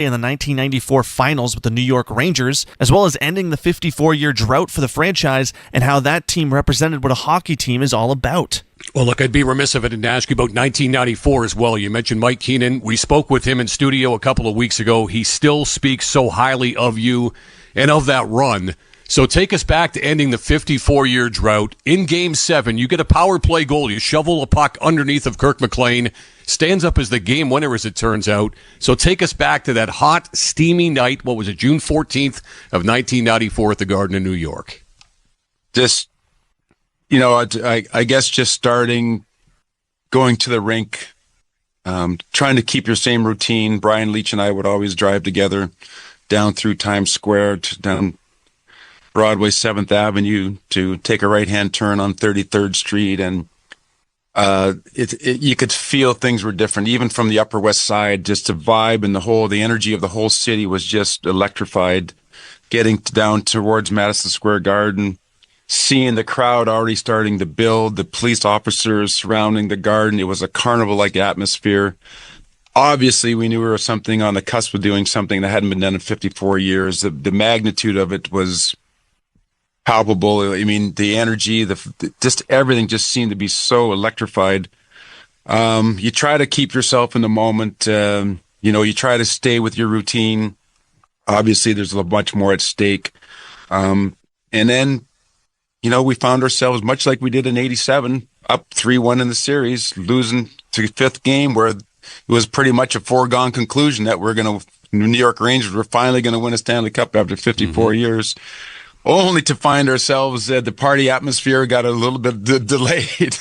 in the 1994 finals with the New York Rangers, as well as ending the 54-year drought for the franchise and how that team represented what a hockey team is all about. Well, look, I'd be remiss if I didn't ask you about 1994 as well. You mentioned Mike Keenan. We spoke with him in studio a couple of weeks ago. He still speaks so highly of you and of that run. So take us back to ending the 54-year drought. In Game 7, you get a power play goal. You shovel a puck underneath of Kirk McLean. Stands up as the game winner, as it turns out. So take us back to that hot, steamy night. What was it, June 14th of 1994 at the Garden in New York? Just, I guess just going to the rink, trying to keep your same routine. Brian Leach and I would always drive together down through Times Square, down Broadway 7th Avenue to take a right-hand turn on 33rd Street. And you could feel things were different, even from the Upper West Side. Just the vibe and the energy of the whole city was just electrified. Getting down towards Madison Square Garden, seeing the crowd already starting to build, the police officers surrounding the Garden. It was a carnival-like atmosphere. Obviously, we knew we were something on the cusp of doing something that hadn't been done in 54 years. The magnitude of it was palpable. I mean, the energy, just everything just seemed to be so electrified. You try to keep yourself in the moment. You try to stay with your routine. Obviously, there's a much more at stake. And then, we found ourselves, much like we did in 87, up 3-1 in the series, losing to the 5th game, where it was pretty much a foregone conclusion that New York Rangers were finally going to win a Stanley Cup after 54 years. Only to find ourselves the party atmosphere got a little bit delayed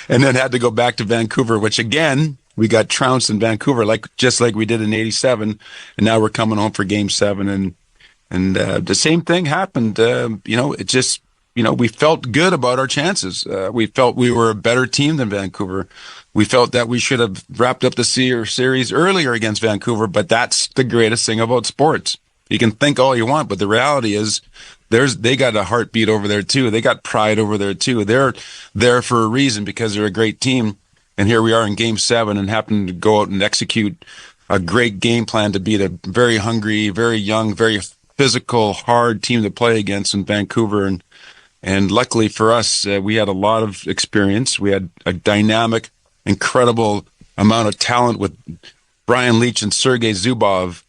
and then had to go back to Vancouver, which again, we got trounced in Vancouver, just like we did in 87. And now we're coming home for Game 7. And the same thing happened. We felt good about our chances. We felt we were a better team than Vancouver. We felt that we should have wrapped up the series earlier against Vancouver, but that's the greatest thing about sports. You can think all you want, but the reality is they got a heartbeat over there too. They got pride over there too. They're there for a reason because they're a great team. And here we are in Game 7 and happen to go out and execute a great game plan to beat a very hungry, very young, very physical, hard team to play against in Vancouver. And luckily for us, we had a lot of experience. We had a dynamic, incredible amount of talent with Brian Leach and Sergei Zubov,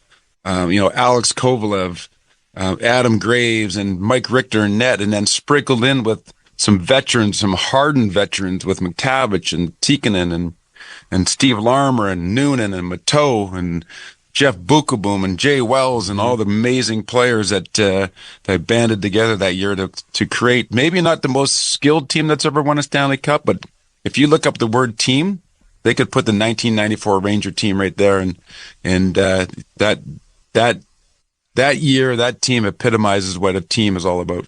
Alex Kovalev, Adam Graves and Mike Richter in net, and then sprinkled in with some veterans, some hardened veterans with McTavish and Tikkanen and Steve Larmer and Noonan and Mateau and Jeff Bukaboom and Jay Wells and all the amazing players that banded together that year to create maybe not the most skilled team that's ever won a Stanley Cup, but if you look up the word team, they could put the 1994 Ranger team right there, and that year, that team epitomizes what a team is all about.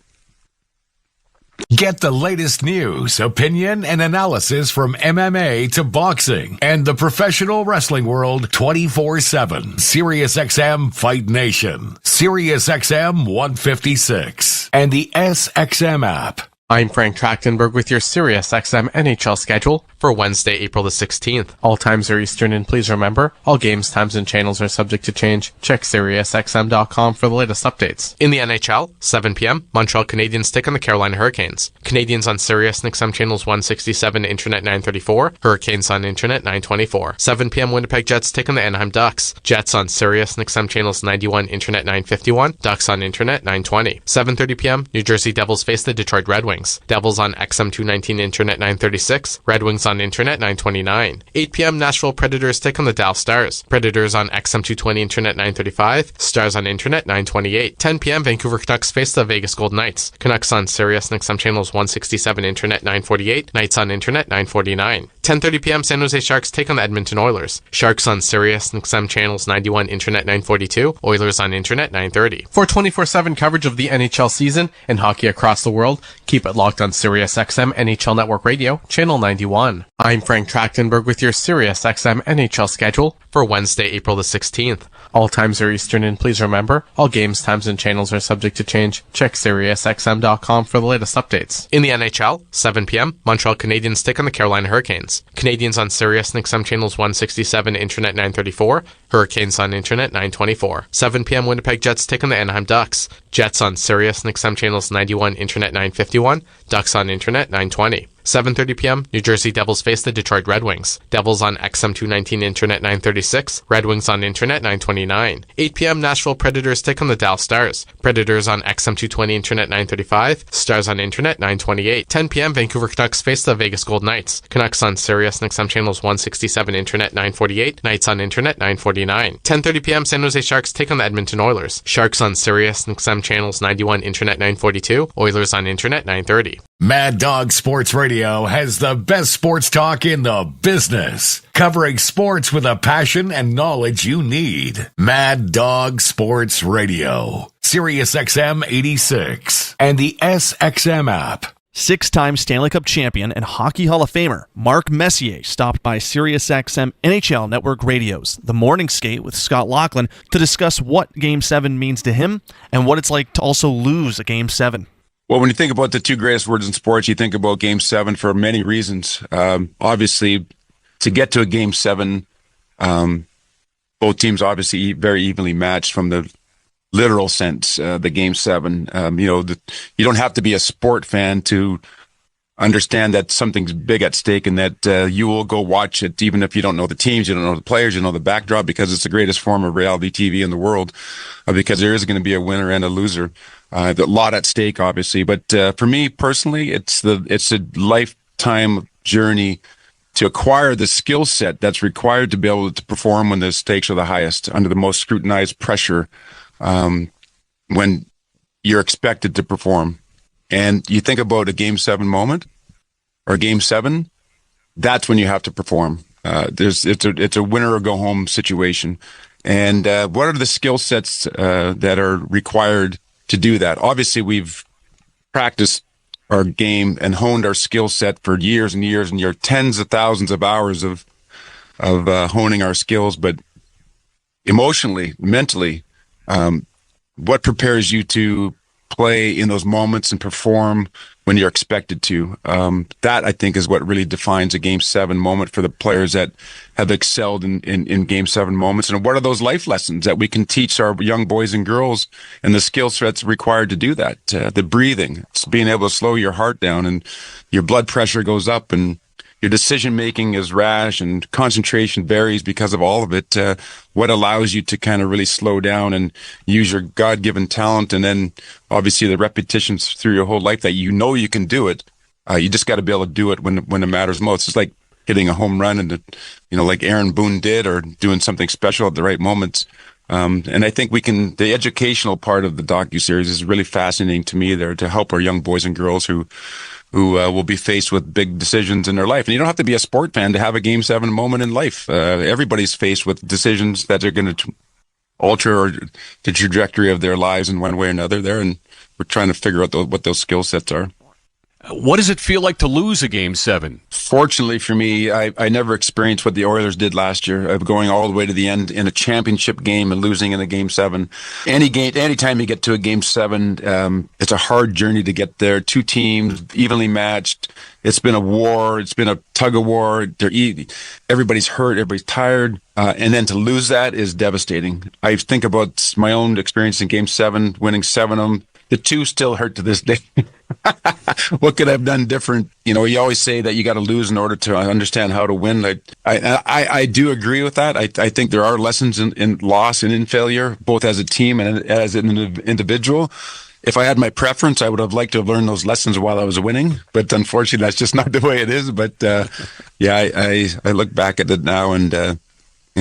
Get the latest news, opinion, and analysis from MMA to boxing and the professional wrestling world 24/7. SiriusXM Fight Nation, SiriusXM 156, and the SXM app. I'm Frank Trachtenberg with your SiriusXM NHL schedule for Wednesday, April the 16th. All times are Eastern, and please remember, all games, times, and channels are subject to change. Check SiriusXM.com for the latest updates. In the NHL, 7 p.m., Montreal Canadiens take on the Carolina Hurricanes. Canadiens on Sirius and XM channels 167, Internet 934. Hurricanes on Internet 924. 7 p.m., Winnipeg Jets take on the Anaheim Ducks. Jets on Sirius and XM channels 91, Internet 951. Ducks on Internet 920. 7:30 p.m., New Jersey Devils face the Detroit Red Wings. Devils on XM 219, Internet 936. Red Wings on Internet 929. 8 p.m. Nashville Predators take on the Dallas Stars. Predators on XM 220, Internet 935. Stars on Internet 928. 10 p.m. Vancouver Canucks face the Vegas Golden Knights. Canucks on Sirius and XM channels 167, Internet 948. Knights on Internet 949. 10:30 p.m. San Jose Sharks take on the Edmonton Oilers. Sharks on Sirius and XM channels 91, Internet 942. Oilers on Internet 930. For 24/7 coverage of the NHL season and hockey across the world, keep Keep it locked on SiriusXM NHL Network Radio, Channel 91. I'm Frank Trachtenberg with your SiriusXM NHL schedule for Wednesday, April the 16th. All times are Eastern, and please remember, all games, times, and channels are subject to change. Check SiriusXM.com for the latest updates. In the NHL, 7 p.m., Montreal Canadiens take on the Carolina Hurricanes. Canadiens on Sirius and XM channels 167, Internet 934. Hurricanes on Internet 924. 7 p.m., Winnipeg Jets take on the Anaheim Ducks. Jets on Sirius and XM channels 91, Internet 951. Ducks on Internet 920. 7:30 p.m., New Jersey Devils face the Detroit Red Wings. Devils on XM 219, Internet 936. Red Wings on Internet 929. 8 p.m., Nashville Predators take on the Dallas Stars. Predators on XM 220, Internet 935. Stars on Internet 928. 10 p.m., Vancouver Canucks face the Vegas Golden Knights. Canucks on Sirius and XM channels 167, Internet 948. Knights on Internet 949. 10:30 p.m., San Jose Sharks take on the Edmonton Oilers. Sharks on Sirius and XM channels 91, Internet 942. Oilers on Internet 930. Mad Dog Sports Radio has the best sports talk in the business, covering sports with a passion and knowledge you need. Mad Dog Sports Radio, Sirius XM 86, and the SXM app. Six-time Stanley Cup champion and Hockey Hall of Famer Mark Messier stopped by SiriusXM NHL Network Radio's The Morning Skate with Scott Laughlin to discuss what Game 7 means to him and what it's like to also lose a Game 7. Well, when you think about the two greatest words in sports, you think about Game 7 for many reasons. Obviously, to get to a Game 7, both teams obviously very evenly matched from the literal sense, the Game 7. You don't have to be a sport fan to understand that something's big at stake and that you will go watch it even if you don't know the teams, you don't know the players, you know the backdrop, because it's the greatest form of reality TV in the world, because there is going to be a winner and a loser. A lot at stake, obviously. But for me personally, it's a lifetime journey to acquire the skill set that's required to be able to perform when the stakes are the highest, under the most scrutinized pressure, when you're expected to perform. And you think about a Game 7 moment or Game 7, that's when you have to perform. It's a winner or go home situation. And what are the skill sets that are required to do that? Obviously, we've practiced our game and honed our skill set for years and years and years, tens of thousands of hours of honing our skills. But emotionally, mentally, what prepares you to play in those moments and perform when you're expected to? That, I think, is what really defines a Game 7 moment for the players that have excelled in Game 7 moments. And what are those life lessons that we can teach our young boys and girls, and the skill sets required to do that? The breathing, it's being able to slow your heart down, and your blood pressure goes up, and your decision-making is rash, and concentration varies because of all of it. What allows you to kind of really slow down and use your God-given talent, and then obviously the repetitions through your whole life that you know you can do it. You just got to be able to do it when it matters most. It's like hitting a home run, and like Aaron Boone did, or doing something special at the right moments. And I think the educational part of the docuseries is really fascinating to me there, to help our young boys and girls who will be faced with big decisions in their life. And you don't have to be a sport fan to have a Game 7 moment in life. Everybody's faced with decisions that are going to alter the trajectory of their lives in one way or another there. And we're trying to figure out what those skill sets are. What does it feel like to lose a Game 7? Fortunately for me, I never experienced what the Oilers did last year, of going all the way to the end in a championship game and losing in a Game 7. Anytime you get to a Game 7, it's a hard journey to get there. Two teams, evenly matched. It's been a war. It's been a tug of war. Everybody's hurt. Everybody's tired. And then to lose that is devastating. I think about my own experience in Game 7, winning 7 of them. The two still hurt to this day. What could I have done different? You always say that you got to lose in order to understand how to win. I do agree with that. I think there are lessons in loss and in failure, both as a team and as an individual. If I had my preference, I would have liked to have learned those lessons while I was winning. But unfortunately, that's just not the way it is. But I look back at it now and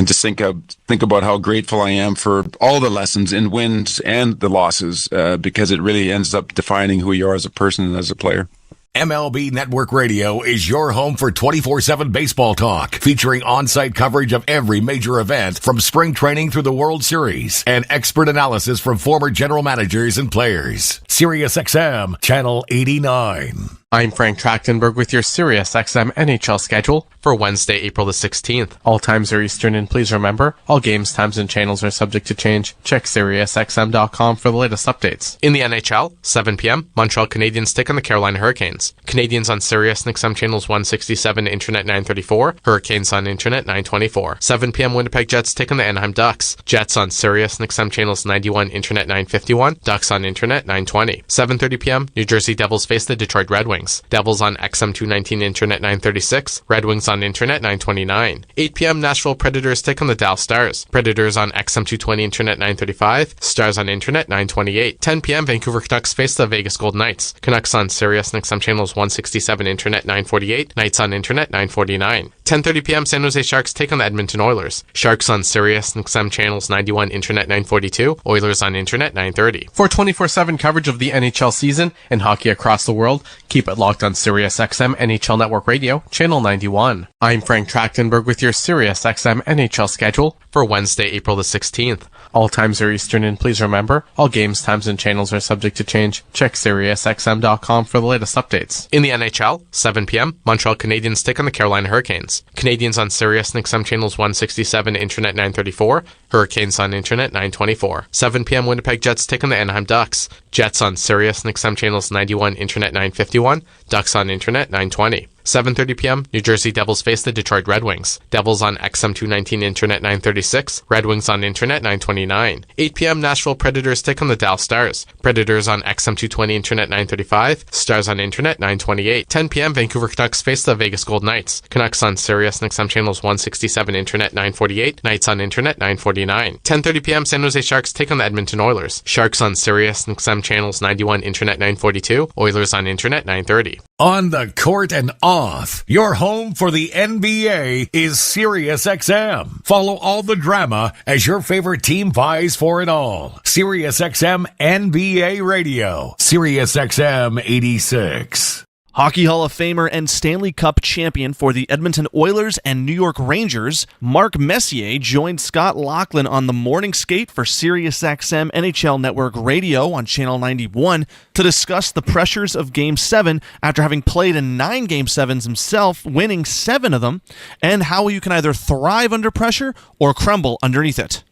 just think about how grateful I am for all the lessons in wins and the losses, because it really ends up defining who you are as a person and as a player. MLB Network Radio is your home for 24/7 baseball talk, featuring on-site coverage of every major event from spring training through the World Series and expert analysis from former general managers and players. SiriusXM Channel 89. I'm Frank Trachtenberg with your SiriusXM NHL schedule for Wednesday, April the 16th. All times are Eastern, and please remember, all games, times, and channels are subject to change. Check SiriusXM.com for the latest updates. In the NHL, 7 p.m., Montreal Canadiens take on the Carolina Hurricanes. Canadiens on Sirius and XM channels 167, Internet 934. Hurricanes on Internet 924. 7 p.m., Winnipeg Jets take on the Anaheim Ducks. Jets on Sirius and XM channels 91, Internet 951. Ducks on Internet 920. 7:30 p.m., New Jersey Devils face the Detroit Red Wings. Devils on XM 219, Internet 936. Red Wings on Internet 929. 8 p.m. Nashville Predators take on the Dallas Stars. Predators on XM 220, Internet 935. Stars on Internet 928. 10 p.m. Vancouver Canucks face the Vegas Golden Knights. Canucks on Sirius and XM channels 167, Internet 948. Knights on Internet 949. 10:30 p.m. San Jose Sharks take on the Edmonton Oilers. Sharks on Sirius and XM channels 91, Internet 942. Oilers on Internet 930. For 24/7 coverage of the NHL season and hockey across the world, keep it locked on SiriusXM NHL Network Radio, Channel 91. I'm Frank Trachtenberg with your SiriusXM NHL schedule for Wednesday, April the 16th. All times are Eastern, and please remember, all games, times, and channels are subject to change. Check SiriusXM.com for the latest updates. In the NHL, 7 p.m., Montreal Canadiens take on the Carolina Hurricanes. Canadiens on Sirius and XM channels 167, Internet 934. Hurricanes on Internet 924. 7 p.m., Winnipeg Jets take on the Anaheim Ducks. Jets on Sirius and XM channels 91, Internet 951. Ducks on Internet 920. 7:30 p.m., New Jersey Devils face the Detroit Red Wings. Devils on XM 219, Internet 936. Red Wings on Internet 929. 8 p.m., Nashville Predators take on the Dallas Stars. Predators on XM 220, Internet 935. Stars on Internet 928. 10 p.m., Vancouver Canucks face the Vegas Golden Knights. Canucks on Sirius and XM channels 167, Internet 948. Knights on Internet 949. 10:30 p.m., San Jose Sharks take on the Edmonton Oilers. Sharks on Sirius and XM channels 91, Internet 942. Oilers on Internet 930. On the court and off, your home for the NBA is SiriusXM. Follow all the drama as your favorite team vies for it all. SiriusXM NBA Radio, SiriusXM 86. Hockey Hall of Famer and Stanley Cup champion for the Edmonton Oilers and New York Rangers, Mark Messier joined Scott Laughlin on the morning skate for SiriusXM NHL Network Radio on Channel 91 to discuss the pressures of Game 7 after having played in 9 Game 7s himself, winning 7 of them, and how you can either thrive under pressure or crumble underneath it.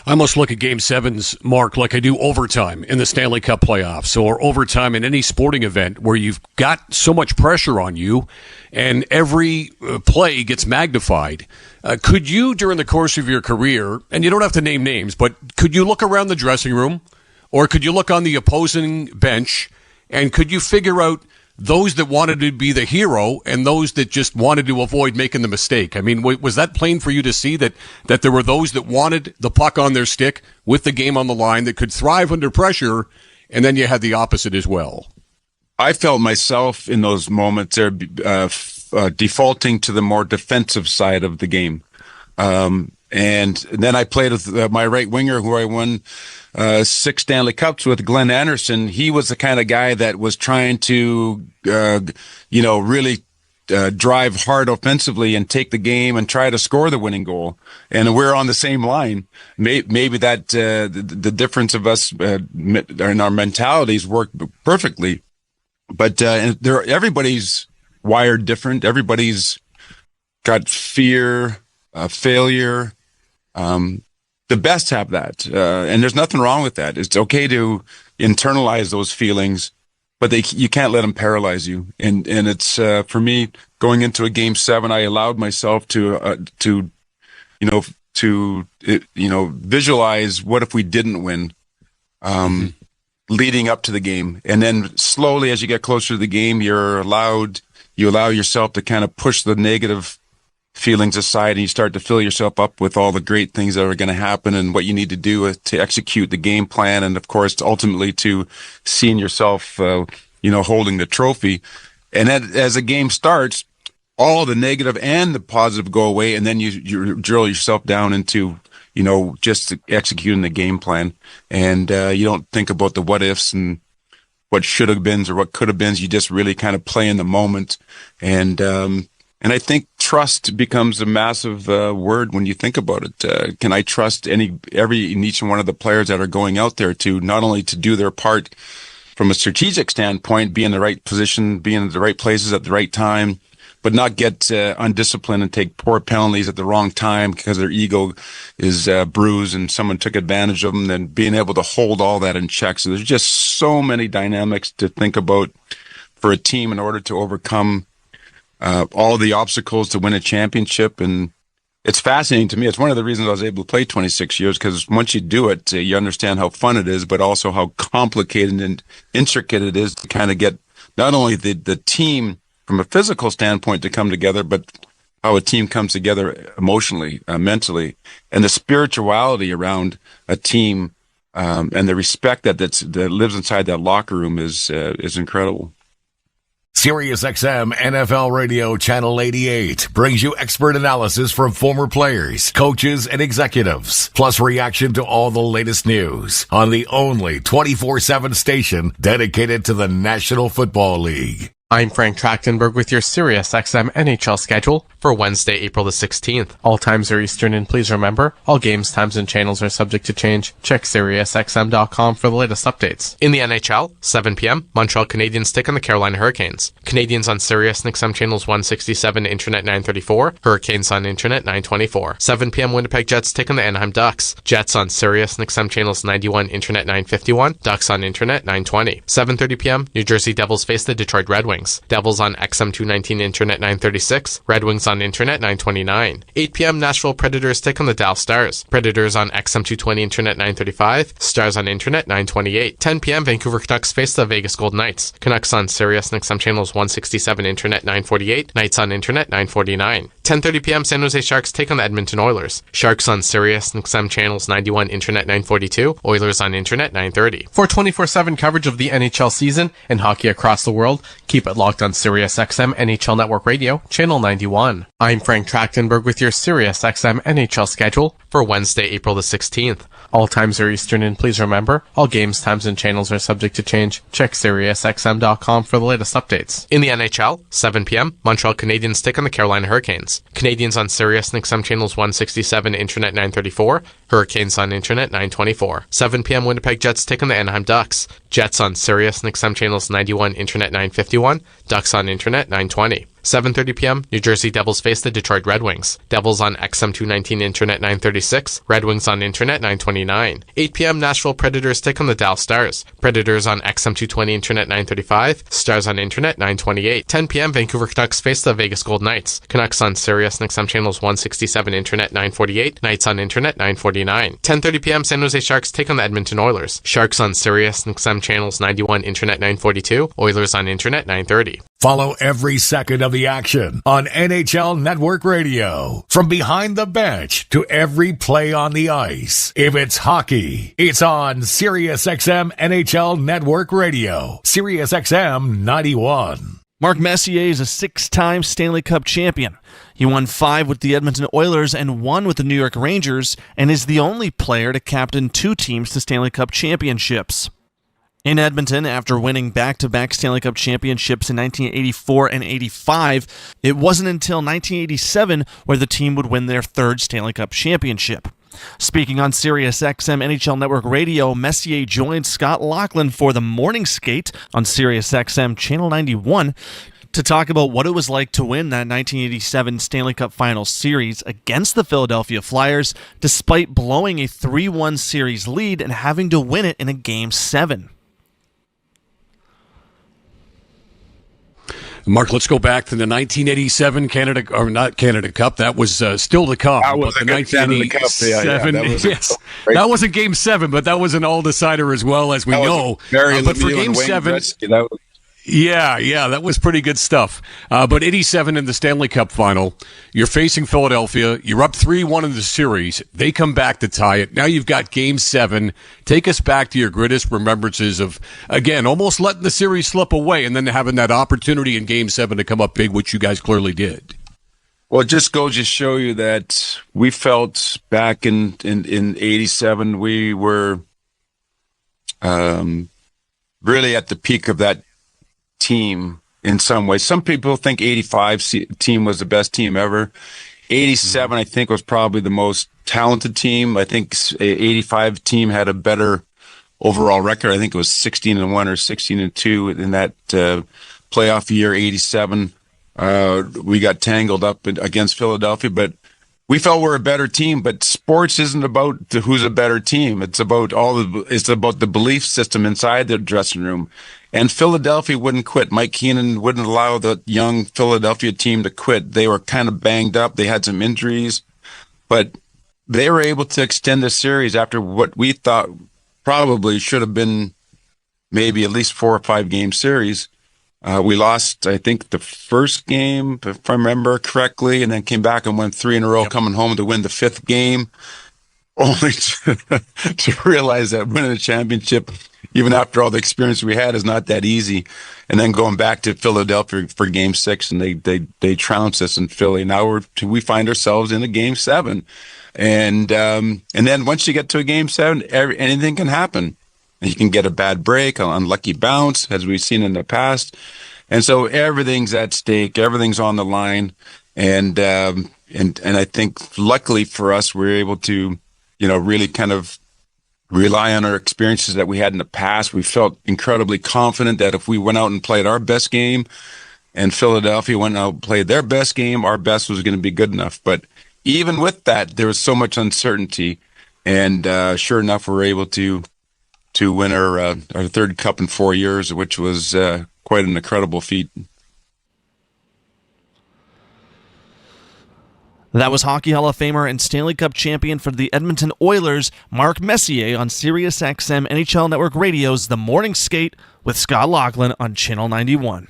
I must look at Game 7s, Mark, like I do overtime in the Stanley Cup playoffs or overtime in any sporting event where you've got so much pressure on you and every play gets magnified. Could you, during the course of your career, and you don't have to name names, but could you look around the dressing room or could you look on the opposing bench and could you figure out those that wanted to be the hero and those that just wanted to avoid making the mistake? I mean, was that plain for you to see that there were those that wanted the puck on their stick with the game on the line that could thrive under pressure, and then you had the opposite as well? I felt myself in those moments there defaulting to the more defensive side of the game. And then I played with my right winger, who I won 6 Stanley Cups with, Glenn Anderson. He was the kind of guy that was trying to, really drive hard offensively and take the game and try to score the winning goal. And we're on the same line. Maybe that the difference of us in our mentalities work perfectly. But everybody's wired different. Everybody's got fear, failure. The best have that, and there's nothing wrong with that. It's okay to internalize those feelings, but you can't let them paralyze you. And it's for me, going into a Game 7, I allowed myself to visualize what if we didn't win, leading up to the game, and then slowly as you get closer to the game, you allow yourself to kind of push the negative feelings aside, and you start to fill yourself up with all the great things that are going to happen and what you need to do to execute the game plan. And of course, ultimately to seeing yourself, holding the trophy. And then as the game starts, all the negative and the positive go away. And then you drill yourself down into, just executing the game plan. And, you don't think about the what ifs and what should have been or what could have been. You just really kind of play in the moment. And I think trust becomes a massive word when you think about it. Can I trust each one of the players that are going out there to not only to do their part from a strategic standpoint, be in the right position, be in the right places at the right time, but not get undisciplined and take poor penalties at the wrong time because their ego is bruised and someone took advantage of them, and being able to hold all that in check. So there's just so many dynamics to think about for a team in order to overcome all the obstacles to win a championship. And it's fascinating to me. It's one of the reasons I was able to play 26 years, because once you do it, you understand how fun it is, but also how complicated and intricate it is to kind of get not only the team from a physical standpoint to come together, but how a team comes together emotionally, mentally, and the spirituality around a team, and the respect that lives inside that locker room is incredible. SiriusXM NFL Radio Channel 88 brings you expert analysis from former players, coaches, and executives, plus reaction to all the latest news on the only 24/7 station dedicated to the National Football League. I'm Frank Trachtenberg with your SiriusXM NHL schedule for Wednesday, April the 16th. All times are Eastern, and please remember, all games, times, and channels are subject to change. Check SiriusXM.com for the latest updates. In the NHL, 7 p.m., Montreal Canadiens take on the Carolina Hurricanes. Canadiens on Sirius and XM channels 167, Internet 934. Hurricanes on Internet 924. 7 p.m., Winnipeg Jets take on the Anaheim Ducks. Jets on Sirius and XM channels 91, Internet 951. Ducks on Internet 920. 7:30 p.m., New Jersey Devils face the Detroit Red Wings. Devils on XM 219, Internet 936. Red Wings on Internet 929. 8 p.m. Nashville Predators take on the Dallas Stars. Predators on XM 220, Internet 935. Stars on Internet 928. 10 p.m. Vancouver Canucks face the Vegas Golden Knights. Canucks on Sirius and XM channels 167, Internet 948. Knights on Internet 949. 10:30 p.m. San Jose Sharks take on the Edmonton Oilers. Sharks on Sirius and XM channels 91, Internet 942. Oilers on Internet 930. For 24/7 coverage of the NHL season and hockey across the world, keep it locked on SiriusXM NHL Network Radio, Channel 91. I'm Frank Trachtenberg with your SiriusXM NHL schedule for Wednesday, April the 16th. All times are Eastern, and please remember, all games, times, and channels are subject to change. Check SiriusXM.com for the latest updates. In the NHL, 7 p.m., Montreal Canadiens take on the Carolina Hurricanes. Canadiens on Sirius and XM channels 167, Internet 934. Hurricanes on Internet 924. 7 p.m. Winnipeg Jets take on the Anaheim Ducks. Jets on Sirius and XM channels 91, Internet 951. Ducks on Internet 920. 7:30 p.m., New Jersey Devils face the Detroit Red Wings. Devils on XM 219, Internet 936. Red Wings on Internet 929. 8 p.m., Nashville Predators take on the Dallas Stars. Predators on XM 220, Internet 935. Stars on Internet 928. 10 p.m., Vancouver Canucks face the Vegas Golden Knights. Canucks on Sirius and XM channels 167, Internet 948. Knights on Internet 949. 10:30 p.m., San Jose Sharks take on the Edmonton Oilers. Sharks on Sirius and XM channels 91, Internet 942. Oilers on Internet 930. Follow every second of the action on NHL Network Radio. From behind the bench to every play on the ice. If it's hockey, it's on SiriusXM NHL Network Radio. SiriusXM 91. Mark Messier is a 6-time Stanley Cup champion. He won 5 with the Edmonton Oilers and 1 with the New York Rangers, and is the only player to captain 2 teams to Stanley Cup championships. In Edmonton, after winning back-to-back Stanley Cup championships in 1984 and 85, it wasn't until 1987 where the team would win their 3rd Stanley Cup championship. Speaking on SiriusXM NHL Network Radio, Messier joined Scott Laughlin for the morning skate on SiriusXM Channel 91 to talk about what it was like to win that 1987 Stanley Cup Finals series against the Philadelphia Flyers, despite blowing a 3-1 series lead and having to win it in a Game 7. Mark, let's go back to the 1987 Canada, or not Canada Cup. That was still to come. That was but the 1987, that wasn't Game 7, but that was an all-decider as well, as we know. But for Game 7, yeah, that was pretty good stuff. But 87 in the Stanley Cup Final, you're facing Philadelphia. You're up 3-1 in the series. They come back to tie it. Now you've got Game 7. Take us back to your greatest remembrances of, again, almost letting the series slip away and then having that opportunity in Game 7 to come up big, which you guys clearly did. Well, it just goes to show you that we felt back in 87, we were really at the peak of that team in some ways. Some people think 85 team was the best team ever. 87, I think, was probably the most talented team. I think 85 team had a better overall record. I think it was 16-1 or 16-2 in that playoff year. 87, we got tangled up against Philadelphia, but we felt we're a better team. But sports isn't about who's a better team. It's about it's about the belief system inside the dressing room. And Philadelphia wouldn't quit. Mike Keenan wouldn't allow the young Philadelphia team to quit. They were kind of banged up. They had some injuries, but they were able to extend the series after what we thought probably should have been maybe at least 4 or 5 game series. We lost, I think, the first game, if I remember correctly, and then came back and won 3 in a row, coming home to win the 5th game, only to realize that winning a championship, even after all the experience we had, is not that easy. And then going back to Philadelphia for Game 6, and they trounced us in Philly. Now we find ourselves in a Game 7, and then once you get to a Game 7, anything can happen. You can get a bad break, an unlucky bounce, as we've seen in the past. And so everything's at stake, everything's on the line. And I think luckily for us, we're able to, really kind of rely on our experiences that we had in the past. We felt incredibly confident that if we went out and played our best game and Philadelphia went out and played their best game, our best was going to be good enough. But even with that, there was so much uncertainty. And sure enough, we're able to win our 3rd cup in 4 years, which was quite an incredible feat. That was Hockey Hall of Famer and Stanley Cup champion for the Edmonton Oilers, Mark Messier, on SiriusXM NHL Network Radio's The Morning Skate with Scott Laughlin on Channel 91.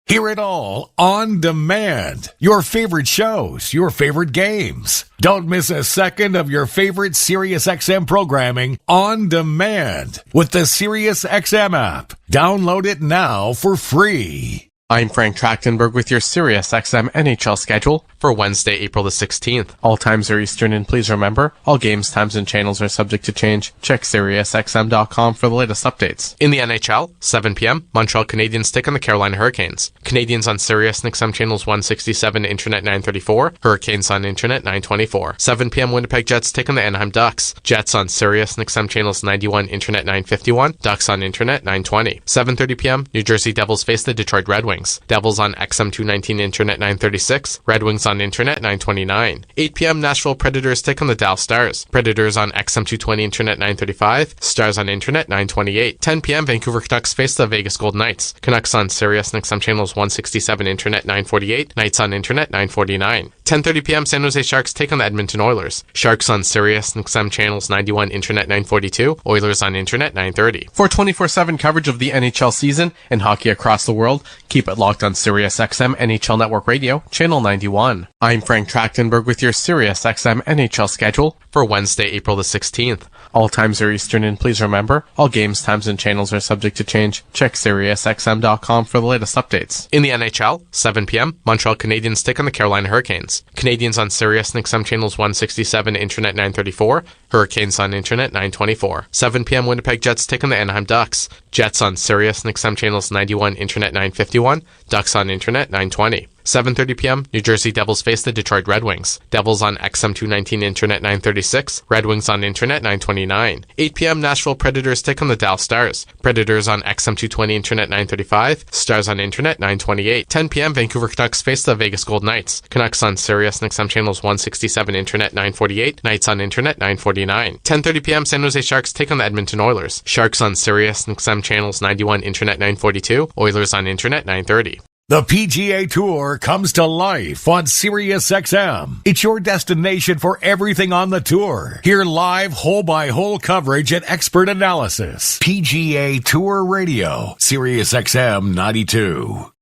Hear it all on demand. Your favorite shows, your favorite games. Don't miss a second of your favorite SiriusXM programming on demand with the SiriusXM app. Download it now for free. I'm Frank Trachtenberg with your SiriusXM NHL schedule for Wednesday, April the 16th. All times are Eastern, and please remember, all games, times, and channels are subject to change. Check SiriusXM.com for the latest updates. In the NHL, 7 p.m., Montreal Canadiens take on the Carolina Hurricanes. Canadiens on Sirius and XM channels 167, Internet 934. Hurricanes on Internet 924. 7 p.m., Winnipeg Jets take on the Anaheim Ducks. Jets on Sirius and XM channels 91, Internet 951. Ducks on Internet 920. 7:30 p.m., New Jersey Devils face the Detroit Red Wings. Devils on XM 219, Internet 936. Red Wings on Internet 929. 8 p.m. Nashville Predators take on the Dallas Stars. Predators on XM 220, Internet 935. Stars on Internet 928. 10 p.m. Vancouver Canucks face the Vegas Golden Knights. Canucks on Sirius and XM channels 167, Internet 948. Knights on Internet 949. 10:30 p.m. San Jose Sharks take on the Edmonton Oilers. Sharks on Sirius and XM channels 91, Internet 942. Oilers on Internet 930. For 24/7 coverage of the NHL season and hockey across the world, keep it locked on SiriusXM NHL Network Radio, Channel 91. I'm Frank Trachtenberg with your SiriusXM NHL schedule for Wednesday, April the 16th. All times are Eastern, and please remember, all games, times, and channels are subject to change. Check SiriusXM.com for the latest updates. In the NHL, 7 p.m., Montreal Canadiens take on the Carolina Hurricanes. Canadiens on Sirius and XM channels 167, Internet 934. Hurricanes on Internet 924. 7 p.m. Winnipeg Jets take on the Anaheim Ducks. Jets on Sirius and XM channels 91, Internet 951. Ducks on Internet 920. 7:30 p.m., New Jersey Devils face the Detroit Red Wings. Devils on XM 219, Internet 936. Red Wings on Internet 929. 8 p.m., Nashville Predators take on the Dallas Stars. Predators on XM 220, Internet 935. Stars on Internet 928. 10 p.m., Vancouver Canucks face the Vegas Golden Knights. Canucks on Sirius and XM channels 167, Internet 948. Knights on Internet 949. 10:30 p.m., San Jose Sharks take on the Edmonton Oilers. Sharks on Sirius and XM channels 91, Internet 942. Oilers on Internet 930. The PGA Tour comes to life on SiriusXM. It's your destination for everything on the tour. Hear live hole-by-hole coverage and expert analysis. PGA Tour Radio, SiriusXM 92.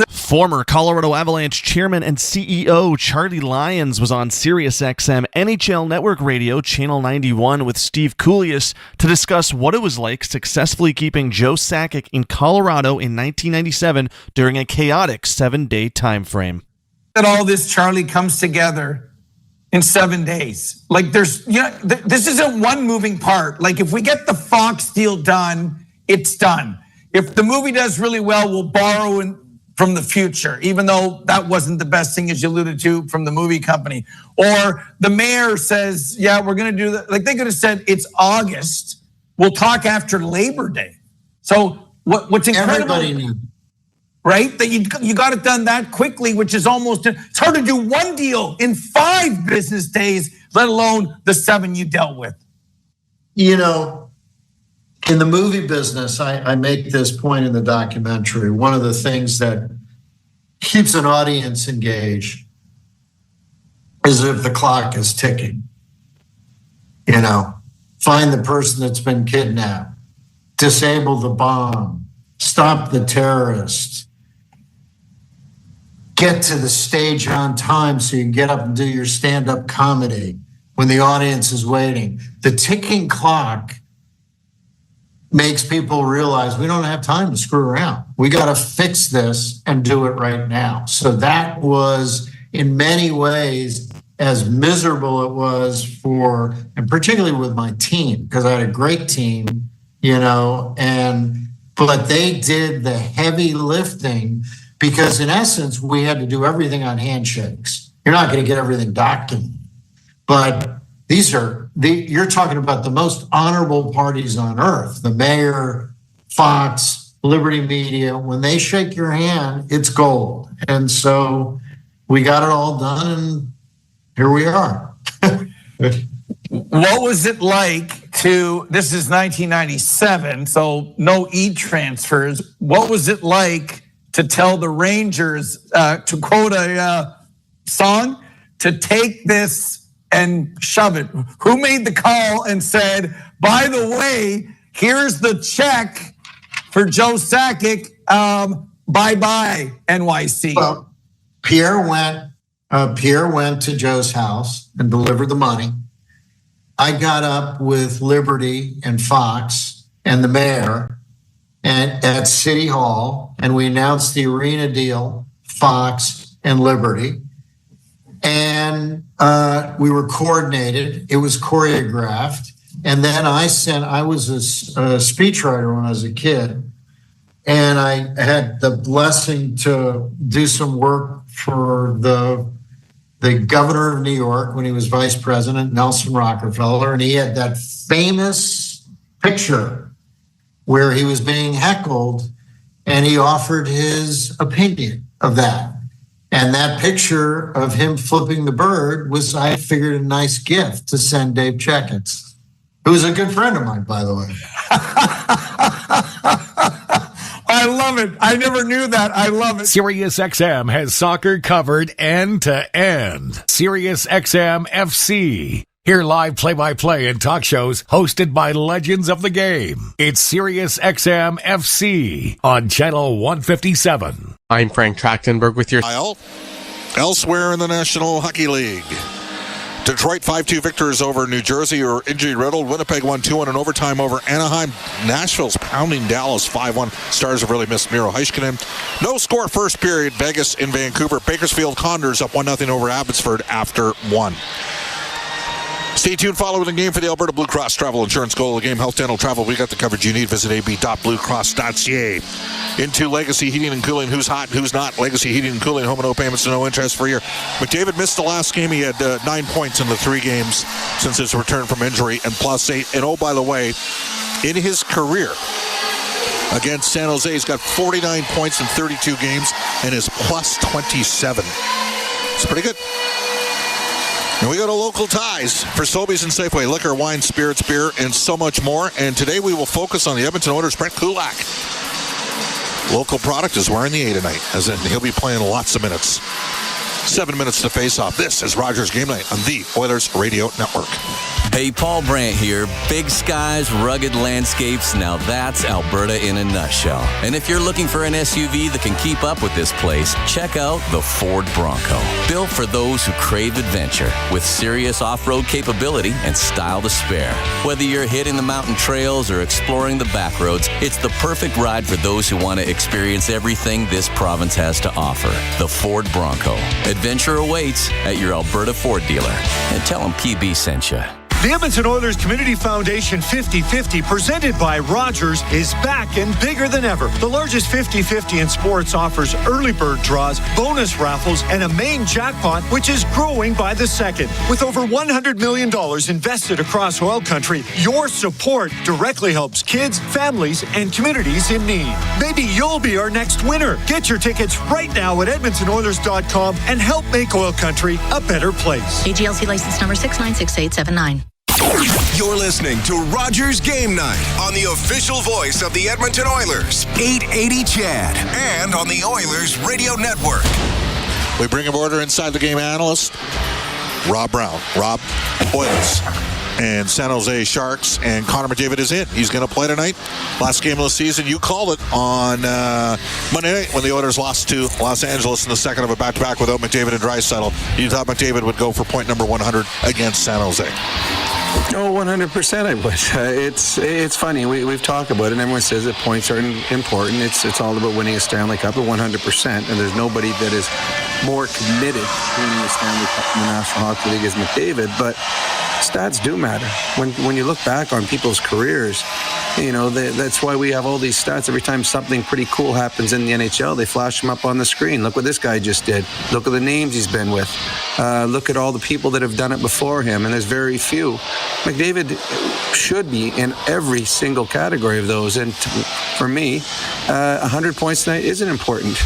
Former Colorado Avalanche chairman and CEO Charlie Lyons was on SiriusXM NHL Network Radio Channel 91 with Steve Kouleas to discuss what it was like successfully keeping Joe Sakic in Colorado in 1997 during a chaotic 7-day time frame. That all this, Charlie, comes together in 7 days. Like this isn't one moving part. Like if we get the Fox deal done it's done. If the movie does really well, we'll borrow from the future, even though that wasn't the best thing, as you alluded to, from the movie company. Or the mayor says, yeah, we're gonna do that. Like, they could have said, it's August, we'll talk after Labor Day. So what's incredible, everybody knew, right? That you got it done that quickly, which is almost, it's hard to do one deal in 5 business days, let alone the 7 you dealt with. You know, in the movie business, I make this point in the documentary. One of the things that keeps an audience engaged is if the clock is ticking. You know, find the person that's been kidnapped, disable the bomb, stop the terrorist, get to the stage on time so you can get up and do your stand-up comedy when the audience is waiting. The ticking clock makes people realize we don't have time to screw around. We got to fix this and do it right now. So that was, in many ways, as miserable it was for, and particularly with my team, because I had a great team, you know, but they did the heavy lifting, because in essence, we had to do everything on handshakes. You're not going to get everything documented, but you're talking about the most honorable parties on earth, the mayor, Fox, Liberty Media. When they shake your hand, it's gold. And so we got it all done, and here we are. What was it like this is 1997, so no e-transfers. What was it like to tell the Rangers, to quote a song, to take this and shove it? Who made the call and said, by the way, here's the check for Joe Sakic, bye-bye, NYC? Well, Pierre went to Joe's house and delivered the money. I got up with Liberty and Fox and the mayor and at City Hall, and we announced the arena deal, Fox and Liberty. And we were coordinated. It was choreographed. And then I was a speechwriter when I was a kid. And I had the blessing to do some work for the governor of New York when he was vice president, Nelson Rockefeller. And he had that famous picture where he was being heckled, and he offered his opinion of that. And that picture of him flipping the bird was, I figured, a nice gift to send Dave Checketts, who was a good friend of mine, by the way. I love it. I never knew that. I love it. SiriusXM has soccer covered end to end. SiriusXM FC. Hear live play-by-play and talk shows hosted by legends of the game. It's SiriusXM FC on Channel 157. I'm Frank Trachtenberg with your... Elsewhere in the National Hockey League, Detroit 5-2 victors over New Jersey, or injury-riddled. Winnipeg won 2-1 in overtime over Anaheim. Nashville's pounding Dallas 5-1. Stars have really missed Miro Heiskanen. No score first period. Vegas in Vancouver. Bakersfield Condors up 1-0 over Abbotsford after 1. Stay tuned following the game for the Alberta Blue Cross Travel Insurance Goal of the Game. Health, dental, travel. We got the coverage you need. Visit ab.bluecross.ca. Into Legacy Heating and Cooling. Who's hot, who's not? Legacy Heating and Cooling. Home and no payments and no interest for a year. McDavid missed the last game. He had 9 points in the 3 games since his return from injury, and +8. And oh, by the way, in his career against San Jose, he's got 49 points in 32 games and is +27. It's pretty good. And we go to local ties for Sobeys and Safeway. Liquor, wine, spirits, beer, and so much more. And today we will focus on the Edmonton Oilers' Brent Kulak. Local product is wearing the A tonight, as in he'll be playing lots of minutes. 7 minutes to face off. This is Rogers Game Night on the Oilers Radio Network. Hey, Paul Brandt here. Big skies, rugged landscapes. Now that's Alberta in a nutshell. And if you're looking for an SUV that can keep up with this place, check out the Ford Bronco. Built for those who crave adventure, with serious off-road capability and style to spare. Whether you're hitting the mountain trails or exploring the back roads, it's the perfect ride for those who want to experience everything this province has to offer. The Ford Bronco. Adventure awaits at your Alberta Ford dealer. And tell them PB sent you. The Edmonton Oilers Community Foundation 50-50, presented by Rogers, is back and bigger than ever. The largest 50-50 in sports offers early bird draws, bonus raffles, and a main jackpot, which is growing by the second. With over $100 million invested across oil country, your support directly helps kids, families, and communities in need. Maybe you'll be our next winner. Get your tickets right now at EdmontonOilers.com and help make oil country a better place. AGLC license number 696879. You're listening to Rogers Game Night on the official voice of the Edmonton Oilers, 880 CHAD, and on the Oilers Radio Network. We bring him order inside the game analyst, Rob Brown. Rob, Oilers and San Jose Sharks, and Connor McDavid is in. He's going to play tonight. Last game of the season. You called it on Monday night when the Oilers lost to Los Angeles in the second of a back-to-back without McDavid and Draisaitl. You thought McDavid would go for point number 100 against San Jose. Oh, 100% I would. It's funny. We've talked about it, and everyone says that points are important. It's all about winning a Stanley Cup at 100%, and there's nobody that is more committed to winning a Stanley Cup in the National Hockey League as McDavid, but stats do matter. When you look back on people's careers, you know, that's why we have all these stats. Every time something pretty cool happens in the NHL, they flash them up on the screen. Look what this guy just did. Look at the names he's been with. Look at all the people that have done it before him, and there's very few. McDavid should be in every single category of those, and for me, 100 points tonight is an important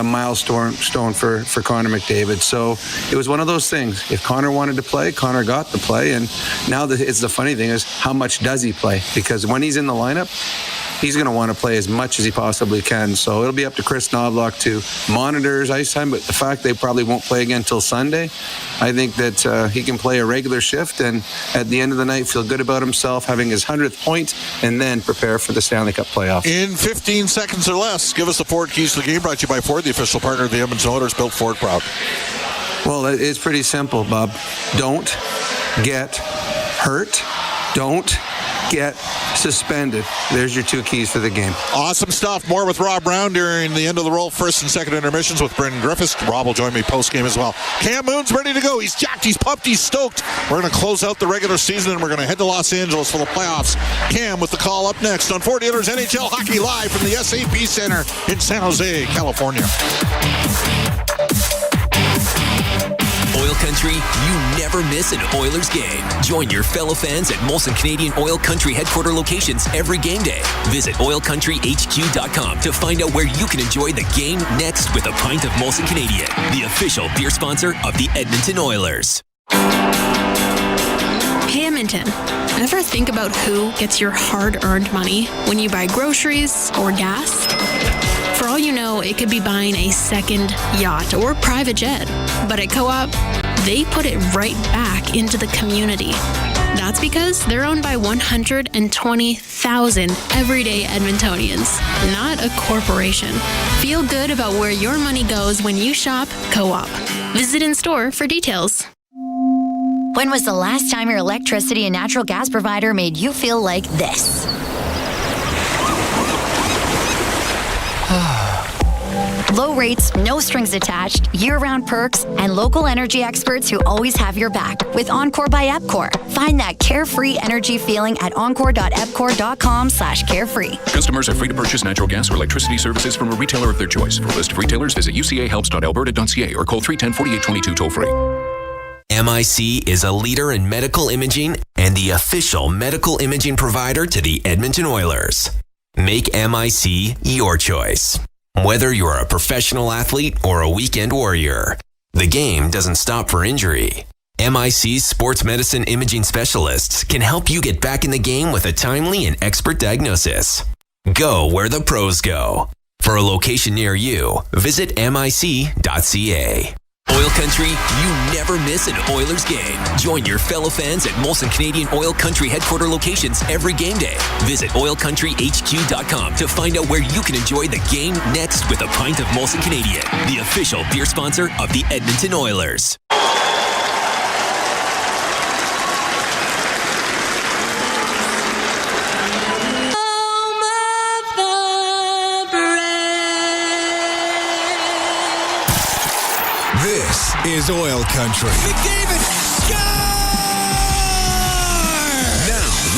milestone for Connor McDavid. So it was one of those things. If Connor wanted to play, Connor got to play, and now it's the funny thing is how much does he play? Because when he's in the lineup, he's going to want to play as much as he possibly can. So it'll be up to Chris Knobloch to monitor his ice time, but the fact they probably won't play again until Sunday, I think that he can play a regular shift and at the end of the night feel good about himself, having his 100th point, and then prepare for the Stanley Cup playoffs. In 15 seconds or less, give us the Ford keys to the game, brought to you by Ford, the official partner of the Edmonton Oilers, built Ford proud. Well, it's pretty simple, Bob. Don't get hurt. Don't get suspended. There's your two keys for the game. Awesome stuff. More with Rob Brown during the end of the roll, first and second intermissions with Brendan Griffiths. Rob will join me post-game as well. Cam Moon's ready to go. He's jacked, he's pumped, he's stoked. We're going to close out the regular season and we're going to head to Los Angeles for the playoffs. Cam with the call up next on 40 Oilers NHL Hockey Live from the SAP Center in San Jose, California. Oil Country, you never miss an Oilers game. Join your fellow fans at Molson Canadian Oil Country headquarter locations every game day. Visit oilcountryhq.com to find out where you can enjoy the game next with a pint of Molson Canadian, the official beer sponsor of the Edmonton Oilers. Hey, Edmonton. Ever think about who gets your hard-earned money when you buy groceries or gas? For all you know, it could be buying a second yacht or private jet. But at Co-op, they put it right back into the community. That's because they're owned by 120,000 everyday Edmontonians, not a corporation. Feel good about where your money goes when you shop Co-op. Visit in-store for details. When was the last time your electricity and natural gas provider made you feel like this? Low rates, no strings attached, year-round perks, and local energy experts who always have your back with Encore by Epcor. Find that carefree energy feeling at encore.epcor.com/carefree. Customers are free to purchase natural gas or electricity services from a retailer of their choice. For a list of retailers, visit ucahelps.alberta.ca or call 310-4822 toll-free. MIC is a leader in medical imaging and the official medical imaging provider to the Edmonton Oilers. Make MIC your choice. Whether you're a professional athlete or a weekend warrior, the game doesn't stop for injury. MIC's sports medicine imaging specialists can help you get back in the game with a timely and expert diagnosis. Go where the pros go. For a location near you, visit mic.ca. Oil Country, you never miss an Oilers game. Join your fellow fans at Molson Canadian Oil Country headquarter locations every game day. Visit oilcountryhq.com to find out where you can enjoy the game next with a pint of Molson Canadian, the official beer sponsor of the Edmonton Oilers. This is Oil Country. McDavid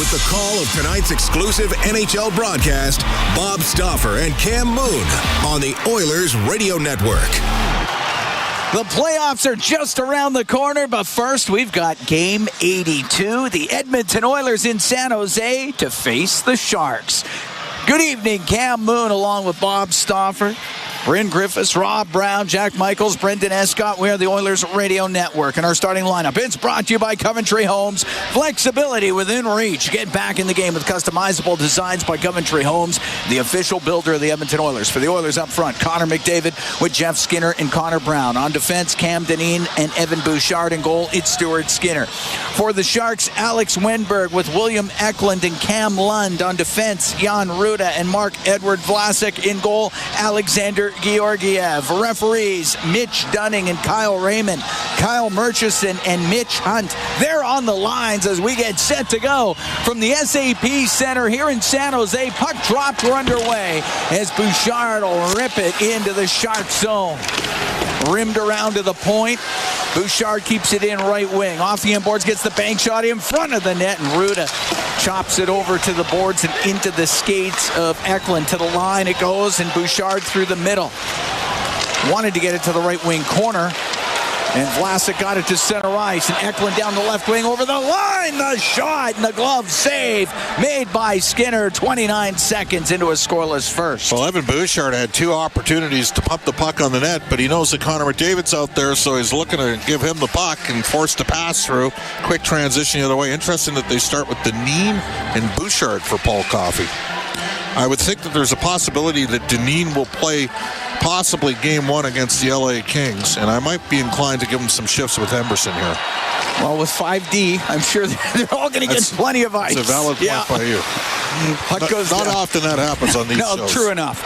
with the call of tonight's exclusive NHL broadcast, Bob Stauffer and Cam Moon on the Oilers Radio Network. The playoffs are just around the corner, but first we've got Game 82. The Edmonton Oilers in San Jose to face the Sharks. Good evening, Cam Moon along with Bob Stauffer, Bryn Griffiths, Rob Brown, Jack Michaels, Brendan Escott. We are the Oilers Radio Network, and our starting lineup. It's brought to you by Coventry Homes. Flexibility within reach. Get back in the game with customizable designs by Coventry Homes, the official builder of the Edmonton Oilers. For the Oilers up front, Connor McDavid with Jeff Skinner and Connor Brown. On defense, Cam Dineen and Evan Bouchard. In goal, it's Stuart Skinner. For the Sharks, Alex Wenberg with William Eklund and Cam Lund. On defense, Jan Ruda and Mark-Edward Vlasic. In goal, Alexander Georgiev. Referees, Mitch Dunning and Kyle Raymond. Kyle Murchison and Mitch Hunt. They're on the lines as we get set to go from the SAP Center here in San Jose. Puck dropped, we're underway as Bouchard will rip it into the Shark zone. Rimmed around to the point. Bouchard keeps it in right wing. Off the inboards, gets the bank shot in front of the net, and Ruda chops it over to the boards and into the skates of Eklund. To the line it goes, and Bouchard through the middle. Wanted to get it to the right wing corner, and Vlasic got it to center ice, and Eklund down the left wing over the line. The shot and the glove save made by Skinner 29 seconds into a scoreless first. Well, Evan Bouchard had two opportunities to pump the puck on the net, but he knows that Connor McDavid's out there, so he's looking to give him the puck and forced to pass through. Quick transition the other way. Interesting that they start with Dineen and Bouchard for Paul Coffey. I would think that there's a possibility that Dineen will play possibly game one against the LA Kings, and I might be inclined to give him some shifts with Emberson here. Well, with 5D, I'm sure they're all going to get plenty of ice. It's a valid point by you. Not often that happens on these shows. No, true enough.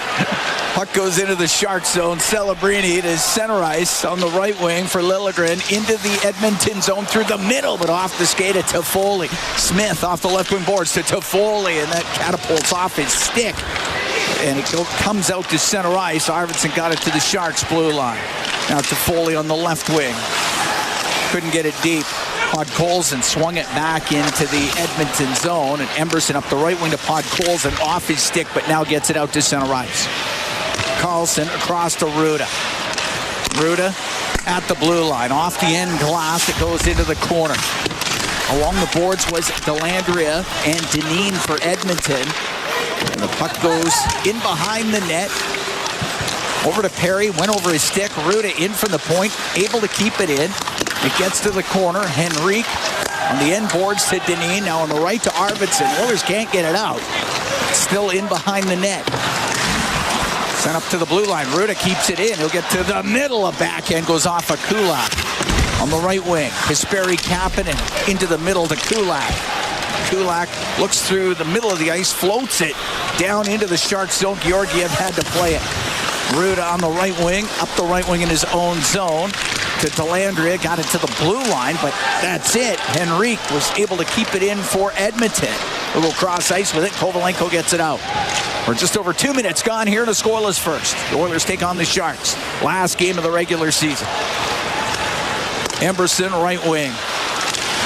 Puck goes into the Shark zone. Celebrini to center ice on the right wing for Liljegren. Into the Edmonton zone through the middle, but off the skate of Toffoli. Smith off the left wing boards to Toffoli, and that catapults off his stick. And it comes out to center ice. Arvidsson got it to the Sharks blue line. Now Toffoli on the left wing. Couldn't get it deep. Podkolzin swung it back into the Edmonton zone, and Emberson up the right wing to Podkolzin off his stick, but now gets it out to center ice. Carlson across to Ruda. Ruda at the blue line. Off the end glass, it goes into the corner. Along the boards was Delandria and Dineen for Edmonton. And the puck goes in behind the net. Over to Perry, went over his stick. Ruda in from the point, able to keep it in. It gets to the corner. Henrique on the end boards to Dineen. Now on the right to Arvidsson. Oilers can't get it out. Still in behind the net. Sent up to the blue line. Ruda keeps it in. He'll get to the middle of backhand. Goes off of Kulak. On the right wing, Kasperi Kapanen into the middle to Kulak. Kulak looks through the middle of the ice, floats it down into the Shark zone. Georgiev had to play it. Ruda on the right wing, up the right wing in his own zone to Delandria. Got it to the blue line, but that's it. Henrique was able to keep it in for Edmonton. A little cross ice with it. Kovalenko gets it out. We're just over 2 minutes gone here in a scoreless first. The Oilers take on the Sharks. Last game of the regular season. Emberson, right wing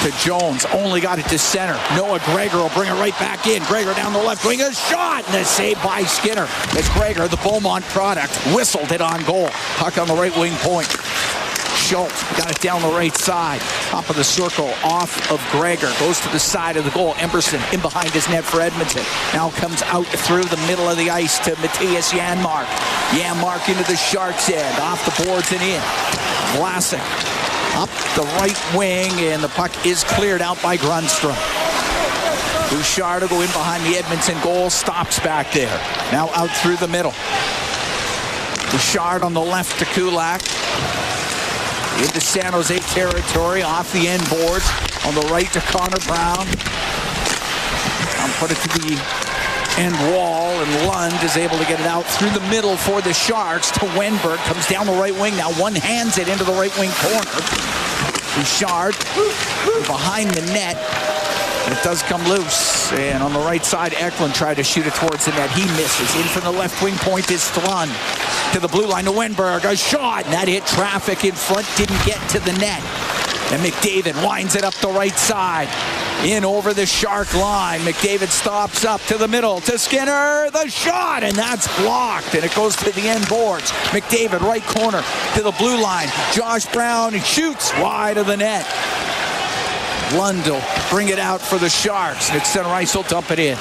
to Jones. Only got it to center. Noah Gregor will bring it right back in. Gregor down the left wing. A shot and a save by Skinner. As Gregor, the Beaumont product, whistled it on goal. Puck on the right wing point. Schultz got it down the right side. Top of the circle, off of Gregor. Goes to the side of the goal. Emberson in behind his net for Edmonton. Now comes out through the middle of the ice to Matthias Janmark. Janmark into the Sharks' end. Off the boards and in. Vlasic up the right wing, and the puck is cleared out by Grundstrom. Bouchard will go in behind the Edmonton goal. Stops back there. Now out through the middle. Bouchard on the left to Kulak. Into San Jose territory, off the end boards. On the right to Connor Brown. I'll put it to the end wall, and Lund is able to get it out through the middle for the Sharks to Wenberg. Comes down the right wing. Now one hands it into the right wing corner. Bouchard behind the net. And it does come loose. And on the right side, Eklund tried to shoot it towards the net. He misses. In from the left wing point is Thrun. To the blue line to Wenberg. A shot. And that hit traffic in front. Didn't get to the net. And McDavid winds it up the right side. In over the Shark line. McDavid stops up to the middle to Skinner. The shot, and that's blocked, and it goes to the end boards. McDavid, right corner to the blue line. Josh Brown shoots wide of the net. Lund will bring it out for the Sharks. And center ice will dump it in.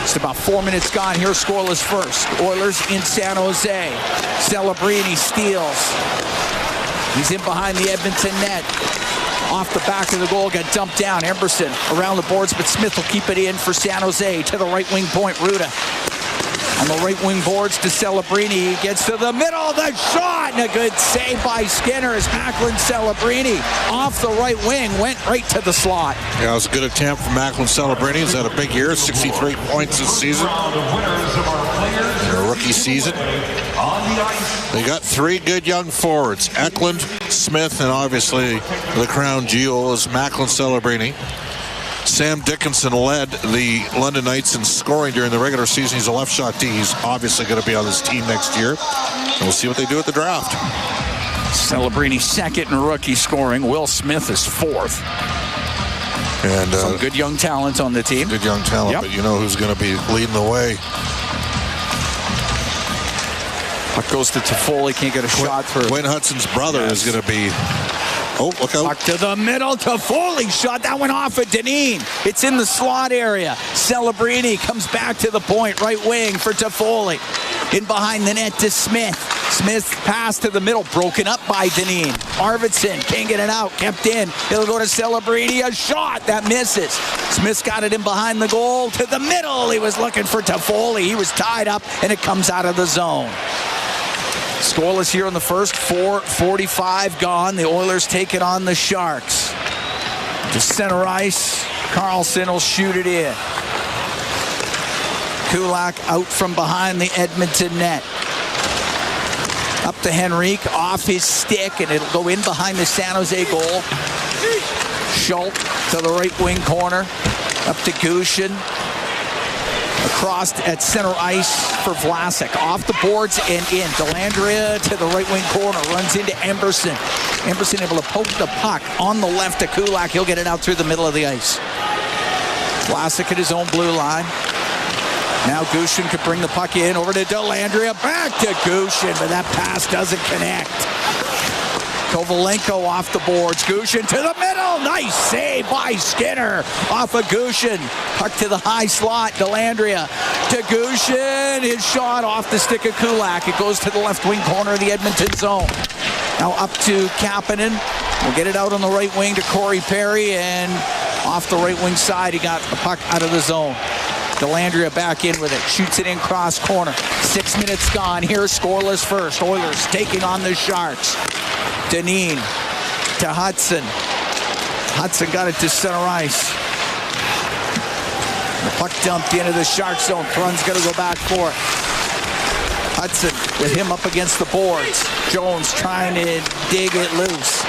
Just about 4 minutes gone here, scoreless first. Oilers in San Jose. Celebrini steals. He's in behind the Edmonton net. Off the back of the goal, got dumped down. Emberson around the boards, but Smith will keep it in for San Jose. To the right wing point, Ruda. On the right wing boards to Celebrini. He gets to the middle. The shot, and a good save by Skinner as Macklin Celebrini off the right wing went right to the slot. Yeah, it was a good attempt from Macklin Celebrini. He's had a big year, 63 points this season. In a rookie season. They got three good young forwards, Eklund, Smith, and obviously the crown jewel is Macklin Celebrini. Sam Dickinson led the London Knights in scoring during the regular season. He's a left shot D. He's obviously going to be on this team next year. And we'll see what they do at the draft. Celebrini second in rookie scoring. Will Smith is fourth. And some good young talent on the team. Good young talent, yep. But you know who's going to be leading the way. Puck goes to Toffoli, can't get a shot through. Wayne Hudson's brother is going to be... Oh, look out. Puck to the middle. Toffoli shot. That went off at Dineen. It's in the slot area. Celebrini comes back to the point. Right wing for Toffoli. In behind the net to Smith. Smith pass to the middle. Broken up by Dineen. Arvidsson can't get it out. Kept in. It'll go to Celebrini. A shot. That misses. Smith's got it in behind the goal. To the middle. He was looking for Toffoli. He was tied up, and it comes out of the zone. Scoreless here in the first, 4:45 gone. The Oilers take it on the Sharks. To center ice, Carlson will shoot it in. Kulak out from behind the Edmonton net. Up to Henrique, off his stick, and it'll go in behind the San Jose goal. Schultz to the right wing corner. Up to Gushin. Across at center ice for Vlasic. Off the boards and in. Dellandrea to the right wing corner. Runs into Emberson. Emberson able to poke the puck on the left to Kulak. He'll get it out through the middle of the ice. Vlasic at his own blue line. Now Gushin could bring the puck in. Over to Dellandrea. Back to Gushin, but that pass doesn't connect. Kovalenko off the boards. Gushin to the middle. Nice save by Skinner. Off of Gushin. Puck to the high slot. Dellandrea to Gushin. His shot off the stick of Kulak. It goes to the left wing corner of the Edmonton zone. Now up to Kapanen. We'll get it out on the right wing to Corey Perry. And off the right wing side, he got the puck out of the zone. Dellandrea back in with it. Shoots it in cross corner. 6 minutes gone. Here's scoreless first. Oilers taking on the Sharks. Dineen to Hudson. Hudson got it to center ice. The puck dumped into the Shark zone. Cron's going to go back for it. Hudson with him up against the boards. Jones trying to dig it loose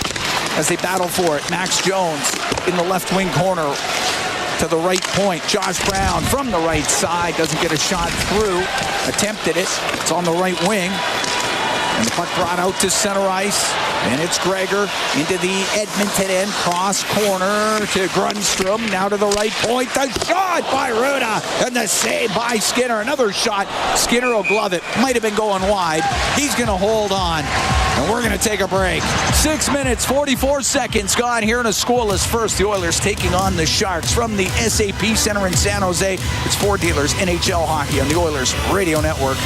as they battle for it. Max Jones in the left wing corner to the right point. Josh Brown from the right side. Doesn't get a shot through. Attempted it. It's on the right wing. And the puck brought out to center ice. And it's Gregor into the Edmonton end. Cross corner to Grundstrom. Now to the right point. The shot by Ruda. And the save by Skinner. Another shot. Skinner will glove it. Might have been going wide. He's going to hold on. And we're going to take a break. 6 minutes, 44 seconds gone here in a scoreless first. The Oilers taking on the Sharks from the SAP Center in San Jose. It's Ford Dealers NHL Hockey on the Oilers Radio Network.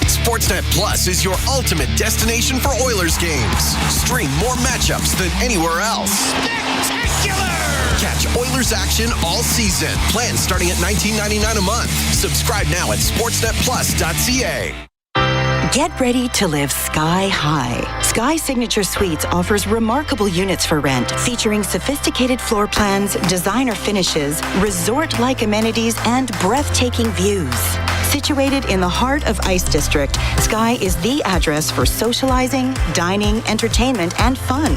Sportsnet Plus is your ultimate destination for Oilers games. Stream more matchups than anywhere else. Spectacular! Catch Oilers action all season. Plans starting at $19.99 a month. Subscribe now at sportsnetplus.ca. Get ready to live sky high. Sky Signature Suites offers remarkable units for rent, featuring sophisticated floor plans, designer finishes, resort-like amenities, and breathtaking views. Situated in the heart of Ice District, Sky is the address for socializing, dining, entertainment, and fun.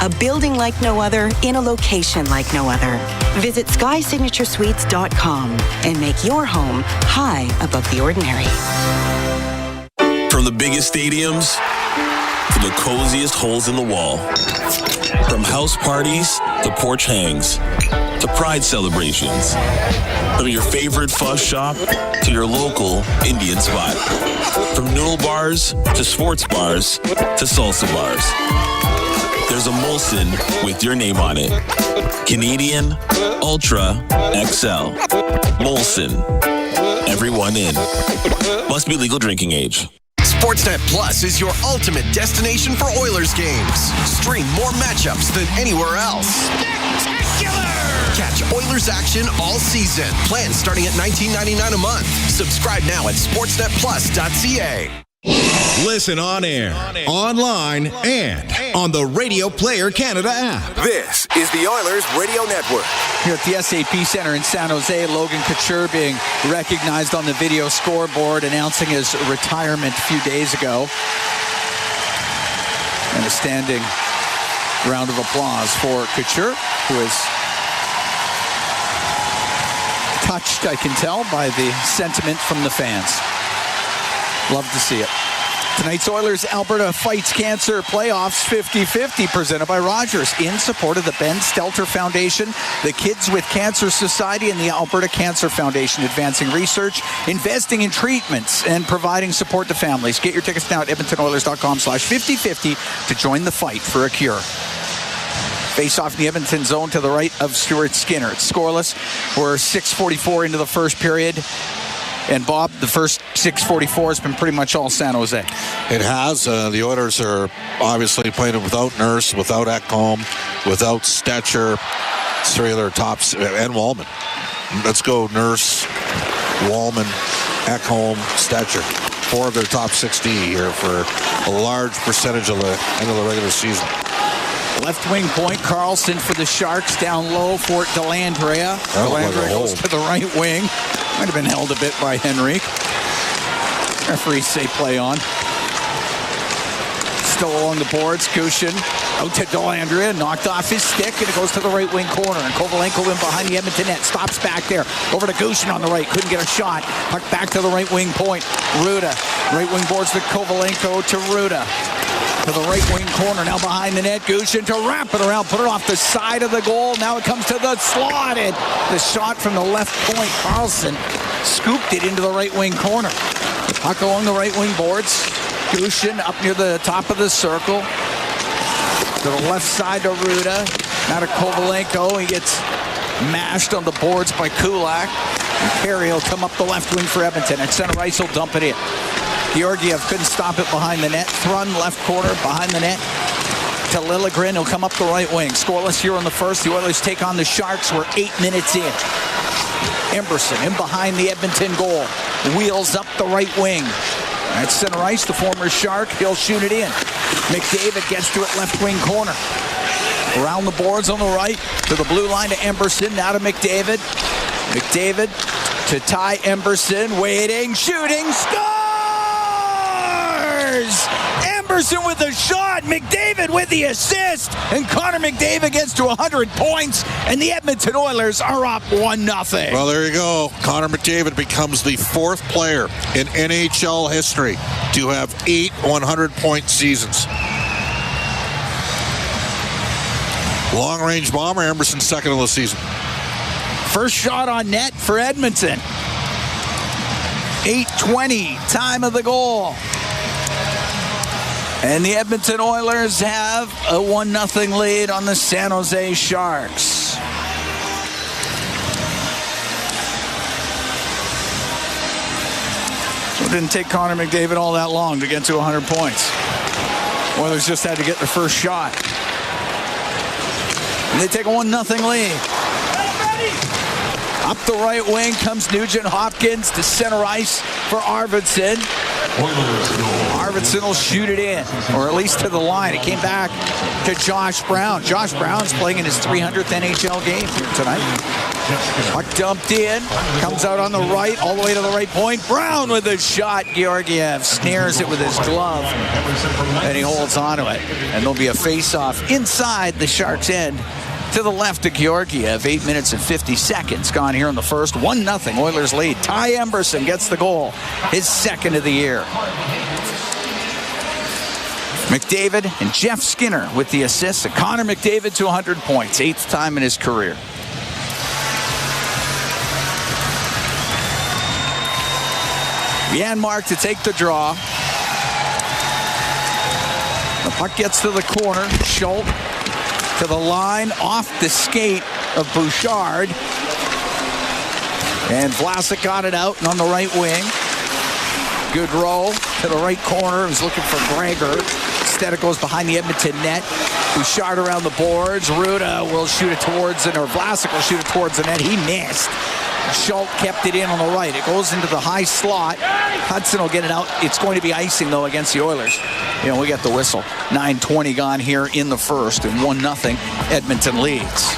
A building like no other in a location like no other. Visit SkySignatureSuites.com and make your home high above the ordinary. From the biggest stadiums to the coziest holes in the wall, From house parties to porch hangs to pride celebrations. From your favorite fuzz shop to your local Indian spot. From noodle bars to sports bars to salsa bars. There's a Molson with your name on it. Canadian Ultra XL. Molson. Everyone in. Must be legal drinking age. Sportsnet Plus is your ultimate destination for Oilers games. Stream more matchups than anywhere else. Spectacular! Catch Oilers action all season. Plans starting at $19.99 a month. Subscribe now at sportsnetplus.ca. Listen on air, online, and on the Radio Player Canada app. This is the Oilers Radio Network. Here at the SAP Center in San Jose, Logan Couture being recognized on the video scoreboard, announcing his retirement a few days ago. And a standing round of applause for Couture, who is touched, I can tell, by the sentiment from the fans. Love to see it. Tonight's Oilers Alberta Fights Cancer Playoffs 50-50 presented by Rogers in support of the Ben Stelter Foundation, the Kids with Cancer Society, and the Alberta Cancer Foundation, advancing research, investing in treatments, and providing support to families. Get your tickets now at edmontonoilers.com/50-50 to join the fight for a cure. Face off in the Edmonton zone to the right of Stuart Skinner. It's scoreless. We're 6:44 into the first period. And Bob, the first 6:44 has been pretty much all San Jose. It has. The Oilers are obviously playing without Nurse, without Ekholm, without Stetcher, three of their tops, and Wallman. Let's go Nurse, Wallman, Ekholm, Stetcher. Four of their top 60 here for a large percentage of the end of the regular season. Left wing point, Carlson for the Sharks, down low for Dellandrea. Dellandrea goes to the right wing. Might have been held a bit by Henrique. Referees say play on. Still along the boards, Gushin out to Dellandrea, knocked off his stick, and it goes to the right wing corner. And Kovalenko in behind the Edmonton net, stops back there. Over to Gushin on the right, couldn't get a shot. Puck back to the right wing point. Ruda, right wing boards to Kovalenko to Ruda. To the right wing corner, now behind the net. Gushin to wrap it around, put it off the side of the goal. Now it comes to the slot. The shot from the left point. Carlson scooped it into the right wing corner. Puck along the right wing boards. Gushin up near the top of the circle. To the left side to Ruda. Now to Kovalenko. He gets mashed on the boards by Kulak. And Perry will come up the left wing for Edmonton. And center ice will dump it in. Georgiev couldn't stop it behind the net. Thrun left corner behind the net to Liljegren. He'll come up the right wing. Scoreless here in the first. The Oilers take on the Sharks. We're 8 minutes in. Emberson in behind the Edmonton goal. Wheels up the right wing. At center ice, the former Shark. He'll shoot it in. McDavid gets to it left wing corner. Around the boards on the right to the blue line to Emberson. Now to McDavid. McDavid to Ty Emberson. Waiting, shooting, scores! Emberson with the shot, McDavid with the assist, and Connor McDavid gets to 100 points, and the Edmonton Oilers are up 1-0. Well, there you go. Connor McDavid becomes the fourth player in NHL history to have 8 100-point seasons. Long-range bomber, Emberson second of the season. First shot on net for Edmonton. 8:20, time of the goal. And the Edmonton Oilers have a 1-0 lead on the San Jose Sharks. So it didn't take Connor McDavid all that long to get to 100 points. Oilers just had to get their first shot. And they take a 1-0 lead. Up the right wing comes Nugent Hopkins to center ice for Arvidsson. Arvidsson will shoot it in, or at least to the line. It came back to Josh Brown. Josh Brown's playing in his 300th NHL game here tonight. Puck dumped in, comes out on the right, all the way to the right point. Brown with a shot. Georgiev snares it with his glove, and he holds on to it. And there'll be a face-off inside the Sharks' end. To the left of Georgiev, 8 minutes and 50 seconds gone here in the first. 1-0 Oilers lead. Ty Emberson gets the goal, his second of the year. McDavid and Jeff Skinner with the assists. And Connor McDavid to 100 points, 8th time in his career. Janmark to take the draw. The puck gets to the corner. Schultz to the line, off the skate of Bouchard. And Vlasic got it out and on the right wing. Good roll to the right corner. He's looking for Gregor. Instead it goes behind the Edmonton net. Bouchard around the boards. Ruda will shoot it towards it, or Vlasic will shoot it towards the net. He missed. Schultz kept it in on the right. It goes into the high slot. Hudson will get it out. It's going to be icing, though, against the Oilers. We get the whistle. 9:20 gone here in the first, and 1-0 Edmonton leads.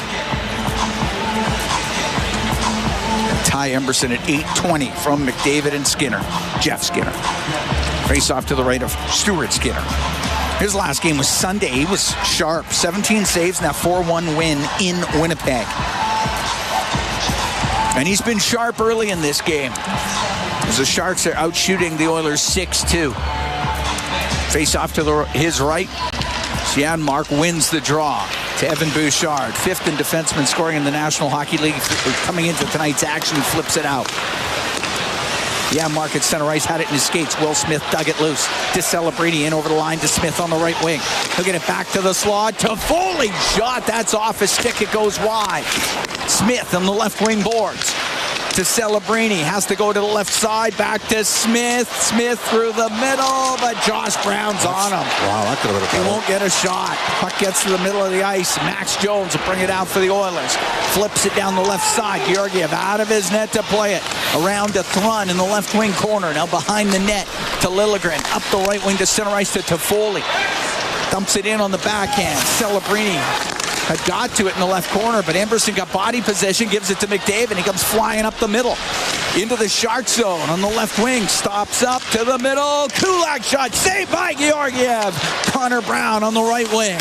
Ty Emberson at 8:20 from McDavid and Skinner. Jeff Skinner. Face off to the right of Stuart Skinner. His last game was Sunday. He was sharp. 17 saves and that 4-1 win in Winnipeg. And he's been sharp early in this game, as the Sharks are out shooting the Oilers 6-2. Face off to his right. Janmark wins the draw to Evan Bouchard, 5th in defenseman scoring in the National Hockey League. Coming into tonight's action, he flips it out. Janmark at center ice had it in his skates. Will Smith dug it loose to Celebrini, in over the line to Smith on the right wing. He'll get it back to the slot. To Foley, shot. That's off his stick. It goes wide. Smith on the left wing boards to Celebrini. Has to go to the left side. Back to Smith. Smith through the middle, but Josh Brown's on him. Wow, that could have been a He won't get a shot. Puck gets to the middle of the ice. Max Jones will bring it out for the Oilers. Flips it down the left side. Georgiev out of his net to play it. Around to Thrun in the left wing corner. Now behind the net to Liljegren. Up the right wing to center ice to Toffoli. Dumps it in on the backhand. Celebrini had got to it in the left corner, but Emberson got body possession, gives it to McDavid. He comes flying up the middle into the Shark zone on the left wing. Stops up to the middle. Kulak shot saved by Georgiev. Connor Brown on the right wing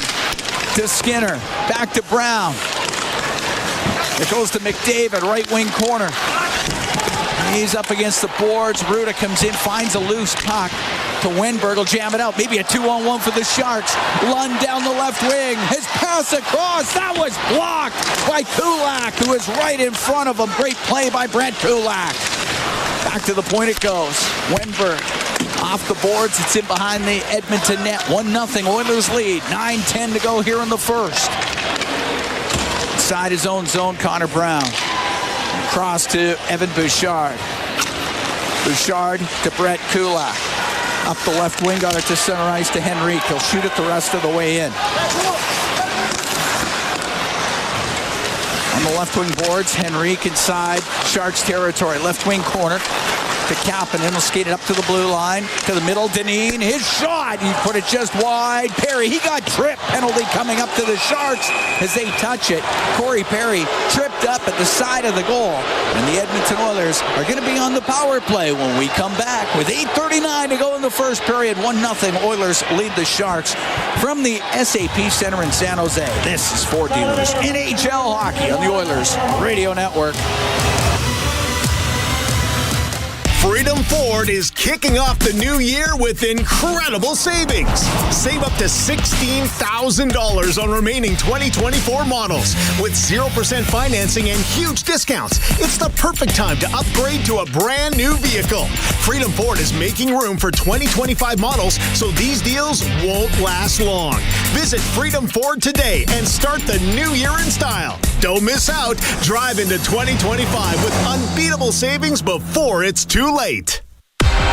to Skinner. Back to Brown. It goes to McDavid, right wing corner. He's up against the boards. Ruda comes in, finds a loose puck to Wenberg. Will jam it out. Maybe a 2-on-1 for the Sharks. Lund down the left wing. His pass across. That was blocked by Kulak, who is right in front of him. Great play by Brent Kulak. Back to the point it goes. Wenberg off the boards. It's in behind the Edmonton net. 1-0 Oilers lead. 9:10 to go here in the first. Inside his own zone, Connor Brown. Cross to Evan Bouchard. Bouchard to Brett Kulak. Up the left wing, got it to center ice to Henrique. He'll shoot it the rest of the way in. On the left wing boards, Henrique inside Sharks territory. Left wing corner to Kapanen. He'll skate it up to the blue line. To the middle, Dineen. His shot. He put it just wide. Perry, he got tripped. Penalty coming up to the Sharks as they touch it. Corey Perry tripped up at the side of the goal. And the Edmonton Oilers are going to be on the power play when we come back. With 8:39 to go in the first period. 1-0 Oilers lead the Sharks from the SAP Center in San Jose. This is Ford Dealers NHL Hockey on the Oilers Radio Network. Freedom Ford is kicking off the new year with incredible savings. Save up to $16,000 on remaining 2024 models with 0% financing and huge discounts. It's the perfect time to upgrade to a brand new vehicle. Freedom Ford is making room for 2025 models, so these deals won't last long. Visit Freedom Ford today and start the new year in style. Don't miss out. Drive into 2025 with unbeatable savings before it's too late.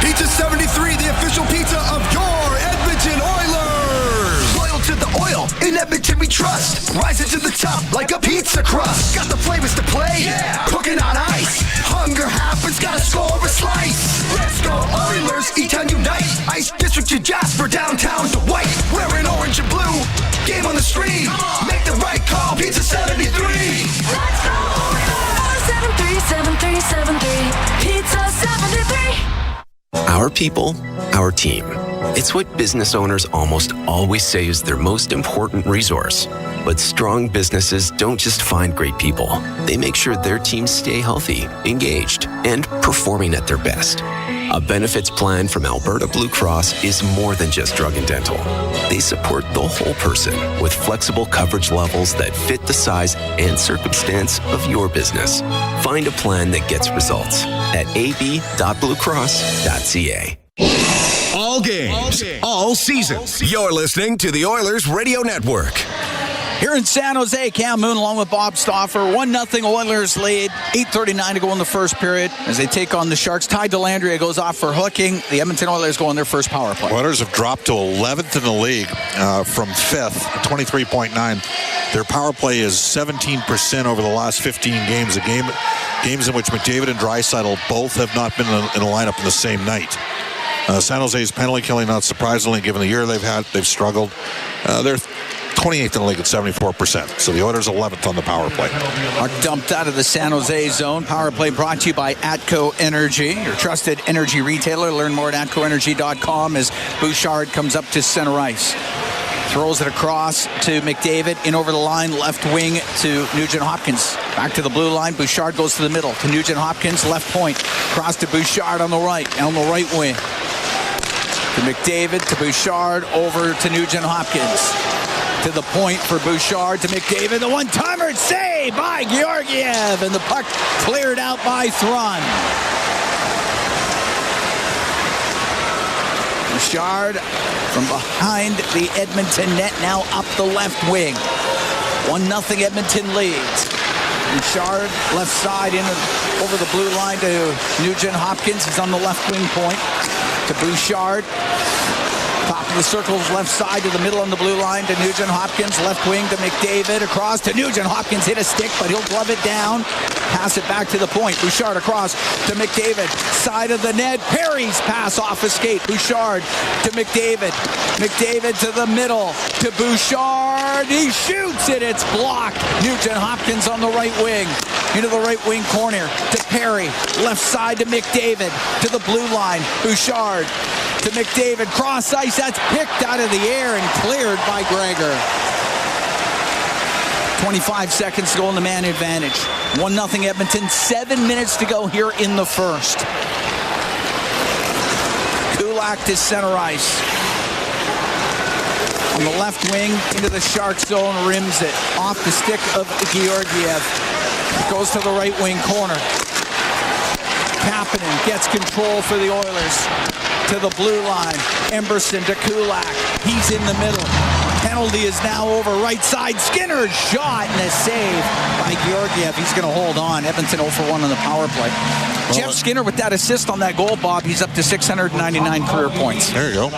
Pizza 73, the official pizza of your Edmonton Oilers. Loyal to the oil, in Edmonton we trust. Rising to the top like a pizza crust. Got the flavors to play, yeah. Cooking on ice. Hunger happens, gotta score a slice. Let's go Oilers, E-Town unite. Ice District to Jasper, downtown to White. Wearing orange and blue, game on the street. Make the right call, Pizza 73. Let's go Oilers. 473-7373, Pizza 73. Our people, our team. It's what business owners almost always say is their most important resource. But strong businesses don't just find great people. They make sure their teams stay healthy, engaged, and performing at their best. A benefits plan from Alberta Blue Cross is more than just drug and dental. They support the whole person with flexible coverage levels that fit the size and circumstance of your business. Find a plan that gets results at ab.bluecross.ca. All games, all season. You're listening to the Oilers Radio Network. Here in San Jose, Cam Moon along with Bob Stauffer. 1-0 Oilers lead. 8:39 to go in the first period as they take on the Sharks. Ty Dellandrea goes off for hooking. The Edmonton Oilers go on their first power play. Oilers have dropped to 11th in the league from 5th, 23.9. Their power play is 17% over the last 15 games. Games in which McDavid and Draisaitl both have not been in a lineup in the same night. San Jose's penalty killing, not surprisingly, given the year they've had, they've struggled. They're 28th in the league at 74%. So the Oilers 11th on the power play. Are dumped out of the San Jose zone. Power play brought to you by Atco Energy, your trusted energy retailer. Learn more at atcoenergy.com as Bouchard comes up to center ice. Throws it across to McDavid, in over the line, left wing to Nugent-Hopkins. Back to the blue line. Bouchard goes to the middle to Nugent-Hopkins, left point. Cross to Bouchard on the right wing. To McDavid, to Bouchard, over to Nugent-Hopkins. To the point for Bouchard, to McDavid. The one-timer saved by Georgiev. And the puck cleared out by Thrun. Bouchard from behind the Edmonton net, now up the left wing. 1-0 Edmonton leads. Bouchard left side in over the blue line to Nugent-Hopkins. He's on the left wing point. To Bouchard. Top of the circle, left side to the middle on the blue line to Nugent-Hopkins. Left wing to McDavid. Across to Nugent-Hopkins. Hit a stick, but he'll glove it down. Pass it back to the point. Bouchard across to McDavid. Side of the net. Perry's pass off a skate. Bouchard to McDavid. McDavid to the middle to Bouchard. He shoots it. It's blocked. Nugent-Hopkins on the right wing. Into the right wing corner to Perry. Left side to McDavid. To the blue line. Bouchard to McDavid. Cross ice. That's picked out of the air and cleared by Gregor. 25 seconds to go in the man advantage. 1-0 Edmonton. 7 minutes to go here in the first. Kulak to center ice. On the left wing into the Shark zone. Rims it. Off the stick of Georgiev. Goes to the right wing corner. Kapanen gets control for the Oilers. To the blue line. Emberson to Kulak. He's in the middle. Penalty is now over. Right side. Skinner's shot and a save by Georgiev. He's going to hold on. Edmonton 0 for 1 on the power play. Jeff Skinner with that assist on that goal, Bob. He's up to 699 career points. There you go.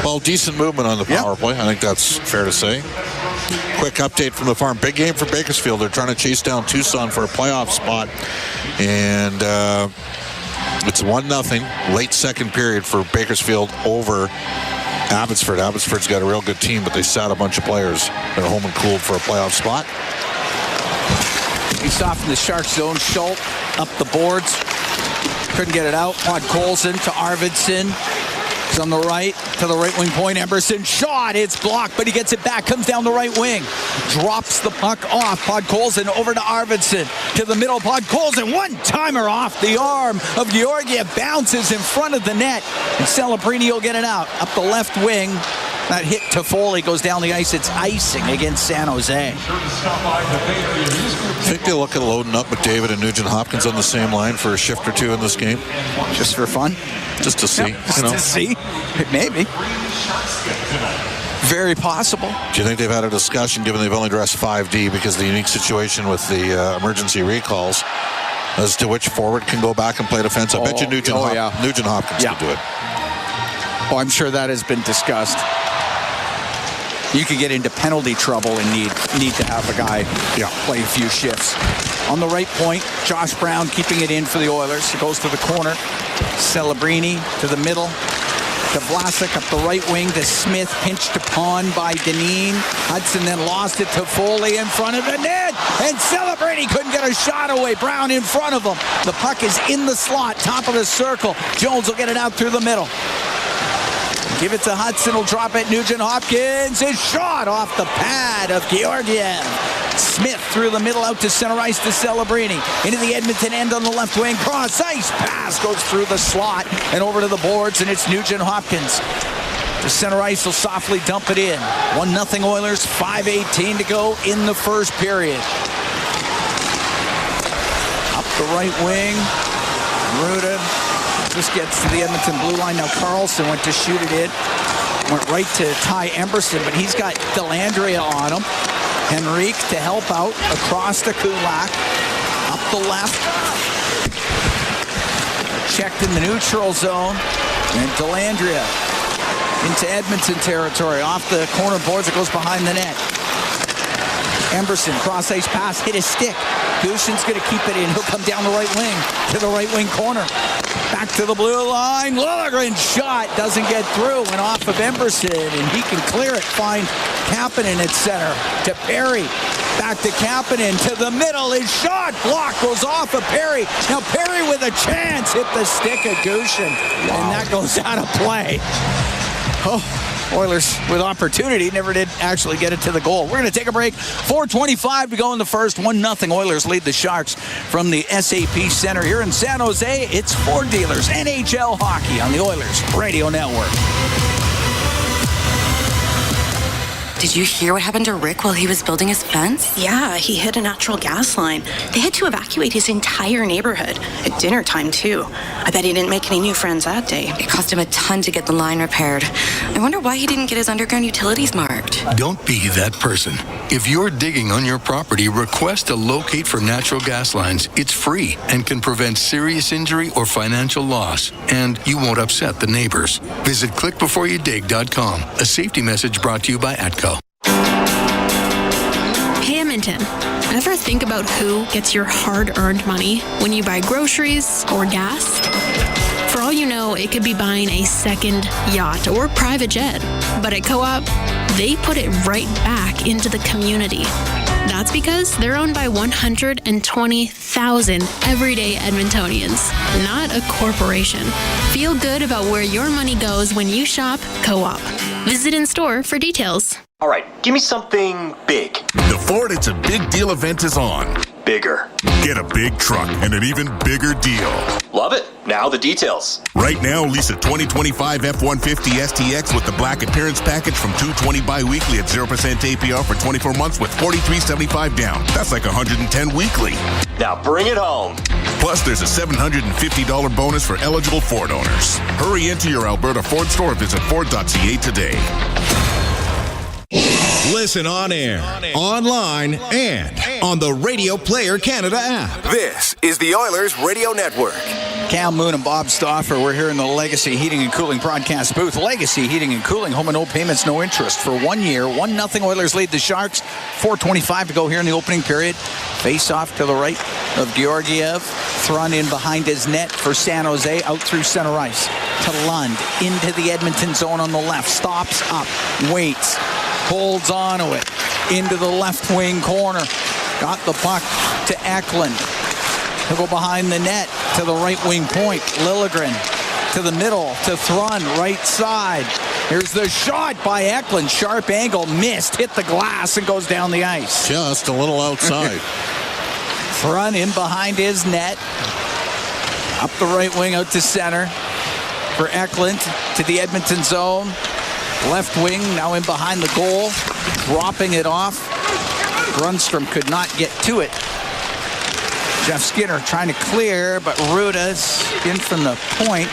Well, decent movement on the power play. I think that's fair to say. Quick update from the farm. Big game for Bakersfield. They're trying to chase down Tucson for a playoff spot. And it's 1-0. Late second period for Bakersfield over Abbotsford. Abbotsford's got a real good team, but they sat a bunch of players that are home and cooled for a playoff spot. He's off in the Shark zone. Schultz up the boards. Couldn't get it out. Podkolzin to Arvidsson. He's on the right, to the right wing point. Emberson shot. It's blocked, but he gets it back. Comes down the right wing. Drops the puck off. Podkolzin over to Arvidsson. To the middle. Podkolzin. One-timer off the arm of Georgiev. Bounces in front of the net. And Celebrini will get it out. Up the left wing. That hit to Foley goes down the ice. It's icing against San Jose. I think they look at loading up McDavid and Nugent-Hopkins on the same line for a shift or two in this game. Just for fun? Just to see. Just to see? Maybe. Very possible. Do you think they've had a discussion, given they've only dressed 5D because of the unique situation with the emergency recalls, as to which forward can go back and play defense? I bet you Nugent-Hopkins can do it. Oh, I'm sure that has been discussed. You could get into penalty trouble and need to have a guy play a few shifts. On the right point, Josh Brown keeping it in for the Oilers. He goes to the corner. Celebrini to the middle. to Vlasic up the right wing to Smith, pinched upon by Dineen. Hudson then lost it to Foley in front of the net, and Celebrity couldn't get a shot away. Brown in front of him. The puck is in the slot, top of the circle. Jones will get it out through the middle. Give it to Hudson, will drop it. Nugent Hopkins, his shot off the pad of Georgiev. Smith through the middle out to center ice to Celebrini. Into the Edmonton end on the left wing. Cross ice pass goes through the slot and over to the boards, and it's Nugent Hopkins. The center ice will softly dump it in. 1-0 Oilers, 5:18 to go in the first period. Up the right wing. Ruda just gets to the Edmonton blue line. Now Carlson went to shoot it in. Went right to Ty Emberson, but he's got Delandria on him. Henrique to help out across to Kulak. Up the left. Checked in the neutral zone. And Delandria into Edmonton territory. Off the corner boards, it goes behind the net. Emberson, cross ice pass, hit his stick. Gushin's going to keep it in. He'll come down the right wing to the right wing corner. Back to the blue line. Liljegren shot doesn't get through. Went off of Emberson, and he can clear it. Find Kapanen at center to Perry. Back to Kapanen to the middle. His shot block goes off of Perry. Now Perry with a chance hit the stick of Gushin, and that goes out of play. Oh. Oilers with opportunity, never did actually get it to the goal. We're going to take a break. 4:25 to go in the first. 1-0 Oilers lead the Sharks from the SAP Center here in San Jose. It's Ford Dealers NHL Hockey on the Oilers Radio Network. Did you hear what happened to Rick while he was building his fence? Yeah, he hit a natural gas line. They had to evacuate his entire neighborhood at dinner time, too. I bet he didn't make any new friends that day. It cost him a ton to get the line repaired. I wonder why he didn't get his underground utilities marked. Don't be that person. If you're digging on your property, request a locate for natural gas lines. It's free and can prevent serious injury or financial loss. And you won't upset the neighbors. Visit clickbeforeyoudig.com. A safety message brought to you by ATCO. Hey, Edmonton. Ever think about who gets your hard-earned money when you buy groceries or gas? For all you know, it could be buying a second yacht or private jet. But at Co-op, they put it right back into the community. That's because they're owned by 120,000 everyday Edmontonians, not a corporation. Feel good about where your money goes when you shop Co-op. Visit in-store for details. All right, give me something big. The Ford It's a Big Deal event is on. Bigger. Get a big truck and an even bigger deal. Love it. Now the details. Right now, lease a 2025 F-150 STX with the Black Appearance Package from $220 bi-weekly at 0% APR for 24 months with $43.75 down. That's like $110 weekly. Now bring it home. Plus, there's a $750 bonus for eligible Ford owners. Hurry into your Alberta Ford store or visit Ford.ca today. Listen on air, online, and on the Radio Player Canada app. This is the Oilers Radio Network. Cal Moon and Bob Stauffer, we're here in the Legacy Heating and Cooling broadcast booth. Legacy Heating and Cooling, home and no payments, no interest for 1 year. 1-0 Oilers lead the Sharks. 4:25 to go here in the opening period. Face off to the right of Georgiev. Thrown in behind his net for San Jose, out through center ice. To Lund, into the Edmonton zone on the left. Stops up, waits, holds on to it. Into the left wing corner. Got the puck to Eklund. He'll go behind the net to the right wing point. Liljegren to the middle to Thrun, right side. Here's the shot by Eklund. Sharp angle, missed, hit the glass and goes down the ice. Just a little outside. Thrun in behind his net. Up the right wing out to center for Eklund to the Edmonton zone. Left wing now in behind the goal. Dropping it off. Grundstrom could not get to it. Jeff Skinner trying to clear, but Ruda's in from the point.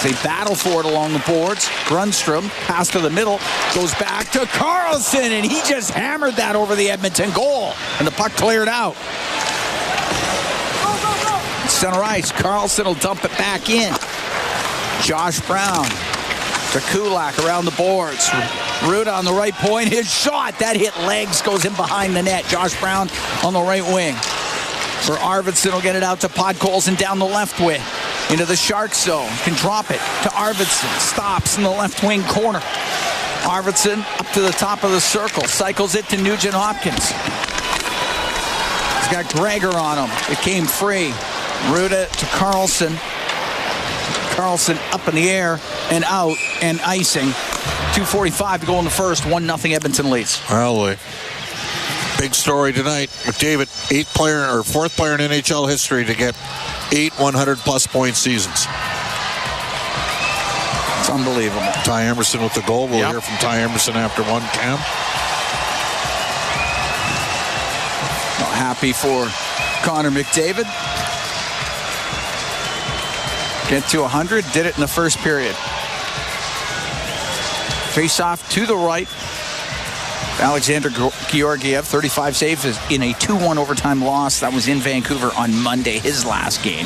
They battle for it along the boards. Grundstrom, pass to the middle, goes back to Carlson, and he just hammered that over the Edmonton goal, and the puck cleared out. Center ice, Carlson will dump it back in. Josh Brown to Kulak around the boards. Ruda on the right point, his shot, that hit legs, goes in behind the net. Josh Brown on the right wing. For Arvidsson will get it out to Podkolzin down the left wing. into the Sharks zone. Can drop it to Arvidsson. Stops in the left wing corner. Arvidsson up to the top of the circle. Cycles it to Nugent Hopkins. He's got Gregor on him. It came free. Ruda to Carlson. Carlson up in the air and out and icing. 2:45 to go in the first. 1-0 Edmonton leads. Well, big story tonight. McDavid, fourth player in NHL history to get 8 100-plus point seasons. It's unbelievable. Ty Emerson with the goal. We'll hear from Ty Emerson after one, Cam. Not happy for Connor McDavid. Get to 100. Did it in the first period. Face off to the right. Alexander Georgiev, 35 saves in a 2-1 overtime loss. That was in Vancouver on Monday, his last game.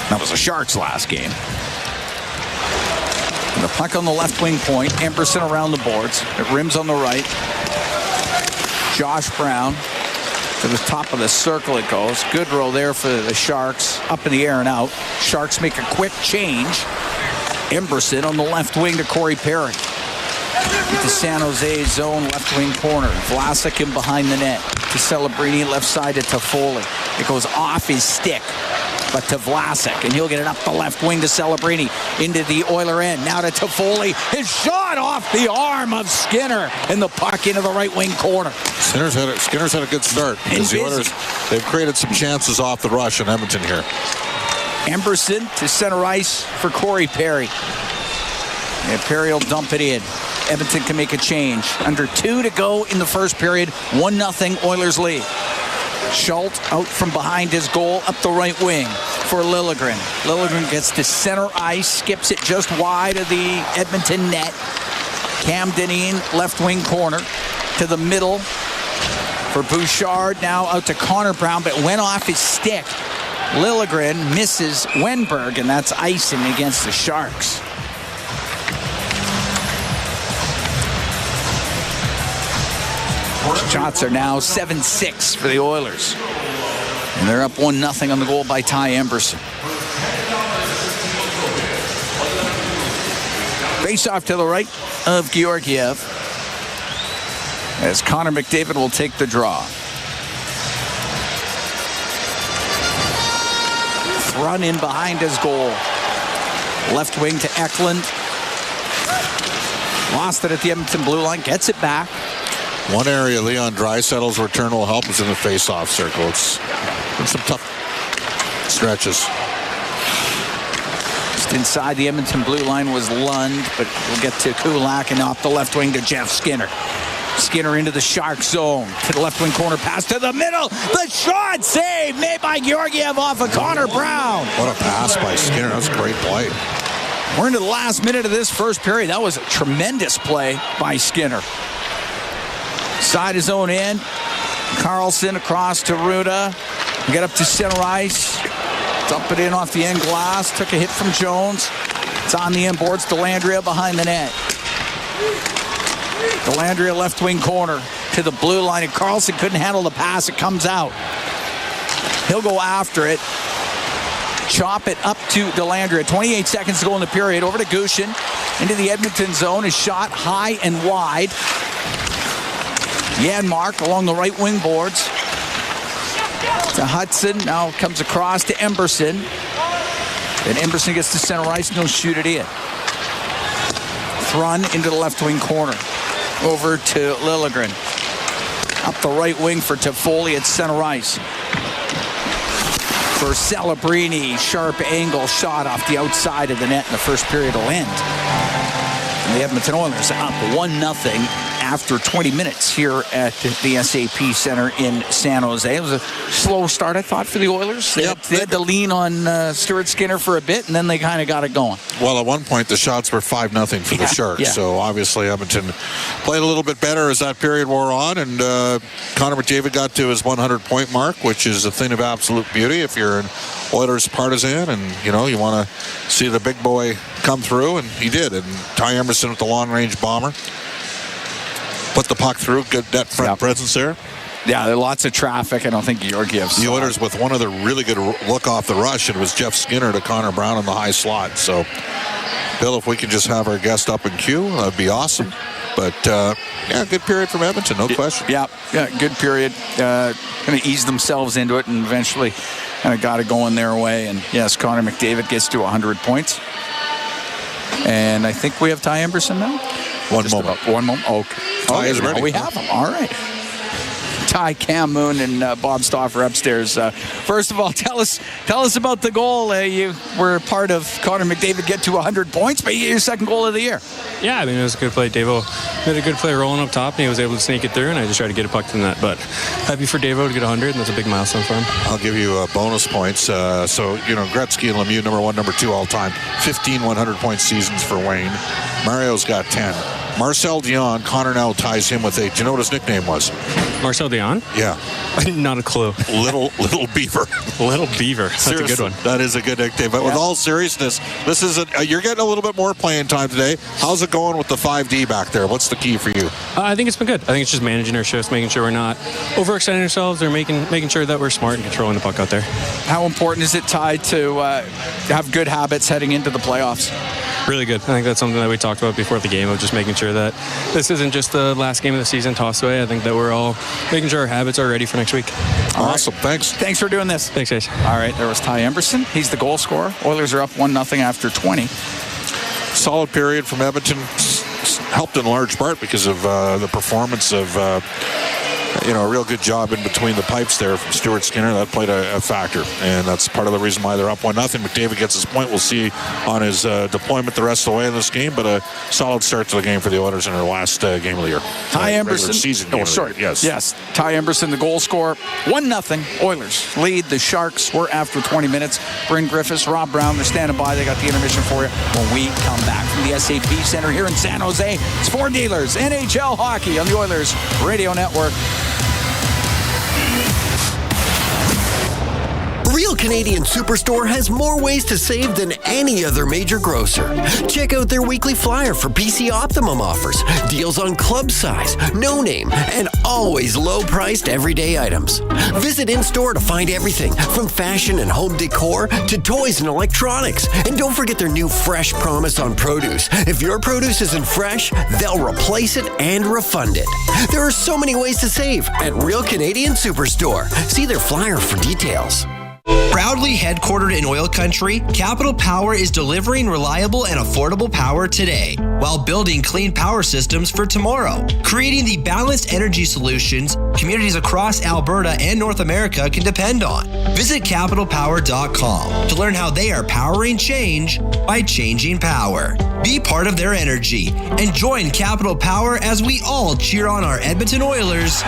That was the Sharks' last game. And the puck on the left wing point. Emberson around the boards. It rims on the right. Josh Brown to the top of the circle it goes. Good row there for the Sharks. Up in the air and out. Sharks make a quick change. Emberson on the left wing to Corey Perry. The San Jose zone left wing corner. Vlasic in behind the net. To Celebrini left side to Toffoli. It goes off his stick, but to Vlasic, and he'll get it up the left wing to Celebrini into the Oiler end. Now to Toffoli. His shot off the arm of Skinner, and the puck into the right wing corner. Skinner's had a good start because the Oilers, they've created some chances off the rush in Edmonton here. Emberson to center ice for Corey Perry. And Perry will dump it in. Edmonton can make a change. Under 2 to go in the first period. 1-0 Oilers lead. Schultz out from behind his goal up the right wing for Liljegren. Liljegren gets to center ice, skips it just wide of the Edmonton net. Cam Dineen, left wing corner to the middle for Bouchard. Now out to Connor Brown, but went off his stick. Liljegren misses Wenberg, and that's icing against the Sharks. Shots are now 7-6 for the Oilers. And they're up 1-0 on the goal by Ty Emberson. Face off to the right of Georgiev as Connor McDavid will take the draw. Run in behind his goal. Left wing to Eklund. Lost it at the Edmonton blue line. Gets it back. One area Leon Draisaitl's return will help is in the face-off circle. It's been some tough stretches. Just inside the Edmonton blue line was Lund, but we'll get to Kulak and off the left wing to Jeff Skinner. Skinner into the Shark zone. To the left wing corner, pass to the middle. The shot save made by Georgiev off of Connor Brown. What a pass by Skinner. That's a great play. We're into the last minute of this first period. That was a tremendous play by Skinner. Side his own end. Carlson across to Ruda. Get up to center ice. Dump it in off the end glass. Took a hit from Jones. It's on the inboards. Dellandrea behind the net. Dellandrea left wing corner to the blue line. And Carlson couldn't handle the pass. It comes out. He'll go after it. Chop it up to Dellandrea. 28 seconds to go in the period. Over to Gushin. Into the Edmonton zone. His shot high and wide. Janmark along the right wing boards. To Hudson. Now comes across to Emberson. And Emberson gets to center ice and he'll shoot it in. Thrun into the left wing corner. Over to Liljegren. Up the right wing for Toffoli at center ice. For Celebrini, sharp angle shot off the outside of the net in the first period will end. And the Edmonton Oilers up 1-0 after 20 minutes here at the SAP Center in San Jose. It was a slow start, I thought, for the Oilers. They had to lean on Stuart Skinner for a bit, and then they kind of got it going. Well, at one point, the shots were 5-0 for the Sharks. Yeah. So obviously, Edmonton played a little bit better as that period wore on, and Connor McDavid got to his 100-point mark, which is a thing of absolute beauty if you're an Oilers partisan and, you know, you want to see the big boy come through, and he did. And Ty Emerson with the long-range bomber. Put the puck through. Good net front presence there. Yeah, there are lots of traffic. I don't think Georgiev's. The Oilers with one other really good look off the rush, and it was Jeff Skinner to Connor Brown in the high slot. So, Bill, if we could just have our guest up in queue, that'd be awesome. But, good period from Edmonton, no question. Yeah, good period. Going to ease themselves into it and eventually kind of got it going their way. And, yes, Connor McDavid gets to 100 points. And I think we have Ty Emberson now. One moment. Okay. Ty is ready. We have him. All right. Ty, Cam Moon, and Bob Stauffer upstairs. First of all, tell us about the goal. You were part of Connor McDavid get to 100 points, but your second goal of the year. Yeah, I mean, it was a good play. Davo made a good play rolling up top, and he was able to sneak it through, and I just tried to get a puck to the net. But happy for Davo to get 100, and that's a big milestone for him. I'll give you bonus points. Gretzky and Lemieux, number 1, number 2 all time. 15 100-point seasons for Wayne. Mario's got 10. Marcel Dion, Connor now ties him with 8. Do you know what his nickname was? Marcel Dion? Yeah. Not a clue. Little Beaver. Little Beaver. That's Seriously, a good one. That is a good nickname. But with all seriousness, this is you're getting a little bit more playing time today. How's it going with the 5D back there? What's the key for you? I think it's been good. I think it's just managing our shifts, making sure we're not overextending ourselves, or making sure that we're smart and controlling the puck out there. How important is it, Ty, to have good habits heading into the playoffs? Really good. I think that's something that we talked about before the game, of just making sure that this isn't just the last game of the season tossed away. I think that we're all making sure our habits are ready for next week. Awesome. Thanks. Thanks for doing this. Thanks, guys. All right, there was Ty Emberson. He's the goal scorer. Oilers are up 1-0 after 20. Solid period from Edmonton, helped in large part because of the performance of a real good job in between the pipes there from Stuart Skinner. That played a factor, and that's part of the reason why they're up 1-0. McDavid gets his point. We'll see on his deployment the rest of the way in this game, but a solid start to the game for the Oilers in their last game of the year. Ty Emberson. Season Yes. Ty Emberson, the goal scorer. 1-0. Oilers lead the Sharks. We're after 20 minutes. Bryn Griffiths, Rob Brown, they're standing by. They got the intermission for you when we come back from the SAP Center here in San Jose. It's Ford Dealers, NHL Hockey on the Oilers Radio Network. Real Canadian Superstore has more ways to save than any other major grocer. Check out their weekly flyer for PC Optimum offers, deals on club size, no name, and always low-priced everyday items. Visit in-store to find everything from fashion and home decor to toys and electronics. And don't forget their new Fresh Promise on produce. If your produce isn't fresh, they'll replace it and refund it. There are so many ways to save at Real Canadian Superstore. See their flyer for details. Proudly headquartered in oil country, Capital Power is delivering reliable and affordable power today while building clean power systems for tomorrow, creating the balanced energy solutions communities across Alberta and North America can depend on. Visit capitalpower.com to learn how they are powering change by changing power. Be part of their energy and join Capital Power as we all cheer on our Edmonton Oilers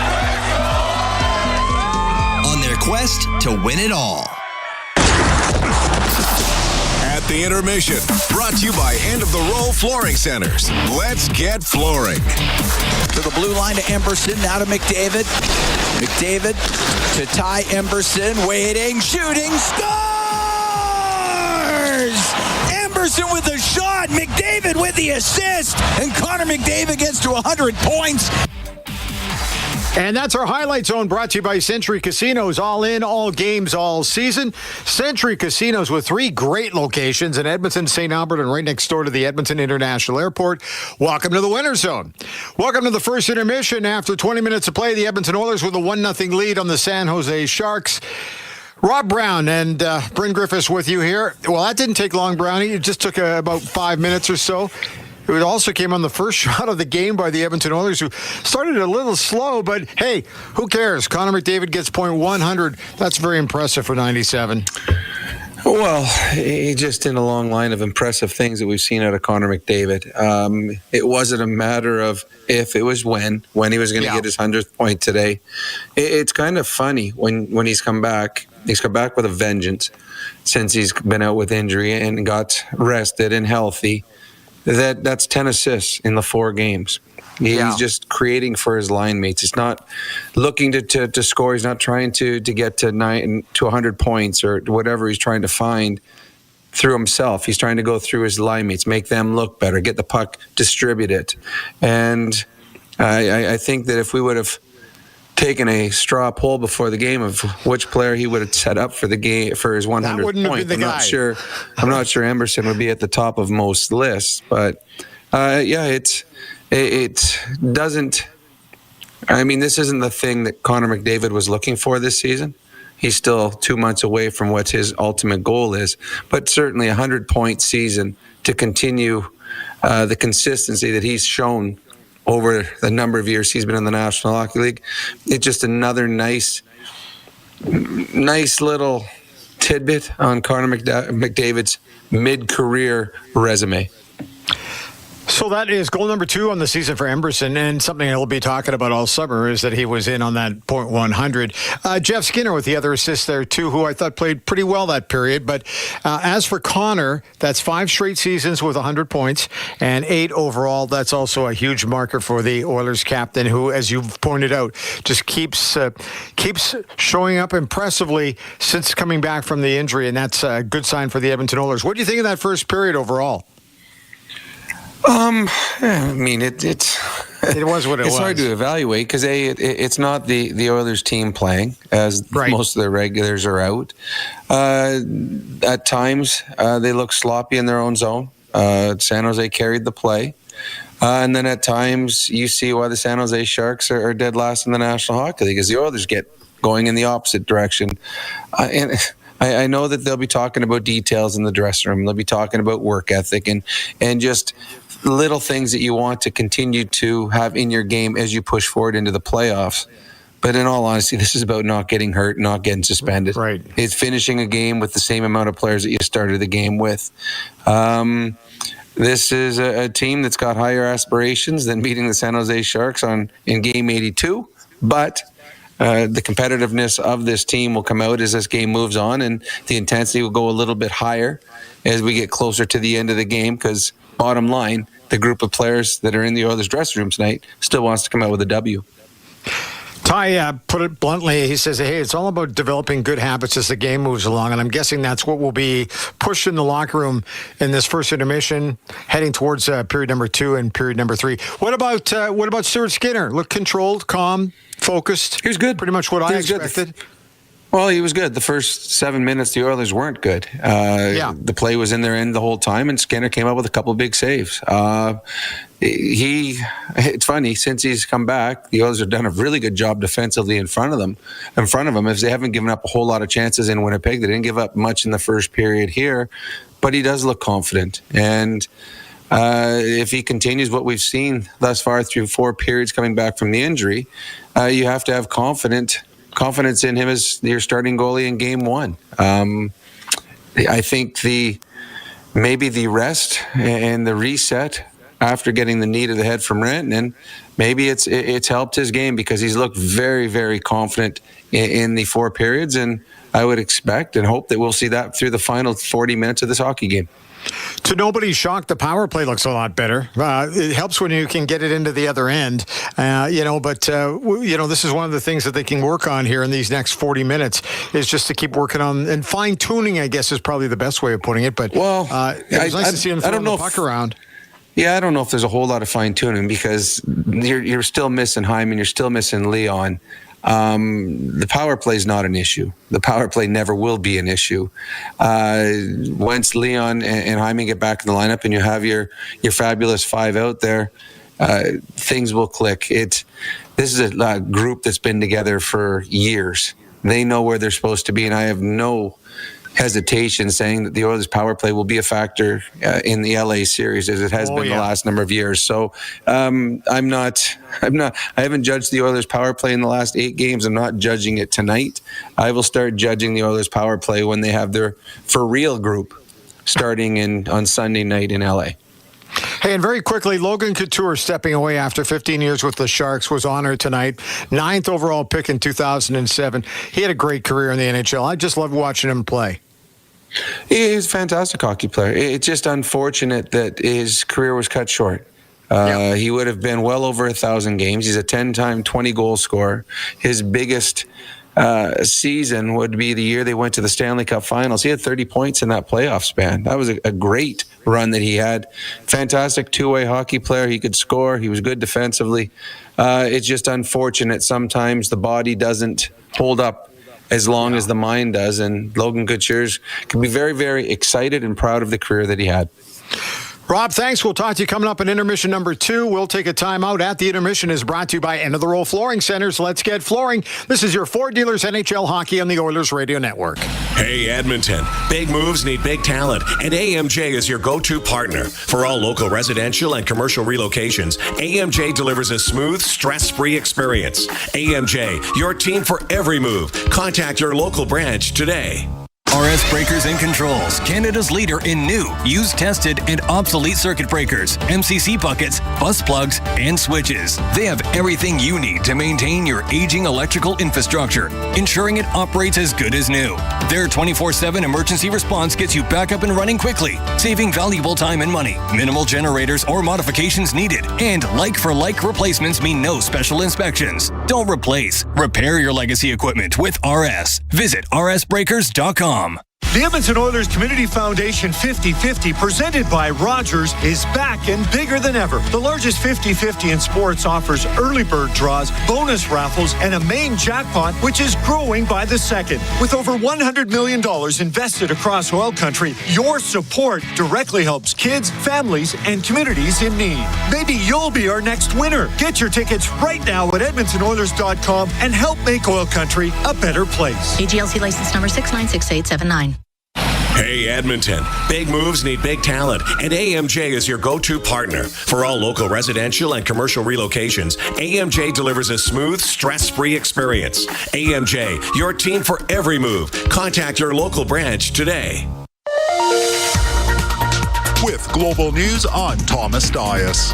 on their quest to win it all. At the intermission, brought to you by End of the Row Flooring Centers. Let's get flooring. To the blue line to Emberson, now to McDavid. McDavid to Ty Emberson, waiting, shooting, scores! Emberson with a shot, McDavid with the assist, and Connor McDavid gets to 100 points. And that's our Highlight Zone, brought to you by Century Casinos. All in, all games, all season. Century Casinos with 3 great locations in Edmonton, St. Albert, and right next door to the Edmonton International Airport. Welcome to the Winter Zone. Welcome to the first intermission. After 20 minutes of play, the Edmonton Oilers with a 1-0 lead on the San Jose Sharks. Rob Brown and Bryn Griffiths with you here. Well, that didn't take long, Brownie. It just took about 5 minutes or so. It also came on the first shot of the game by the Edmonton Oilers, who started a little slow, but hey, who cares? Connor McDavid gets .100. That's very impressive for 97. Well, he just in a long line of impressive things that we've seen out of Connor McDavid. It wasn't a matter of if, it was when he was going to get his 100th point today. It's kind of funny when he's come back. He's come back with a vengeance since he's been out with injury and got rested and healthy. That's 10 assists in the 4 games. He's just creating for his line mates. He's not looking to score. He's not trying to get to 100 points or whatever he's trying to find through himself. He's trying to go through his line mates, make them look better, get the puck, distribute it. And I think that if we would have taken a straw poll before the game of which player he would have set up for the game for his 100th point, I'm not sure Emberson would be at the top of most lists. But it doesn't. I mean, this isn't the thing that Connor McDavid was looking for this season. He's still 2 months away from what his ultimate goal is. But certainly a 100-point season to continue the consistency that he's shown over the number of years he's been in the National Hockey League. It's just another nice little tidbit on Connor McDavid's mid-career resume. So that is goal number 2 on the season for Emberson, and something he'll be talking about all summer is that he was in on that .100. Jeff Skinner with the other assists there too, who I thought played pretty well that period. But as for Connor, that's 5 straight seasons with 100 points and 8 overall. That's also a huge marker for the Oilers captain, who, as you've pointed out, just keeps showing up impressively since coming back from the injury, and that's a good sign for the Edmonton Oilers. What do you think of that first period overall? I mean, it was what it was. It's hard to evaluate because it's not the Oilers team playing, as most of the regulars are out. At times, they look sloppy in their own zone. San Jose carried the play. And then at times, you see why the San Jose Sharks are dead last in the National Hockey League, as the Oilers get going in the opposite direction. And I know that they'll be talking about details in the dressing room. They'll be talking about work ethic and just little things that you want to continue to have in your game as you push forward into the playoffs. But in all honesty, this is about not getting hurt, not getting suspended. Right. It's finishing a game with the same amount of players that you started the game with. This is a team that's got higher aspirations than beating the San Jose Sharks in Game 82. But the competitiveness of this team will come out as this game moves on, and the intensity will go a little bit higher as we get closer to the end of the game, because bottom line, the group of players that are in the Oilers dressing room tonight still wants to come out with a W. Ty put it bluntly. He says, hey, it's all about developing good habits as the game moves along, and I'm guessing that's what will be pushed in the locker room in this first intermission, heading towards period number 2 and period number 3. What about Stuart Skinner? Look controlled, calm, focused. He was good. Pretty much what I expected. Well, he was good. The first 7 minutes, the Oilers weren't good. The play was in their end the whole time, and Skinner came up with a couple of big saves. It's funny, since he's come back, the Oilers have done a really good job defensively in front of them. If they haven't given up a whole lot of chances in Winnipeg, they didn't give up much in the first period here, but he does look confident. And if he continues what we've seen thus far through 4 periods coming back from the injury, you have to have confidence in him as your starting goalie in Game 1. I think maybe the rest and the reset after getting the knee to the head from Rantanen, maybe it's helped his game, because he's looked very, very confident in the 4 periods, and I would expect and hope that we'll see that through the final 40 minutes of this hockey game. To nobody's shock, the power play looks a lot better. It helps when you can get it into the other end, but this is one of the things that they can work on here in these next 40 minutes, is just to keep working on, and fine-tuning, I guess, is probably the best way of putting it. But it was nice to see him throwing the puck around. Yeah, I don't know if there's a whole lot of fine-tuning, because you're still missing Hyman, you're still missing Leon. The power play is not an issue. The power play never will be an issue. Once Leon and Hyman get back in the lineup and you have your fabulous 5 out there, things will click. This is a group that's been together for years. They know where they're supposed to be, and I have no hesitation saying that the Oilers' power play will be a factor in the LA series, as it has been the last number of years. So I haven't judged the Oilers' power play in the last 8 games. I'm not judging it tonight. I will start judging the Oilers' power play when they have their for real group starting on Sunday night in LA. Hey, and very quickly, Logan Couture stepping away after 15 years with the Sharks was honored tonight. 9th overall pick in 2007. He had a great career in the NHL. I just love watching him play. He's a fantastic hockey player. It's just unfortunate that his career was cut short. He would have been well over 1,000 games. He's a 10-time 20-goal scorer. His biggest season would be the year they went to the Stanley Cup Finals. He had 30 points in that playoff span. That was a great run that he had. Fantastic two-way hockey player. He could score. He was good defensively. It's just unfortunate sometimes the body doesn't hold up as long as the mind does. And Logan Couture can be very, very excited and proud of the career that he had. Rob, thanks. We'll talk to you coming up in intermission number 2. We'll take a timeout at the intermission is brought to you by End of the Roll Flooring Centers. Let's get flooring. This is your Ford Dealers NHL Hockey on the Oilers Radio Network. Hey, Edmonton. Big moves need big talent, and AMJ is your go-to partner. For all local residential and commercial relocations, AMJ delivers a smooth, stress-free experience. AMJ, your team for every move. Contact your local branch today. RS Breakers and Controls, Canada's leader in new, used, tested, and obsolete circuit breakers, MCC buckets, bus plugs, and switches. They have everything you need to maintain your aging electrical infrastructure, ensuring it operates as good as new. Their 24/7 emergency response gets you back up and running quickly, saving valuable time and money. Minimal generators or modifications needed, and like-for-like replacements mean no special inspections. Don't replace, repair your legacy equipment with RS. Visit rsbreakers.com. The Edmonton Oilers Community Foundation 50-50, presented by Rogers, is back and bigger than ever. The largest 50-50 in sports offers early bird draws, bonus raffles, and a main jackpot, which is growing by the second. With over $100 million invested across oil country, your support directly helps kids, families, and communities in need. Maybe you'll be our next winner. Get your tickets right now at EdmontonOilers.com and help make oil country a better place. AGLC license number 696879. Hey, Edmonton. Big moves need big talent, and AMJ is your go-to partner. For all local residential and commercial relocations, AMJ delivers a smooth, stress-free experience. AMJ, your team for every move. Contact your local branch today. With Global News, I'm Thomas Dias.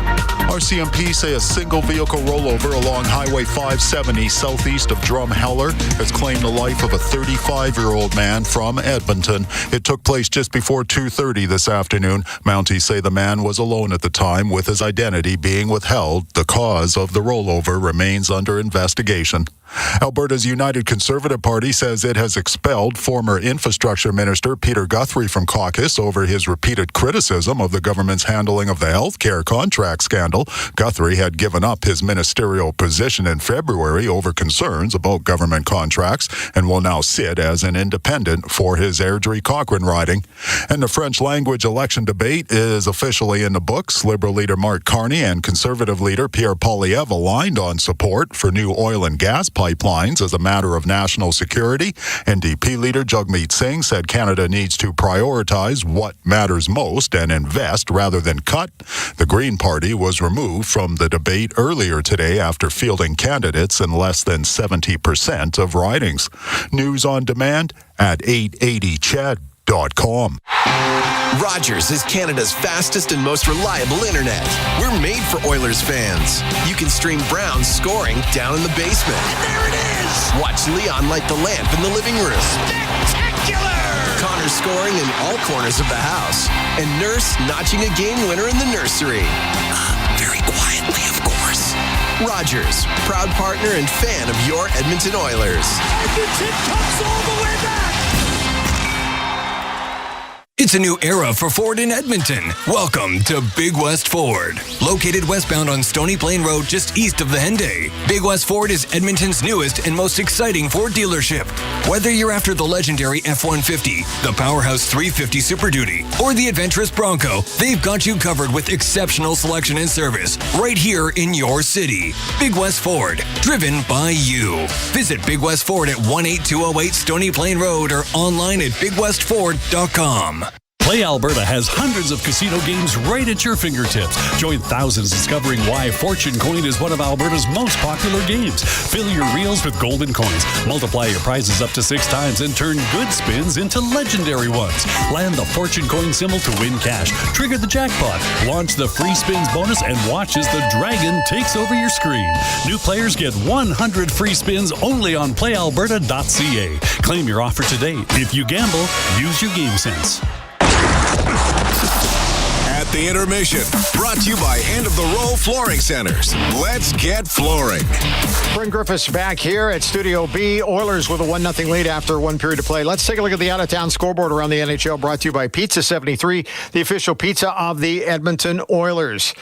RCMP say a single vehicle rollover along Highway 570 southeast of Drumheller has claimed the life of a 35-year-old man from Edmonton. It took place just before 2:30 this afternoon. Mounties say the man was alone at the time, with his identity being withheld. The cause of the rollover remains under investigation. Alberta's United Conservative Party says it has expelled former Infrastructure Minister Peter Guthrie from caucus over his repeated criticism of the government's handling of the healthcare contract scandal. Guthrie had given up his ministerial position in February over concerns about government contracts and will now sit as an independent for his Airdrie Cochrane riding. And the French language election debate is officially in the books. Liberal leader Mark Carney and Conservative leader Pierre Poilievre aligned on support for new oil and gas pipelines as a matter of national security. NDP leader Jagmeet Singh said Canada needs to prioritize what matters most and invest rather than cut. The Green Party was removed from the debate earlier today after fielding candidates in less than 70% of ridings. News on demand at 880ched.com. Rogers is Canada's fastest and most reliable internet. We're made for Oilers fans. You can stream Brown's scoring down in the basement. And there it is! Watch Leon light the lamp in the living room. Spectacular! Connor scoring in all corners of the house. And Nurse notching a game winner in the nursery. Very quietly, of course. Rogers, proud partner and fan of your Edmonton Oilers. Edmonton comes all the way back! It's a new era for Ford in Edmonton. Welcome to Big West Ford. Located westbound on Stony Plain Road just east of the Henday, Big West Ford is Edmonton's newest and most exciting Ford dealership. Whether you're after the legendary F-150, the Powerhouse 350 Super Duty, or the adventurous Bronco, they've got you covered with exceptional selection and service right here in your city. Big West Ford, driven by you. Visit Big West Ford at 18208 Stony Plain Road or online at bigwestford.com. Play Alberta has hundreds of casino games right at your fingertips. Join thousands discovering why Fortune Coin is one of Alberta's most popular games. Fill your reels with golden coins. Multiply your prizes up to 6 times and turn good spins into legendary ones. Land the Fortune Coin symbol to win cash. Trigger the jackpot. Launch the free spins bonus and watch as the dragon takes over your screen. New players get 100 free spins only on playalberta.ca. Claim your offer today. If you gamble, use your game sense. At the intermission. Brought to you by End of the Row Flooring Centers. Let's get flooring. Bryn Griffiths back here at Studio B. Oilers with a 1-0 lead after one period to play. Let's take a look at the out-of-town scoreboard around the NHL, brought to you by Pizza 73, the official pizza of the Edmonton Oilers.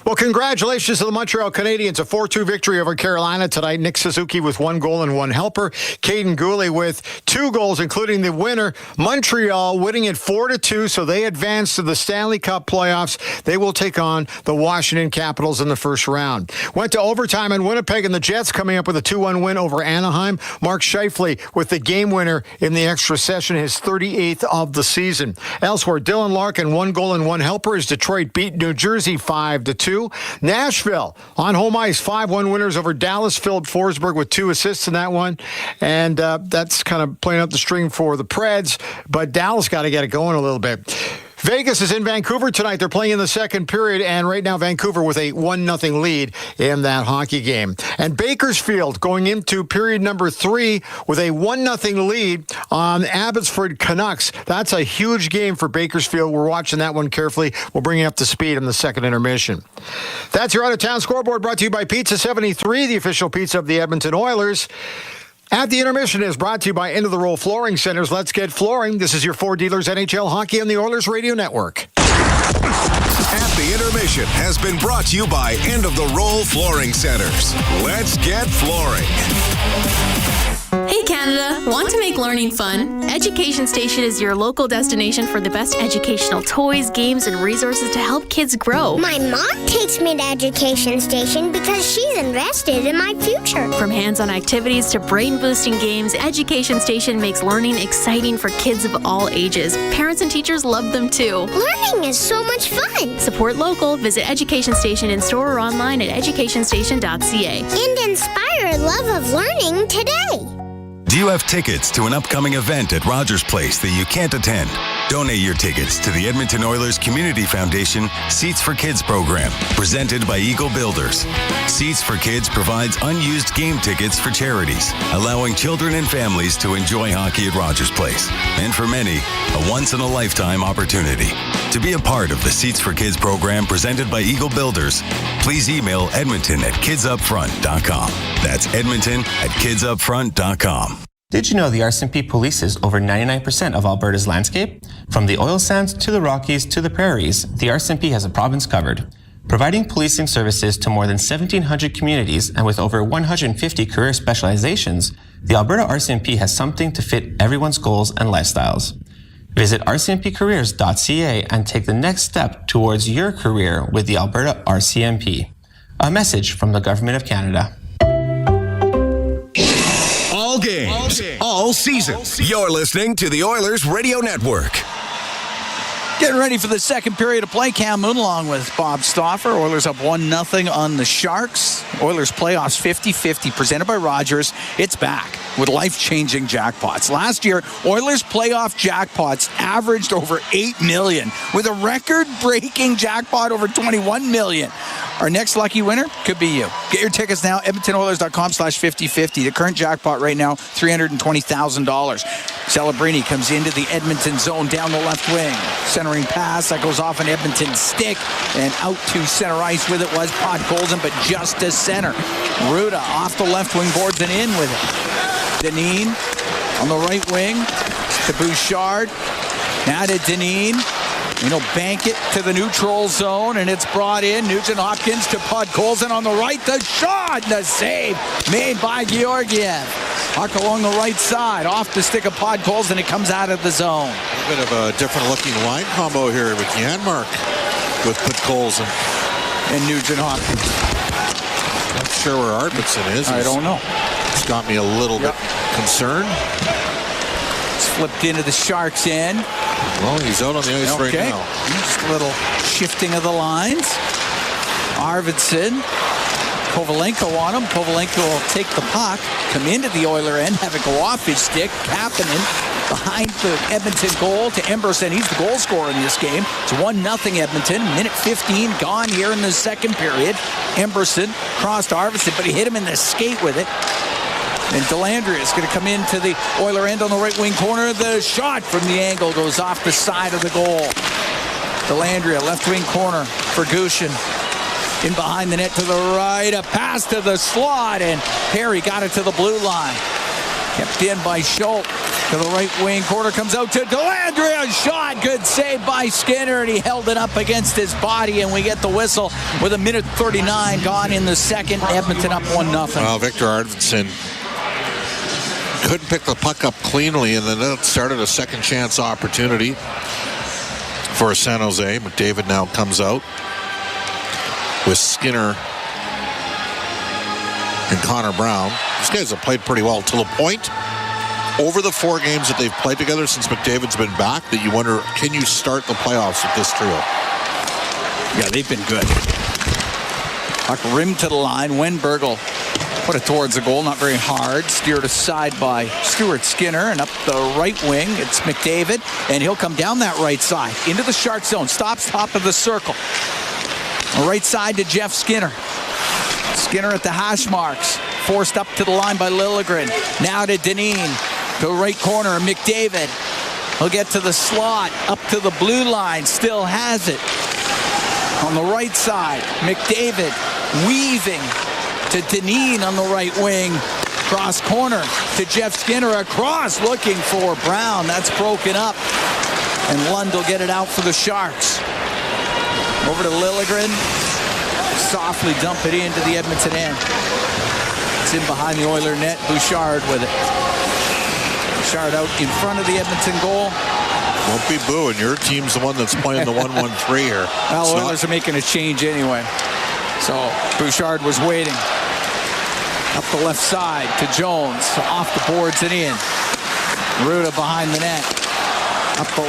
Well, congratulations to the Montreal Canadiens. A 4-2 victory over Carolina tonight. Nick Suzuki with 1 goal and 1 helper. Caden Gooley with 2 goals, including the winner. Montreal winning it 4-2, so they advance to the Stanley Cup playoffs. They will take on the Washington Capitals in the first round. Went to overtime in Winnipeg, and the Jets coming up with a 2-1 win over Anaheim. Mark Scheifele with the game winner in the extra session, his 38th of the season. Elsewhere, Dylan Larkin, 1 goal and 1 helper as Detroit beat New Jersey 5-2. Nashville on home ice, 5-1 winners over Dallas. Philip Forsberg with 2 assists in that one. And that's kind of playing up the string for the Preds. But Dallas got to get it going a little bit. Vegas is in Vancouver tonight. They're playing in the second period, and right now Vancouver with a 1-0 lead in that hockey game. And Bakersfield going into period number 3 with a 1-0 lead on Abbotsford Canucks. That's a huge game for Bakersfield. We're watching that one carefully. We'll bring you up to speed in the second intermission. That's your out-of-town scoreboard, brought to you by Pizza 73, the official pizza of the Edmonton Oilers. At the intermission is brought to you by End of the Row Flooring Centers. Let's get flooring. This is your Four Dealers NHL Hockey on the Oilers Radio Network. At the intermission has been brought to you by End of the Row Flooring Centers. Let's get flooring. Hey Canada, want to make learning fun? Education Station is your local destination for the best educational toys, games, and resources to help kids grow. My mom takes me to Education Station because she's invested in my future. From hands-on activities to brain-boosting games, Education Station makes learning exciting for kids of all ages. Parents and teachers love them too. Learning is so much fun. Support local. Visit Education Station in store or online at educationstation.ca. And inspire a love of learning today. Do you have tickets to an upcoming event at Rogers Place that you can't attend? Donate your tickets to the Edmonton Oilers Community Foundation Seats for Kids program, presented by Eagle Builders. Seats for Kids provides unused game tickets for charities, allowing children and families to enjoy hockey at Rogers Place. And for many, a once-in-a-lifetime opportunity. To be a part of the Seats for Kids program presented by Eagle Builders, please email edmonton@kidsupfront.com. That's edmonton@kidsupfront.com. Did you know the RCMP polices over 99% of Alberta's landscape? From the oil sands to the Rockies to the prairies, the RCMP has a province covered. Providing policing services to more than 1,700 communities and with over 150 career specializations, the Alberta RCMP has something to fit everyone's goals and lifestyles. Visit rcmpcareers.ca and take the next step towards your career with the Alberta RCMP. A message from the Government of Canada. All games, all seasons. You're listening to the Oilers Radio Network. Getting ready for the second period of play. Cam Moon along with Bob Stauffer. Oilers up 1-0 on the Sharks. Oilers playoffs 50-50 presented by Rogers. It's back with life-changing jackpots. Last year, Oilers playoff jackpots averaged over $8 million with a record-breaking jackpot over $21 million. Our next lucky winner could be you. Get your tickets now, edmontonoilers.com/5050. The current jackpot right now, $320,000. Celebrini comes into the Edmonton zone down the left wing. Centering pass that goes off an Edmonton stick and out to center ice with it was Podkolzin, but just to center. Ruda off the left wing boards and in with it. Deneen on the right wing to Bouchard. Now to Deneen. He'll bank it to the neutral zone, and it's brought in. Nugent-Hopkins to Podkolzin on the right. The shot, the save made by Georgiev. Puck along the right side, off the stick of Podkolzin, it comes out of the zone. A bit of a different-looking line combo here with Janmark with Podkolzin. And Nugent-Hopkins. Not sure where Arvidsson is. I don't know. It's got me a little bit concerned. It's flipped into the Sharks' end. Well, he's out on the ice right now. Just a little shifting of the lines. Arvidsson. Kovalenko on him. Kovalenko will take the puck, come into the Oiler end, have it go off his stick. Kapanen behind the Edmonton goal to Emberson. He's the goal scorer in this game. It's 1-0 Edmonton. Minute 15 gone here in the second period. Emberson crossed Arvidsson, but he hit him in the skate with it. And Delandria is going to come into the Oiler end on the right wing corner. The shot from the angle goes off the side of the goal. Delandria, left wing corner for Gushin. In behind the net to the right, a pass to the slot, and Perry got it to the blue line. Kept in by Schultz. To the right wing corner, comes out to Delandria. Shot, good save by Skinner, and he held it up against his body, and we get the whistle with 1:39 gone in the second. Edmonton up 1-0. Well, Victor Arvidsson couldn't pick the puck up cleanly, and then it started a second chance opportunity for San Jose. McDavid now comes out with Skinner and Connor Brown. These guys have played pretty well to the point over the 4 games that they've played together since McDavid's been back that you wonder, can you start the playoffs with this trio? Yeah, they've been good. Puck rimmed to the line. Wenbergel put it towards the goal, not very hard. Steered aside by Stuart Skinner, and up the right wing, it's McDavid, and he'll come down that right side into the Shark zone. Stops top of the circle. Right side to Jeff Skinner. Skinner at the hash marks. Forced up to the line by Liljegren. Now to Dineen. To the right corner, McDavid. He'll get to the slot. Up to the blue line. Still has it. On the right side, McDavid weaving to Dineen on the right wing. Cross corner to Jeff Skinner. Across looking for Brown. That's broken up. And Lund will get it out for the Sharks. Over to Liljegren. Softly dump it into the Edmonton end. It's in behind the Oiler net. Bouchard with it. Bouchard out in front of the Edmonton goal. Won't be booing. Your team's the one that's playing the 1-1-3 here. Well, Oilers are making a change anyway. So Bouchard was waiting. Up the left side to Jones. Off the boards and in. Ruda behind the net. Up the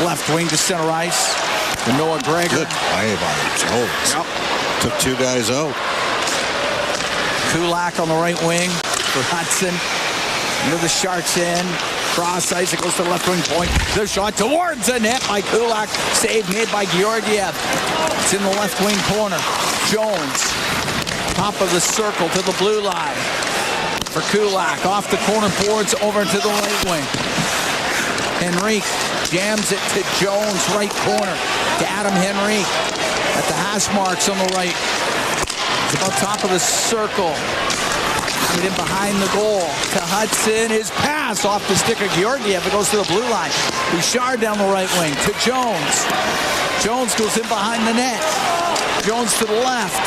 left wing to center ice. To Noah Gregor. Good play by Jones. Yep. Took 2 guys out. Kulak on the right wing for Hudson. Into the Sharks end. Cross ice. It goes to the left wing point. The shot towards the net by Kulak. Save made by Georgiev. It's in the left wing corner. Jones. Top of the circle to the blue line. For Kulak. Off the corner boards over to the right wing. Henrique jams it to Jones. Right corner to Adam Henrique. At the hash marks on the right. It's about top of the circle. Put in behind the goal to Hudson. His pass off the stick of Georgiev. It goes to the blue line. Bouchard down the right wing to Jones. Jones goes in behind the net. Jones to the left.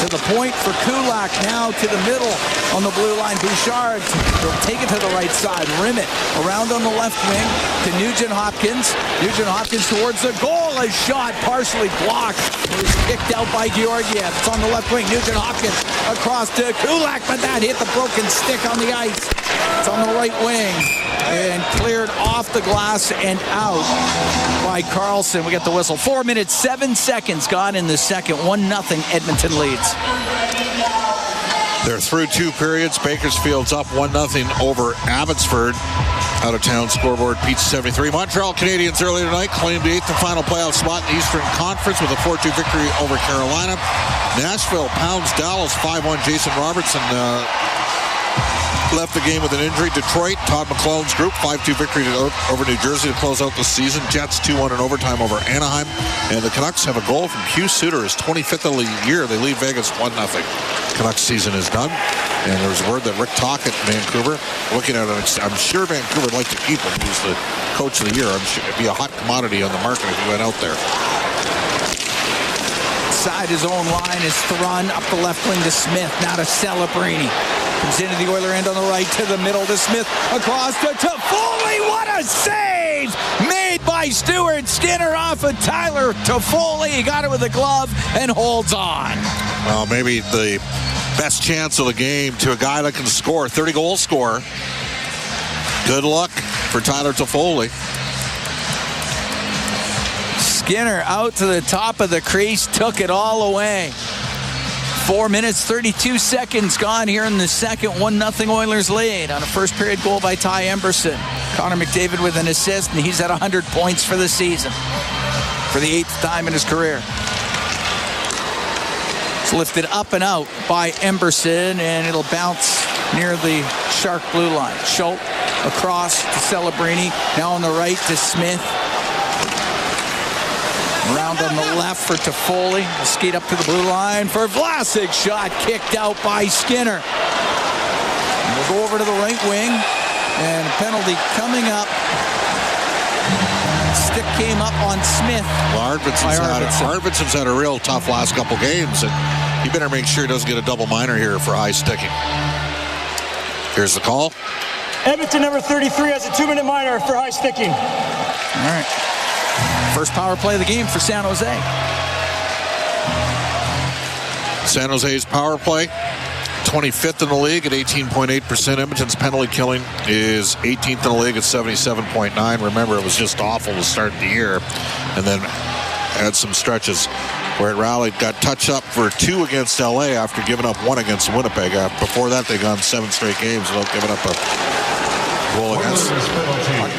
To the point for Kulak. Now to the middle on the blue line. Bouchard will take it to the right side. Rim it around on the left wing to Nugent Hopkins. Nugent Hopkins towards the goal. A shot partially blocked. It was kicked out by Georgiev. It's on the left wing. Nugent Hopkins across to Kulak, but that hit the broken stick on the ice. It's on the right wing and cleared off the glass and out by Carlson. We get the whistle. 4 minutes, 7 seconds gone in the second. 1-0 Edmonton leads. They're through 2 periods. Bakersfield's up 1-0 over Abbotsford. Out of town scoreboard, Pizza 73. Montreal Canadiens earlier tonight claimed the 8th and final playoff spot in the Eastern Conference with a 4-2 victory over Carolina. Nashville pounds Dallas 5-1. Jason Robertson left the game with an injury. Detroit, Todd McClellan's group, 5-2 victory over New Jersey to close out the season. Jets 2-1 in overtime over Anaheim. And the Canucks have a goal from Hugh Suter, his 25th of the year. They leave Vegas 1-0. Canucks season is done. And there's word that Rick Tocchet in Vancouver, looking at it, I'm sure Vancouver would like to keep him. He's the coach of the year. I'm sure it'd be a hot commodity on the market if he went out there. Inside his own line is Thrun up the left wing to Smith. Now to Celebrini. Comes into the Oiler end on the right to the middle to Smith. Across to Toffoli. What a save made by Stuart Skinner off of Tyler Toffoli. He got it with a glove and holds on. Well, maybe the best chance of the game to a guy that can score. 30-goal scorer. Good luck for Tyler Toffoli. Skinner out to the top of the crease, took it all away. 4 minutes, 32 seconds gone here in the second. 1-0 Oilers lead on a first period goal by Ty Emberson. Connor McDavid with an assist, and he's at 100 points for the season. For the 8th time in his career. It's lifted up and out by Emberson, and it'll bounce near the Shark blue line. Schultz across to Celebrini. Now on the right to Smith. Around on the left for Toffoli. Skate up to the blue line for Vlasic. Shot kicked out by Skinner. We'll go over to the right wing. And a penalty coming up. Stick came up on Smith. Well, Arvidsson's had a real tough last couple games, and you better make sure he doesn't get a double minor here for high sticking. Here's the call. Edmonton number 33 has a 2-minute minor for high sticking. All right. First power play of the game for San Jose. San Jose's power play, 25th in the league at 18.8%. Edmonton's penalty killing is 18th in the league at 77.9%. Remember, it was just awful to start the year, and then had some stretches where it rallied, got touched up for 2 against LA after giving up 1 against Winnipeg. Before that, they'd gone 7 straight games without giving up a goal against.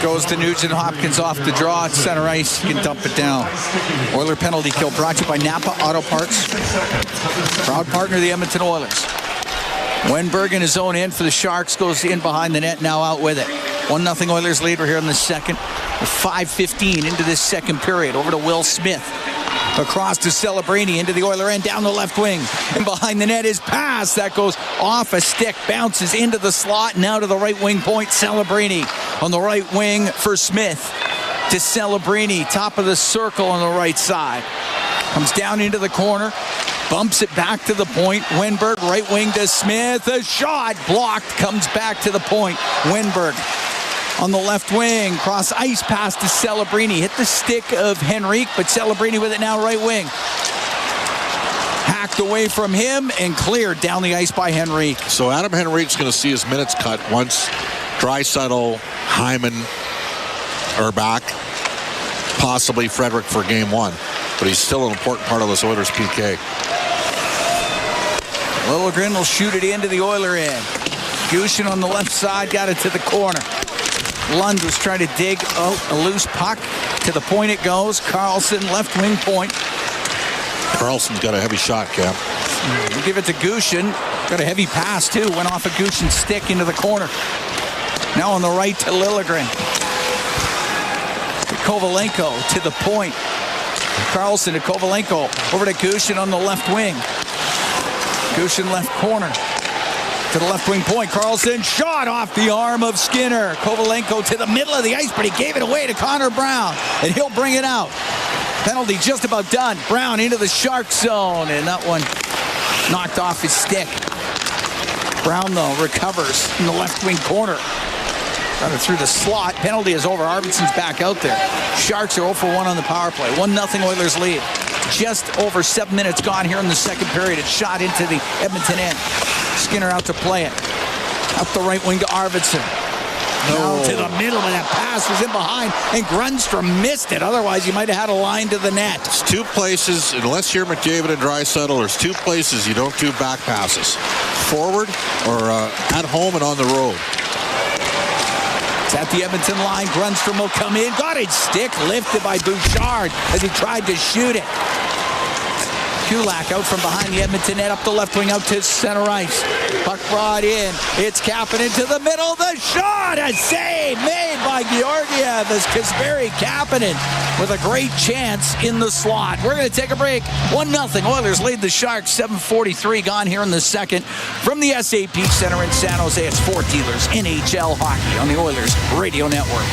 Goes to Nugent Hopkins off the draw at center ice. He can dump it down. Oiler penalty kill brought to you by Napa Auto Parts. Proud partner of the Edmonton Oilers. Wenberg in his own end for the Sharks. Goes in behind the net, now out with it. 1-0 Oilers lead. We're here in the second. With 5:15 into this second period. Over to Will Smith. Across to Celebrini into the Oiler end, down the left wing. And behind the net is pass. That goes off a stick, bounces into the slot, now to the right wing point. Celebrini on the right wing for Smith. To Celebrini, top of the circle on the right side. Comes down into the corner. Bumps it back to the point. Wenberg, right wing to Smith. A shot blocked. Comes back to the point. Wenberg on the left wing. Cross ice pass to Celebrini. Hit the stick of Henrique, but Celebrini with it now right wing. Hacked away from him and cleared down the ice by Henrique. So Adam Henrique's going to see his minutes cut once Draisaitl, Hyman are back. Possibly Frederick for game 1. But he's still an important part of this Oilers PK. Liljegren will shoot it into the Oiler end. Gushin on the left side got it to the corner. Lund was trying to dig out a loose puck. To the point it goes. Carlson, left wing point. Carlson's got a heavy shot, Cam. We'll give it to Gushin. Got a heavy pass, too. Went off a Gushin stick into the corner. Now on the right to Liljegren. To Kovalenko to the point. Carlson to Kovalenko. Over to Gushin on the left wing. Gushin left corner. To the left wing point. Carlson shot off the arm of Skinner. Kovalenko to the middle of the ice, but he gave it away to Connor Brown. And he'll bring it out. Penalty just about done. Brown into the Shark zone. And that one knocked off his stick. Brown, though, recovers in the left wing corner. Got it through the slot. Penalty is over. Arvidsson's back out there. Sharks are 0 for 1 on the power play. 1-0 Oilers lead. Just over 7 minutes gone here in the second period. It's shot into the Edmonton end. Skinner out to play it. Up the right wing to Arvidsson. Down to the middle, and that pass was in behind, and Grundstrom missed it. Otherwise, he might have had a line to the net. It's 2 places, unless you're McDavid and Draisaitl, there's 2 places you don't do back passes. Forward or at home and on the road. It's at the Edmonton line. Grundstrom will come in. Got his stick lifted by Bouchard as he tried to shoot it. Kulak out from behind the Edmonton net, up the left wing, out to center ice. Puck brought in. It's Kapanen to the middle. The shot! A save made by Georgiev as Kasperi Kapanen with a great chance in the slot. We're going to take a break. 1-0. Oilers lead the Sharks. 7:43 gone here in the second. From the SAP Center in San Jose, it's Fort Dealers NHL Hockey on the Oilers Radio Network.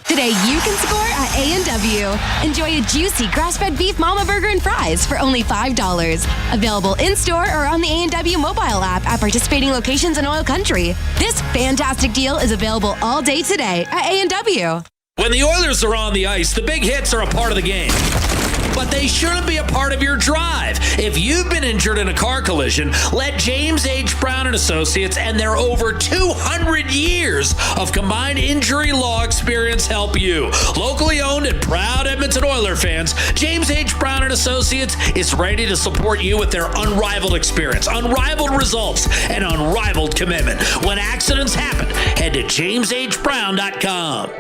Today you can score at A&W. Enjoy a juicy grass-fed beef mama burger and fries for only $5. Available in-store or on the A&W mobile app at participating locations in Oil Country. This fantastic deal is available all day today at A&W. When the Oilers are on the ice, the big hits are a part of the game. But they shouldn't be a part of your drive. If you've been injured in a car collision, let James H. Brown & Associates and their over 200 years of combined injury law experience help you. Locally owned and proud Edmonton Oilers fans, James H. Brown & Associates is ready to support you with their unrivaled experience, unrivaled results, and unrivaled commitment. When accidents happen, head to jameshbrown.com.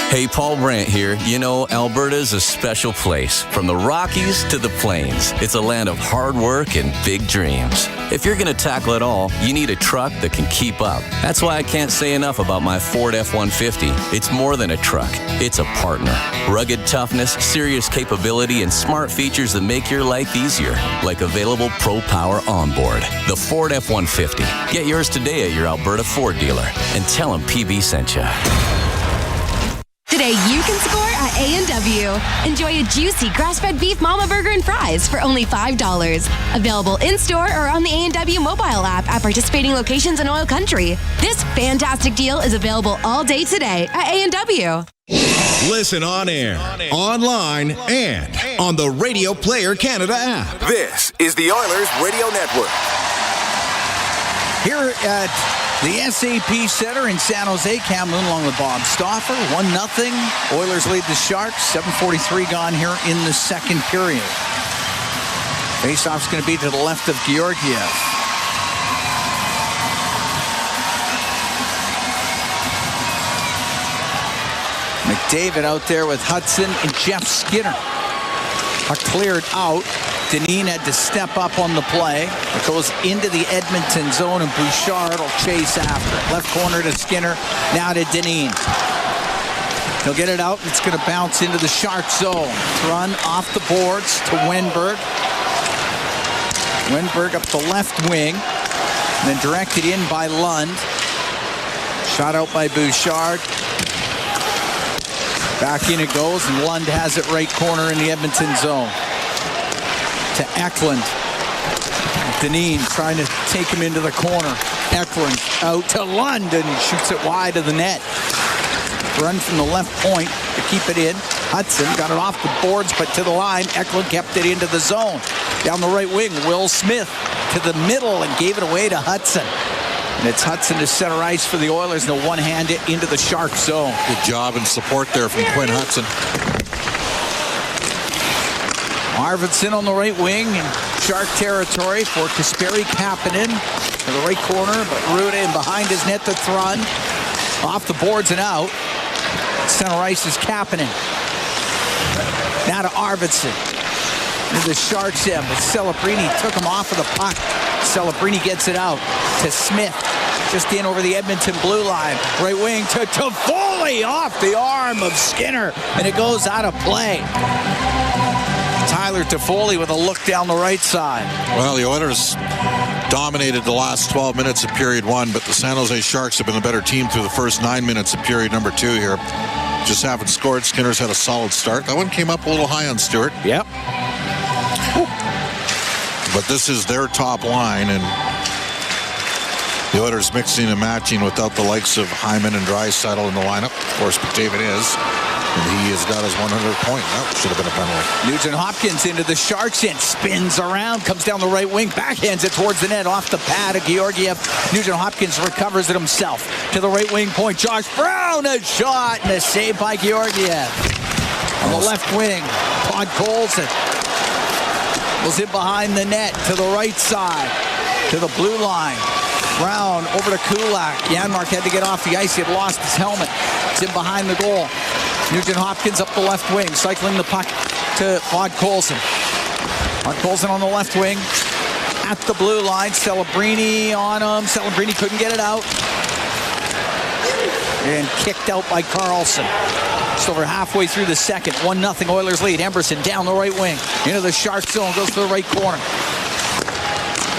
Hey, Paul Brandt here. You know, Alberta's a special place. From the Rockies to the Plains, it's a land of hard work and big dreams. If you're going to tackle it all, you need a truck that can keep up. That's why I can't say enough about my Ford F-150. It's more than a truck. It's a partner. Rugged toughness, serious capability, and smart features that make your life easier, like available Pro Power onboard. The Ford F-150. Get yours today at your Alberta Ford dealer and tell them PB sent you. Today you can score at A&W. Enjoy a juicy grass-fed beef mama burger and fries for only $5. Available in-store or on the A&W mobile app at participating locations in Oil Country. This fantastic deal is available all day today at A&W. Listen on air, online, and on the Radio Player Canada app. This is the Oilers Radio Network. Here at the SAP Center in San Jose, Cam Moon along with Bob Stauffer, 1-0. Oilers lead the Sharks. 7:43 gone here in the second period. Faceoff's going to be to the left of Georgiev. McDavid out there with Hudson and Jeff Skinner. Puck cleared out. Dineen had to step up on the play. It goes into the Edmonton zone, and Bouchard will chase after it. Left corner to Skinner, now to Dineen. He'll get it out, and it's going to bounce into the Shark zone. Run off the boards to Wenberg. Wenberg up the left wing, and then directed in by Lund. Shot out by Bouchard. Back in it goes, and Lund has it right corner in the Edmonton zone. To Eklund. Dineen trying to take him into the corner. Eklund out to Lund and shoots it wide of the net. Run from the left point to keep it in. Hudson got it off the boards, but to the line. Eklund kept it into the zone. Down the right wing, Will Smith to the middle and gave it away to Hudson. And it's Hudson to center ice for the Oilers. And they'll one-hand it into the Shark zone. Good job and support there from Quinn Hudson. Arvidsson on the right wing in Shark territory for Kasperi Kapanen to the right corner, but Ruda in behind his net to Thrun. Off the boards and out. Center ice is Kapanen. Now to Arvidsson. Into the Sharks end, but Celebrini took him off of the puck. Celebrini gets it out to Smith. Just in over the Edmonton blue line. Right wing to Toffoli off the arm of Skinner, and it goes out of play. Tyler Toffoli with a look down the right side. Well, the Oilers dominated the last 12 minutes of period one, but the San Jose Sharks have been the better team through the first 9 minutes of period number 2 here. Just haven't scored. Skinner's had a solid start. That one came up a little high on Stewart. Yep. But this is their top line, and the Oilers mixing and matching without the likes of Hyman and Draisaitl in the lineup. Of course, McDavid is. And he has got his 100th point. That should have been a penalty. Nugent Hopkins into the Sharks end, spins around, comes down the right wing, backhands it towards the net, off the pad of Georgiev. Nugent Hopkins recovers it himself. To the right wing point, Josh Brown, a shot, and a save by Georgiev. On the left wing, Todd Colson was in behind the net, to the right side, to the blue line. Brown over to Kulak. Janmark had to get off the ice. He had lost his helmet. It's in behind the goal. Nugent Hopkins up the left wing, cycling the puck to Todd Colson. Todd Colson on the left wing, at the blue line. Celebrini on him. Celebrini couldn't get it out. And kicked out by Carlson. Just over halfway through the second. 1-0 Oilers lead. Emberson down the right wing. Into the Shark zone. Goes to the right corner.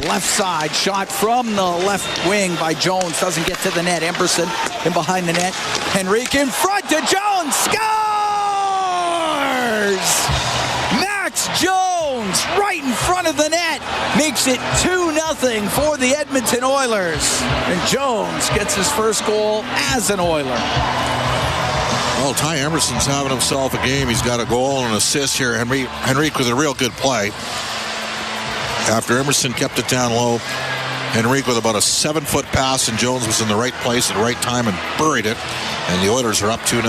Left side. Shot from the left wing by Jones. Doesn't get to the net. Emberson in behind the net. Henrique in front to Jones. Scores! Max Jones right in front of the net. Makes it 2-0 for the Edmonton Oilers. And Jones gets his first goal as an Oiler. Well, Ty Emerson's having himself a game. He's got a goal and an assist here. Henrique with a real good play. After Emerson kept it down low, Henrique with about a 7-foot pass, and Jones was in the right place at the right time and buried it. And the Oilers are up 2-0.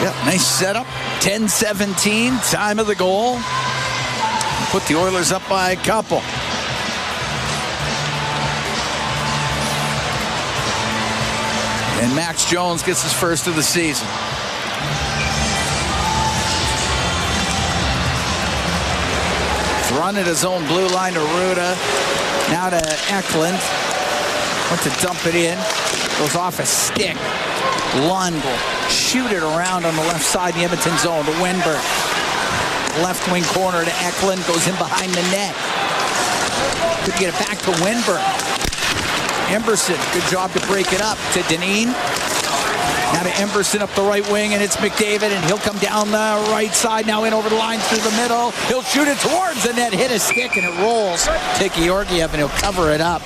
Yep, nice setup. 10-17, time of the goal. Put the Oilers up by a couple. And Max Jones gets his first of the season. Run at his own blue line to Ruda. Now to Eklund. Went to dump it in. Goes off a stick. Lund will shoot it around on the left side in the Edmonton zone to Wenberg. Left wing corner to Eklund. Goes in behind the net. Could get it back to Wenberg. Emberson, good job to break it up to Dineen. Now to Emberson up the right wing, and it's McDavid, and he'll come down the right side, now in over the line through the middle. He'll shoot it towards the net, hit a stick, and it rolls to Georgiev, and he'll cover it up.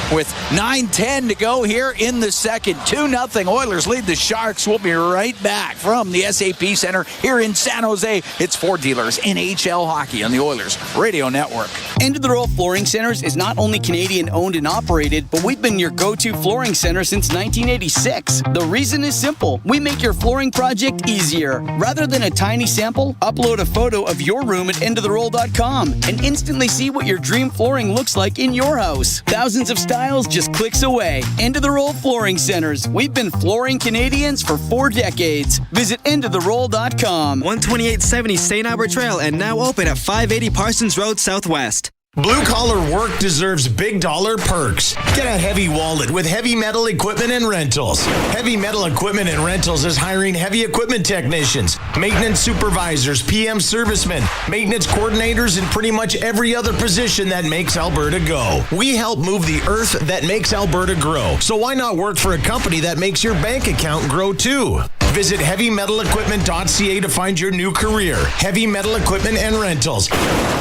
With 9:10 to go here in the second. 2-0. Oilers lead the Sharks. We'll be right back from the SAP Center here in San Jose. It's Ford Dealers NHL Hockey on the Oilers Radio Network. End of the Row Flooring Centers is not only Canadian owned and operated, but we've been your go-to flooring center since 1986. The reason is simple. We make your flooring project easier. Rather than a tiny sample, upload a photo of your room at endoftheroll.com and instantly see what your dream flooring looks like in your house. Thousands of styles just clicks away. End of the Roll Flooring Centers. We've been flooring Canadians for 4 decades. Visit endoftheroll.com. 12870 St. Albert Trail and now open at 580 Parsons Road Southwest. Blue collar work deserves big dollar perks. Get a heavy wallet with Heavy Metal Equipment and Rentals. Heavy Metal Equipment and Rentals is hiring heavy equipment technicians, maintenance supervisors, PM servicemen, maintenance coordinators, and pretty much every other position that makes Alberta go. We help move the earth that makes Alberta grow. So why not work for a company that makes your bank account grow too? Visit heavymetalequipment.ca to find your new career. Heavy Metal Equipment and Rentals,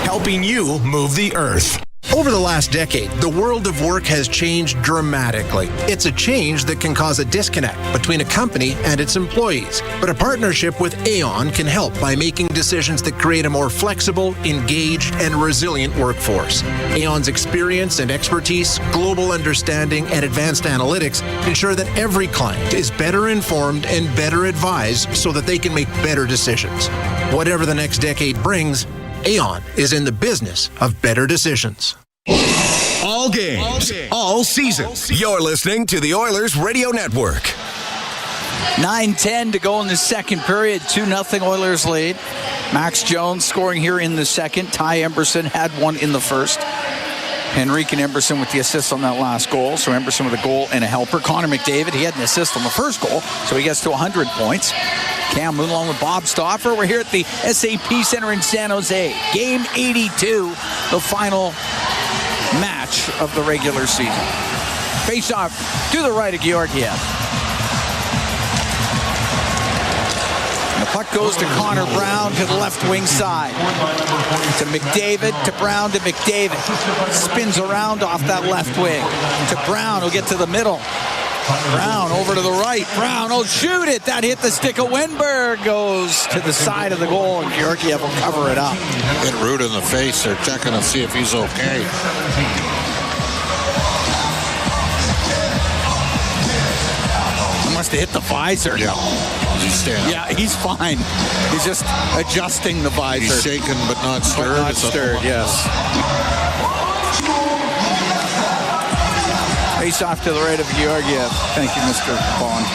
helping you move the earth. Over the last decade, the world of work has changed dramatically. It's a change that can cause a disconnect between a company and its employees. But a partnership with Aon can help by making decisions that create a more flexible, engaged, and resilient workforce. Aon's experience and expertise, global understanding, and advanced analytics ensure that every client is better informed and better advised so that they can make better decisions. Whatever the next decade brings, Aon is in the business of better decisions. All games, all season. You're listening to the Oilers Radio Network. 9:10 to go in the second period. 2-0 Oilers lead. Max Jones scoring here in the second. Ty Emberson had one in the first. Henrique and Emberson with the assist on that last goal. So Emberson with a goal and a helper. Connor McDavid, he had an assist on the first goal, so he gets to 100 points. Cam moving along with Bob Stauffer. We're here at the SAP Center in San Jose. Game 82, the final match of the regular season. Face off to the right of Georgiev. The puck goes to Connor Brown to the left wing side. To McDavid, to Brown, to McDavid. Spins around off that left wing. To Brown, who'll get to the middle. Brown over to the right. Brown will shoot it. That hit the stick of Wenberg. Goes to the side of the goal, and Georgiev will cover it up. Hit Rude in the face. They're checking to see if he's okay. He must have hit the visor. Yeah. Yeah, he's fine. He's just adjusting the visor. He's shaken but not stirred. But not stirred, yes. Face off to the right of Georgiev. Thank you, Mr. Bond.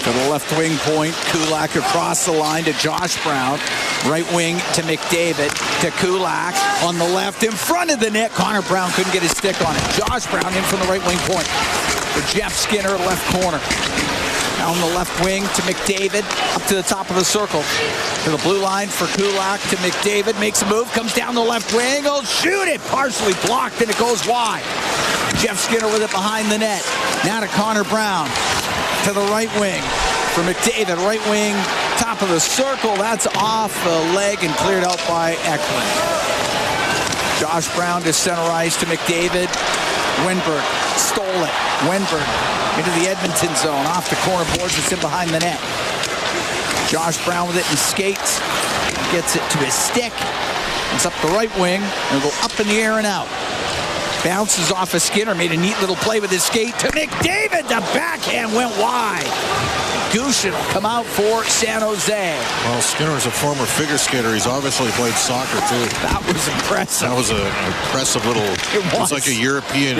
To the left wing point, Kulak across the line to Josh Brown. Right wing to McDavid, to Kulak on the left in front of the net. Connor Brown couldn't get his stick on it. Josh Brown in from the right wing point. To Jeff Skinner, left corner. Now on the left wing to McDavid, up to the top of the circle. To the blue line for Kulak, to McDavid, makes a move, comes down the left wing, oh, shoot it, partially blocked, and it goes wide. Jeff Skinner with it behind the net. Now to Connor Brown, to the right wing for McDavid, right wing, top of the circle, that's off the leg and cleared out by Eklund. Josh Brown to center ice to McDavid. Wenberg stole it. Wenberg into the Edmonton zone, off the corner boards, it's in behind the net. Josh Brown with it in skates, gets it to his stick. It's up the right wing, and it'll go up in the air and out. Bounces off of Skinner, made a neat little play with his skate to McDavid. The backhand went wide. Gushin will come out for San Jose. Well, Skinner's a former figure skater. He's obviously played soccer, too. That was impressive. That was an impressive little... It was like a European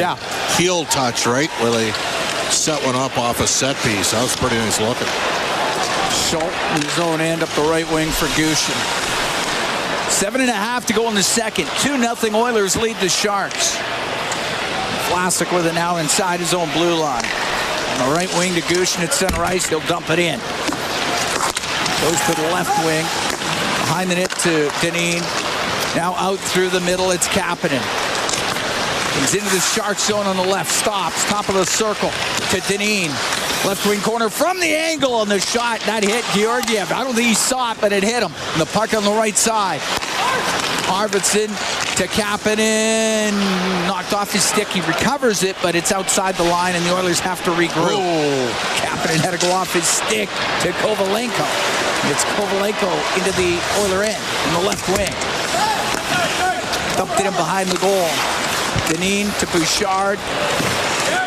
heel touch, right? Where they set one up off a set piece. That was pretty nice looking. Schultz in his own end up the right wing for Gushin. 7.5 to go in the second. 2-0 Oilers lead the Sharks. Vlasic with it now inside his own blue line. On the right wing to Gushin at center ice. He'll dump it in. Goes to the left wing. Behind the net to Dineen. Now out through the middle. It's Kapanen. He's into the Shark zone on the left. Stops. Top of the circle to Dineen. Left wing corner from the angle on the shot. That hit Georgiev. I don't think he saw it, but it hit him. And the puck on the right side. Arvidsson to Kapanen. Knocked off his stick. He recovers it, but it's outside the line, and the Oilers have to regroup. Kapanen had to go off his stick to Kovalenko. It's Kovalenko into the Oiler end in the left wing. Dumped it in behind the goal. Dineen to Bouchard.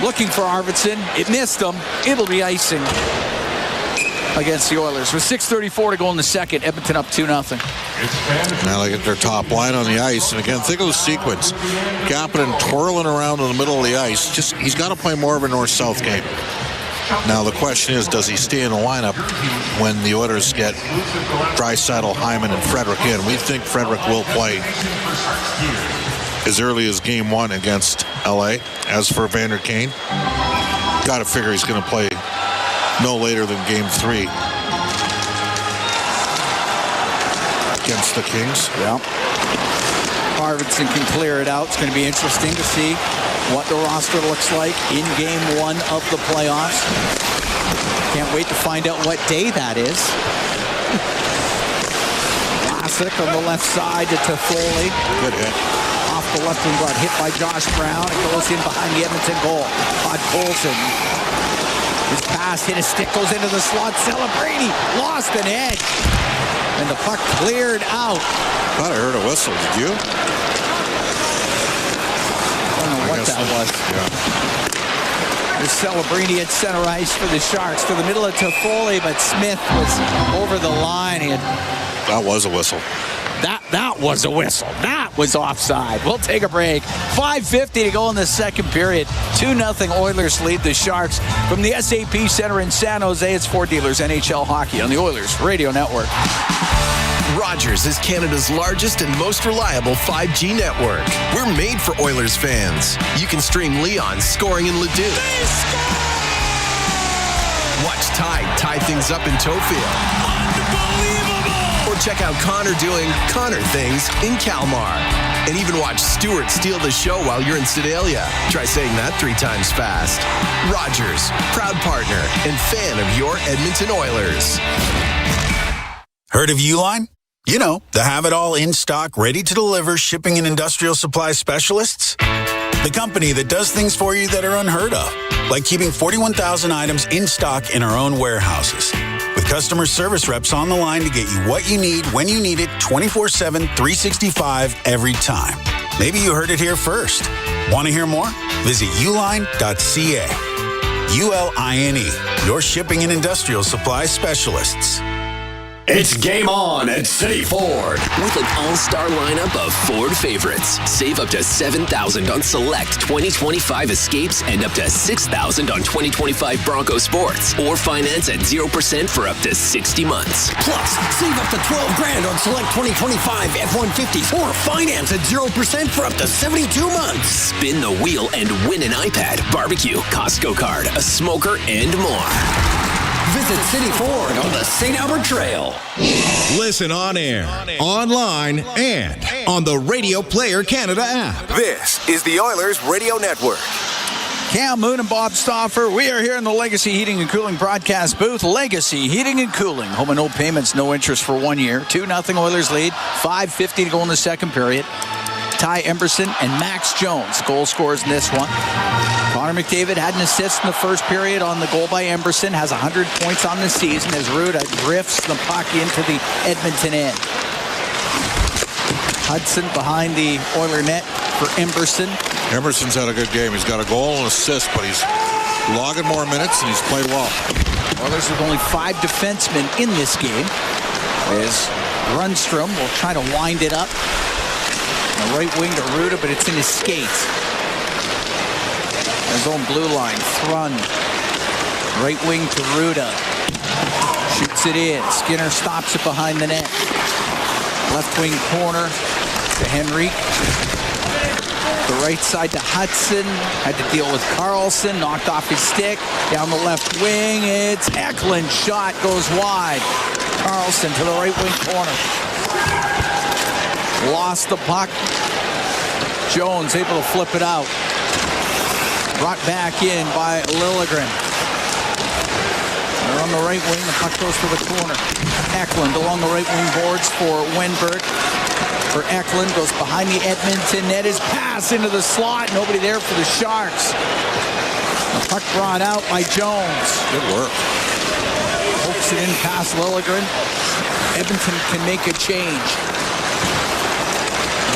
Looking for Arvidsson. It missed him. It'll be icing against the Oilers. With 6:34 to go in the second, Edmonton up 2-0. Now they get their top line on the ice. And again, think of the sequence. Kapanen twirling around in the middle of the ice. He's got to play more of a north-south game. Now the question is, does he stay in the lineup when the Oilers get Draisaitl, Hyman, and Frederick in? We think Frederick will play as early as game 1 against LA. As for Vander Kane, got to figure he's going to play no later than game 3 against the Kings. Yeah. Arvidsson can clear it out. It's going to be interesting to see what the roster looks like in game 1 of the playoffs. Can't wait to find out what day that is. Vlasic on the left side to Toffoli. Good hit. Off the left wing, got hit by Josh Brown. It goes in behind the Edmonton goal. Todd Colson. His pass hit a stick, goes into the slot. Celebrini lost an edge. And the puck cleared out. Thought I heard a whistle. Did you? I don't know what that was. There's Celebrini at center ice for the Sharks. To the middle of Toffoli, but Smith was over the line. That was a whistle. That was a whistle. That was offside. We'll take a break. 5:50 to go in the second period. 2-0 Oilers lead the Sharks. From the SAP Center in San Jose, it's Ford Dealers NHL Hockey on the Oilers Radio Network. Rogers is Canada's largest and most reliable 5G network. We're made for Oilers fans. You can stream Leon scoring in Leduc. Watch Tide tie things up in Tofield. Or check out Connor doing Connor things in Kalmar. And even watch Stewart steal the show while you're in Sedalia. Try saying that 3 times fast. Rogers, proud partner and fan of your Edmonton Oilers. Heard of Uline? You know, the have-it-all in-stock, ready-to-deliver shipping and industrial supply specialists. The company that does things for you that are unheard of, like keeping 41,000 items in stock in our own warehouses. With customer service reps on the line to get you what you need when you need it 24/7, 365 every time. Maybe you heard it here first. Want to hear more? Visit uline.ca. ULINE, your shipping and industrial supply specialists. It's game on at City Ford. With an all-star lineup of Ford favorites. Save up to $7,000 on select 2025 Escapes and up to $6,000 on 2025 Bronco Sports. Or finance at 0% for up to 60 months. Plus, save up to $12,000 on select 2025 F-150s. Or finance at 0% for up to 72 months. Spin the wheel and win an iPad, barbecue, Costco card, a smoker, and more. Visit City Ford on the St. Albert Trail. Listen on air, online, and on the Radio Player Canada app. This is the Oilers Radio Network. Cam Moon and Bob Stauffer. We are here in the Legacy Heating and Cooling broadcast booth. Legacy Heating and Cooling. Home and no payments, no interest for 1 year. 2-0 Oilers lead. 5:50 to go in the second period. Ty Emberson and Max Jones, goal scorers in this one. Connor McDavid had an assist in the first period on the goal by Emberson. Has 100 points on the season as Ruda drifts the puck into the Edmonton end. Hudson behind the Oiler net for Emberson. Emerson's had a good game. He's got a goal and assist, but he's logging more minutes and he's played well. Oilers with only 5 defensemen in this game. As Rundstrom will try to wind it up. The right wing to Ruda, but it's in his skates. His own blue line. Thrun. Right wing to Ruda. Shoots it in. Skinner stops it behind the net. Left wing corner to Henrique. The right side to Hudson. Had to deal with Carlson. Knocked off his stick. Down the left wing. It's Eklund. Shot goes wide. Carlson to the right wing corner. Lost the puck. Jones able to flip it out. Brought back in by Liljegren. They're on the right wing. The puck goes to the corner. Eklund along the right wing boards for Wenberg. For Eklund, goes behind the Edmonton net. His pass into the slot. Nobody there for the Sharks. The puck brought out by Jones. Good work. Hooks it in past Liljegren. Edmonton can make a change.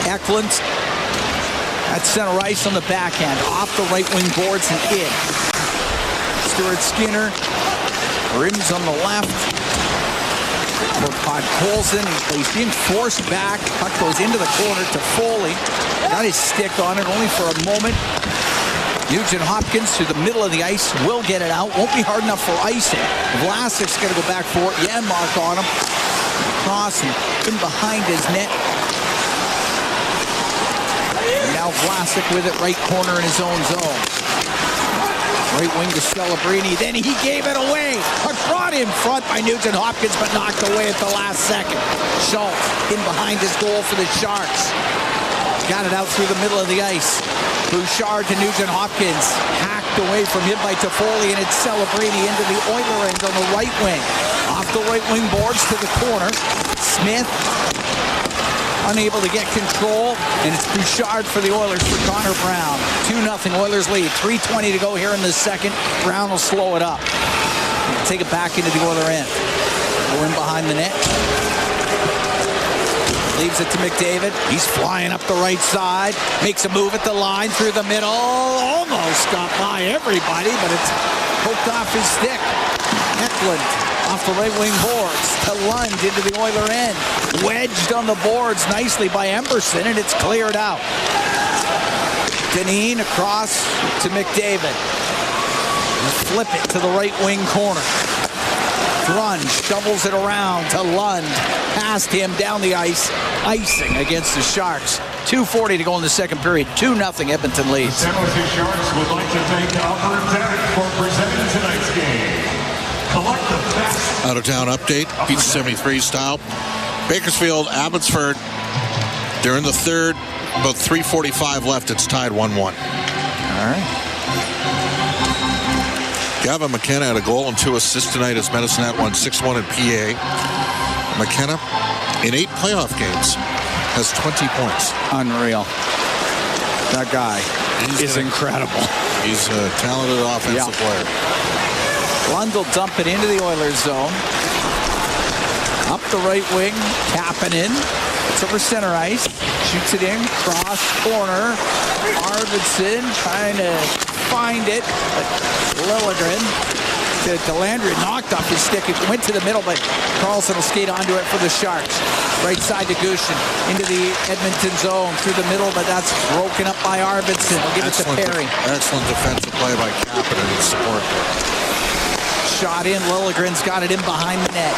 Eklund at center ice on the backhand. Off the right wing boards and in. Stuart Skinner. Rims on the left. For Podkolzin. He's being forced back. Puck goes into the corner to Foley. Got his stick on it only for a moment. Nugent Hopkins to the middle of the ice. Will get it out. Won't be hard enough for icing. Vlasic's going to go back for it. Janmark on him. Cross and in behind his net. And now Vlasic with it right corner in his own zone. Right wing to Celebrini. Then he gave it away. Brought in front by Nugent Hopkins, but knocked away at the last second. Schultz in behind his goal for the Sharks. Got it out through the middle of the ice. Bouchard to Nugent Hopkins. Hacked away from him by Toffoli, and it's Celebrini into the Oiler end on the right wing. Off the right wing boards to the corner. Smith unable to get control, and it's Bouchard for the Oilers for Connor Brown. 2-0 Oilers lead. 3:20 to go here in the second. Brown will slow it up. Take it back into the Oiler end. Go in behind the net. Leaves it to McDavid. He's flying up the right side. Makes a move at the line through the middle. Almost got by everybody, but it's poked off his stick. Eklund off the right wing boards to Lund into the Oiler end. Wedged on the boards nicely by Emberson, and it's cleared out. Deneen across to McDavid. Flip it to the right wing corner. Thrun shovels it around to Lund. Past him down the ice. Icing against the Sharks. 2:40 to go in the second period. 2-0 Edmonton leads. The San Jose Sharks would like to thank Albert Derrick for presenting tonight's game. Collect the best. Out of town update, Pizza 73 style. Bakersfield, Abbotsford. They're in the third. About 3:45 left. It's tied 1-1. All right. Gavin McKenna had a goal and 2 assists tonight as Medicine Hat won 6-1 in PA. McKenna, in 8 playoff games, has 20 points. Unreal. That guy is incredible. He's a talented offensive player. Lund will dump it into the Oilers zone. Up the right wing, tapping in. It's over center ice. Shoots it in, cross corner. Arvidsson trying to find it, but Liljegren to Delandry, knocked off his stick. It went to the middle, but Carlson will skate onto it for the Sharks. Right side to Gushin, into the Edmonton zone, through the middle, but that's broken up by Arvidsson. We'll give it to Perry. Excellent defensive play by Kapanen in support there. Shot in, Liljegren's got it in behind the net.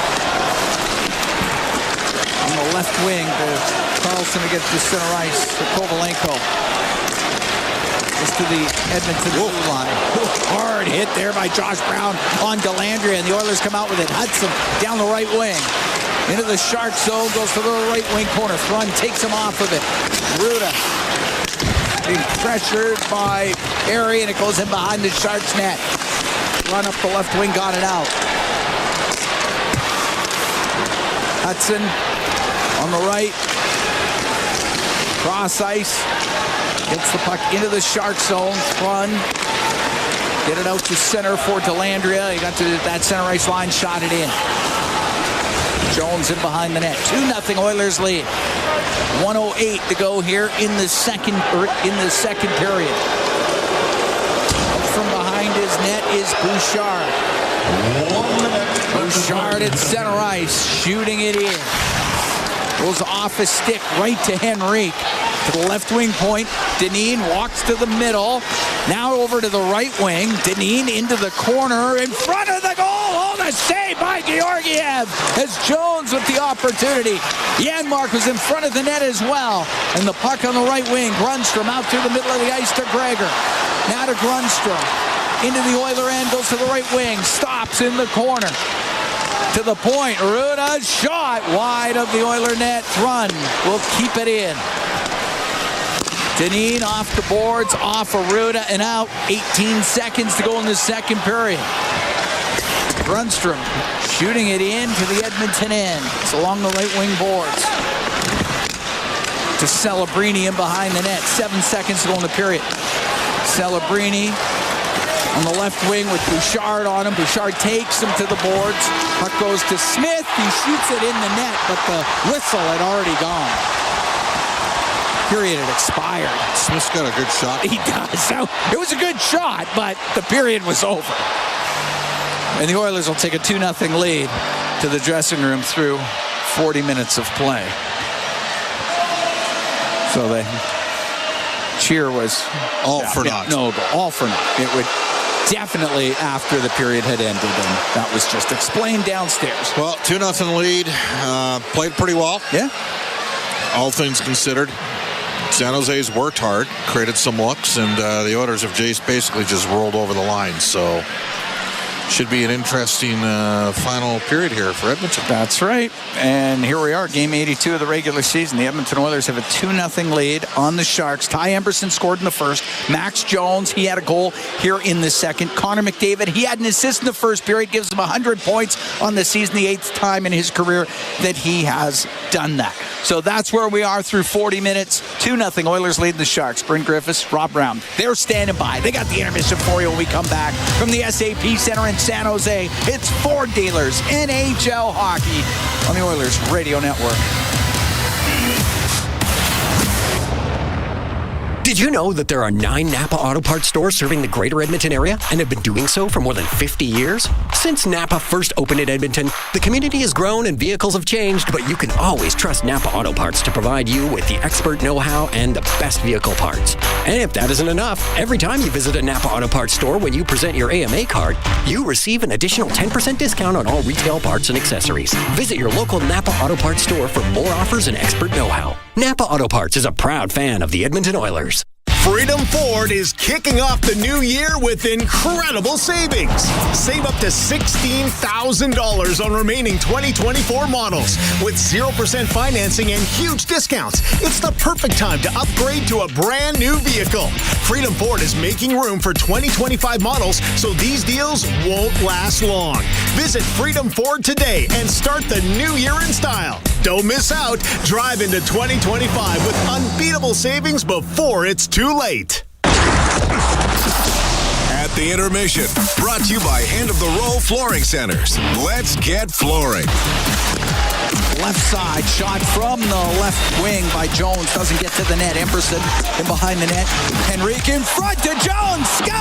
On the left wing, Carlson against the center ice for Kovalenko. Just to the Edmonton blue line. Hard hit there by Josh Brown on Delandria, and the Oilers come out with it. Hudson down the right wing. Into the Shark zone, goes to the right wing corner. Thrun takes him off of it. Ruda being pressured by Perry, and it goes in behind the Sharks net. Run up the left wing, got it out. Hudson on the right. Cross ice. Gets the puck into the Shark zone. Run. Get it out to center for Delandria. He got to that center ice line, shot it in. Jones in behind the net. 2-0 Oilers lead. 1:08 to go here in the second period. Up from behind his net is Bouchard. Bouchard at center ice, shooting it in. Goes off his stick right to Henrique. To the left wing point, Dineen walks to the middle. Now over to the right wing. Dineen into the corner in front of the goal. Oh, the save by Georgiev as Jones with the opportunity. Janmark was in front of the net as well. And the puck on the right wing. Grundstrom out through the middle of the ice to Gregor. Now to Grundstrom. Into the Oiler end, goes to the right wing. Stops in the corner. To the point. Ruda's shot wide of the Oiler net. Run will keep it in. Dineen off the boards, off of Ruda and out. 18 seconds to go in the second period. Grundstrom shooting it in to the Edmonton end. It's along the right wing boards. To Celebrini in behind the net. 7 seconds to go in the period. Celebrini on the left wing with Bouchard on him. Bouchard takes him to the boards. Puck goes to Smith. He shoots it in the net, but the whistle had already gone. Period had expired. Smith's got a good shot. He does. So it was a good shot, but the period was over. And the Oilers will take a 2-0 lead to the dressing room through 40 minutes of play. So the cheer was all for naught. No, all for naught. It would definitely after the period had ended, and that was just explained downstairs. Well, 2-0 lead. Played pretty well. Yeah. All things considered. San Jose's worked hard, created some looks, and the Oilers have basically just rolled over the line. So should be an interesting final period here for Edmonton. That's right. And here we are, game 82 of the regular season. The Edmonton Oilers have a 2-0 lead on the Sharks. Ty Emberson scored in the first. Max Jones, he had a goal here in the second. Connor McDavid, he had an assist in the first period, gives him 100 points on the season, the 8th time in his career that he has done that. So that's where we are through 40 minutes. 2-0 Oilers lead the Sharks. Bryn Griffiths, Rob Brown. They're standing by. They got the intermission for you when we come back from the SAP Center in San Jose. It's Ford Dealers NHL Hockey on the Oilers Radio Network. Did you know that there are 9 Napa Auto Parts stores serving the greater Edmonton area and have been doing so for more than 50 years? Since Napa first opened in Edmonton, the community has grown and vehicles have changed, but you can always trust Napa Auto Parts to provide you with the expert know-how and the best vehicle parts. And if that isn't enough, every time you visit a Napa Auto Parts store when you present your AMA card, you receive an additional 10% discount on all retail parts and accessories. Visit your local Napa Auto Parts store for more offers and expert know-how. Napa Auto Parts is a proud fan of the Edmonton Oilers. Freedom Ford is kicking off the new year with incredible savings. Save up to $16,000 on remaining 2024 models with 0% financing and huge discounts. It's the perfect time to upgrade to a brand new vehicle. Freedom Ford is making room for 2025 models, so these deals won't last long. Visit Freedom Ford today and start the new year in style. Don't miss out. Drive into 2025 with unbeatable savings before it's too late. At the intermission, brought to you by Hand of the Row Flooring Centers. Let's get flooring. Left side shot from the left wing by Jones. Doesn't get to the net. Emberson in behind the net. Henrique in front to Jones. Scores!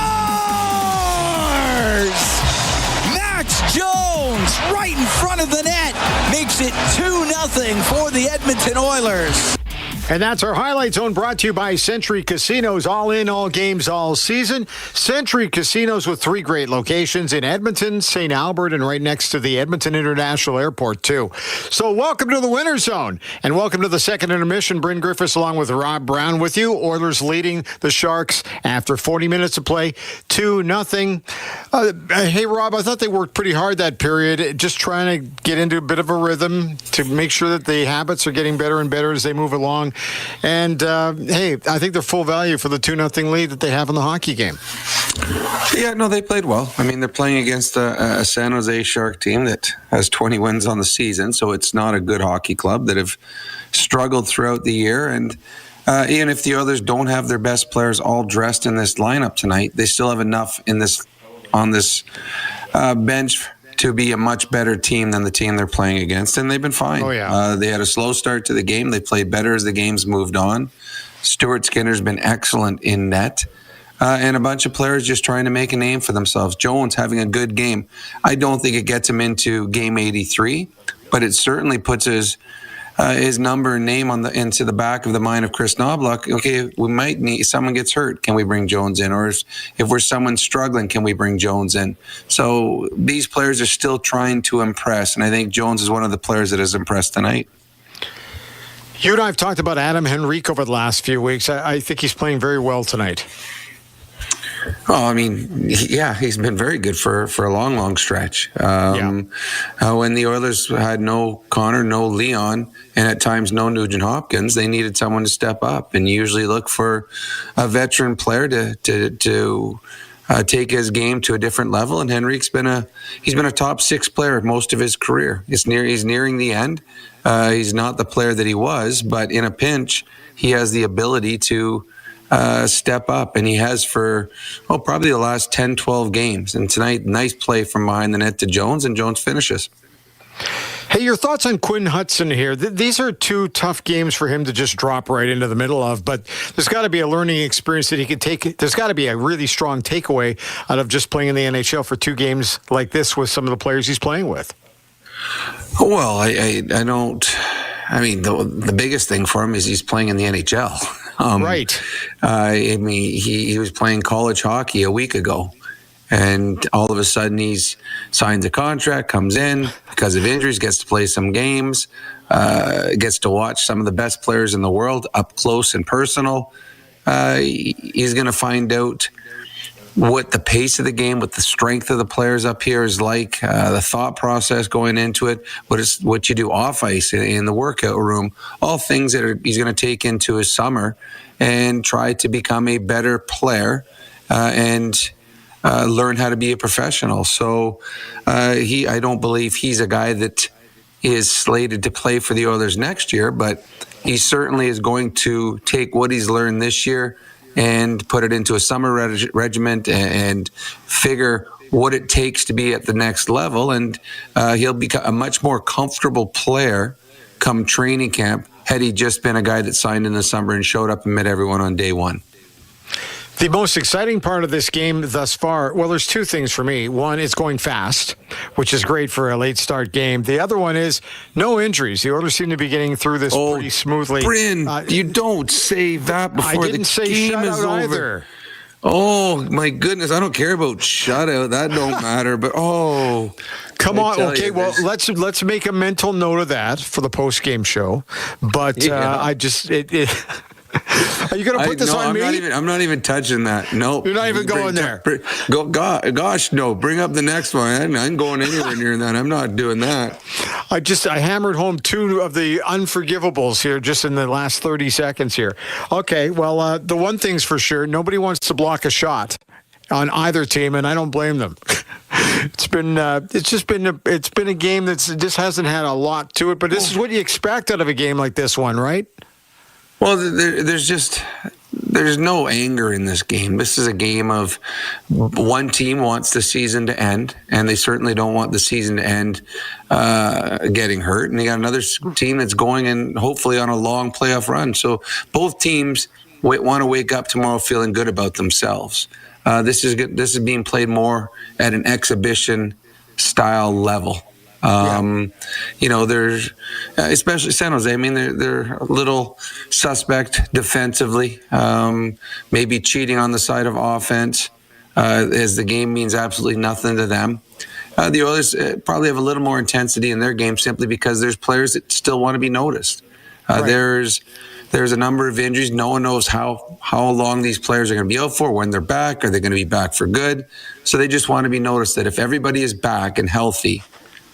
Max Jones right in front of the net makes it 2-0 for the Edmonton Oilers. And that's our Highlight Zone, brought to you by Century Casinos. All in, all games, all season. Century Casinos with 3 great locations in Edmonton, St. Albert, and right next to the Edmonton International Airport, too. So welcome to the Winter Zone, and welcome to the second intermission. Bryn Griffiths along with Rob Brown with you. Oilers leading the Sharks after 40 minutes of play, 2-0. Hey, Rob, I thought they worked pretty hard that period, just trying to get into a bit of a rhythm to make sure that the habits are getting better and better as they move along. And, hey, I think they're full value for the 2-0 lead that they have in the hockey game. Yeah, no, they played well. I mean, they're playing against a San Jose Shark team that has 20 wins on the season, so it's not a good hockey club that have struggled throughout the year. And even if the others don't have their best players all dressed in this lineup tonight, they still have enough on this bench to be a much better team than the team they're playing against, and they've been fine. Oh, yeah. They had a slow start to the game. They played better as the game's moved on. Stuart Skinner's been excellent in net. And a bunch of players just trying to make a name for themselves. Jones having a good game. I don't think it gets him into game 83, but it certainly puts his number and name into the back of the mind of Chris Knobloch. Okay, we might need, someone gets hurt, can we bring Jones in? Or if we're someone struggling, can we bring Jones in? So these players are still trying to impress, and I think Jones is one of the players that has impressed tonight. You and I have talked about Adam Henrique over the last few weeks. I think he's playing very well tonight. Oh, I mean, yeah, he's been very good for a long, long stretch. When the Oilers had no Connor, no Leon, and at times no Nugent Hopkins, they needed someone to step up and usually look for a veteran player to take his game to a different level. And Henrique's been a top 6 player most of his career. He's nearing the end. He's not the player that he was, but in a pinch, he has the ability to step up, and he has for probably the last 10, 12 games. And tonight, nice play from behind the net to Jones, and Jones finishes. Hey, your thoughts on Quinn Hudson here? These are 2 tough games for him to just drop right into the middle of, but there's got to be a learning experience that he could take. There's got to be a really strong takeaway out of just playing in the NHL for 2 games like this with some of the players he's playing with. Well, I don't. I mean, the biggest thing for him is he's playing in the NHL. Right. I mean, he was playing college hockey a week ago, and all of a sudden he's signs a contract, comes in because of injuries, gets to play some games, gets to watch some of the best players in the world up close and personal. He's going to find out what the pace of the game, what the strength of the players up here is like, the thought process going into it, what you do off ice in the workout room, all things that he's going to take into his summer and try to become a better player and learn how to be a professional. So I don't believe he's a guy that is slated to play for the Oilers next year, but he certainly is going to take what he's learned this year and put it into a summer regiment and figure what it takes to be at the next level. And he'll become a much more comfortable player come training camp had he just been a guy that signed in the summer and showed up and met everyone on day one. The most exciting part of this game thus far, well, there's 2 things for me. One, it's going fast, which is great for a late start game. The other one is no injuries. The Oilers seem to be getting through this pretty smoothly. Bryn, you don't say that before the game is over. Either. Oh, my goodness. I don't care about shutout. That don't matter. But, come on. Okay, well, let's make a mental note of that for the post-game show. But are you going to put this on me? I'm not even touching that. No. You're not even going there. Gosh, no. Bring up the next one. I ain't going anywhere near that. I'm not doing that. I hammered home 2 of the unforgivables here just in the last 30 seconds here. Okay, well, the one thing's for sure, nobody wants to block a shot on either team, and I don't blame them. It's been a game that's just hasn't had a lot to it, but this is what you expect out of a game like this one, right? Well, there's no anger in this game. This is a game of one team wants the season to end, and they certainly don't want the season to end getting hurt. And you got another team that's going and hopefully on a long playoff run. So both teams want to wake up tomorrow feeling good about themselves. This is being played more at an exhibition style level. There's especially San Jose. I mean, they're a little suspect defensively, maybe cheating on the side of offense, as the game means absolutely nothing to them. The Oilers probably have a little more intensity in their game simply because there's players that still want to be noticed. Right. There's a number of injuries. No one knows how long these players are going to be out for, when they're back. Are they going to be back for good? So they just want to be noticed that if everybody is back and healthy,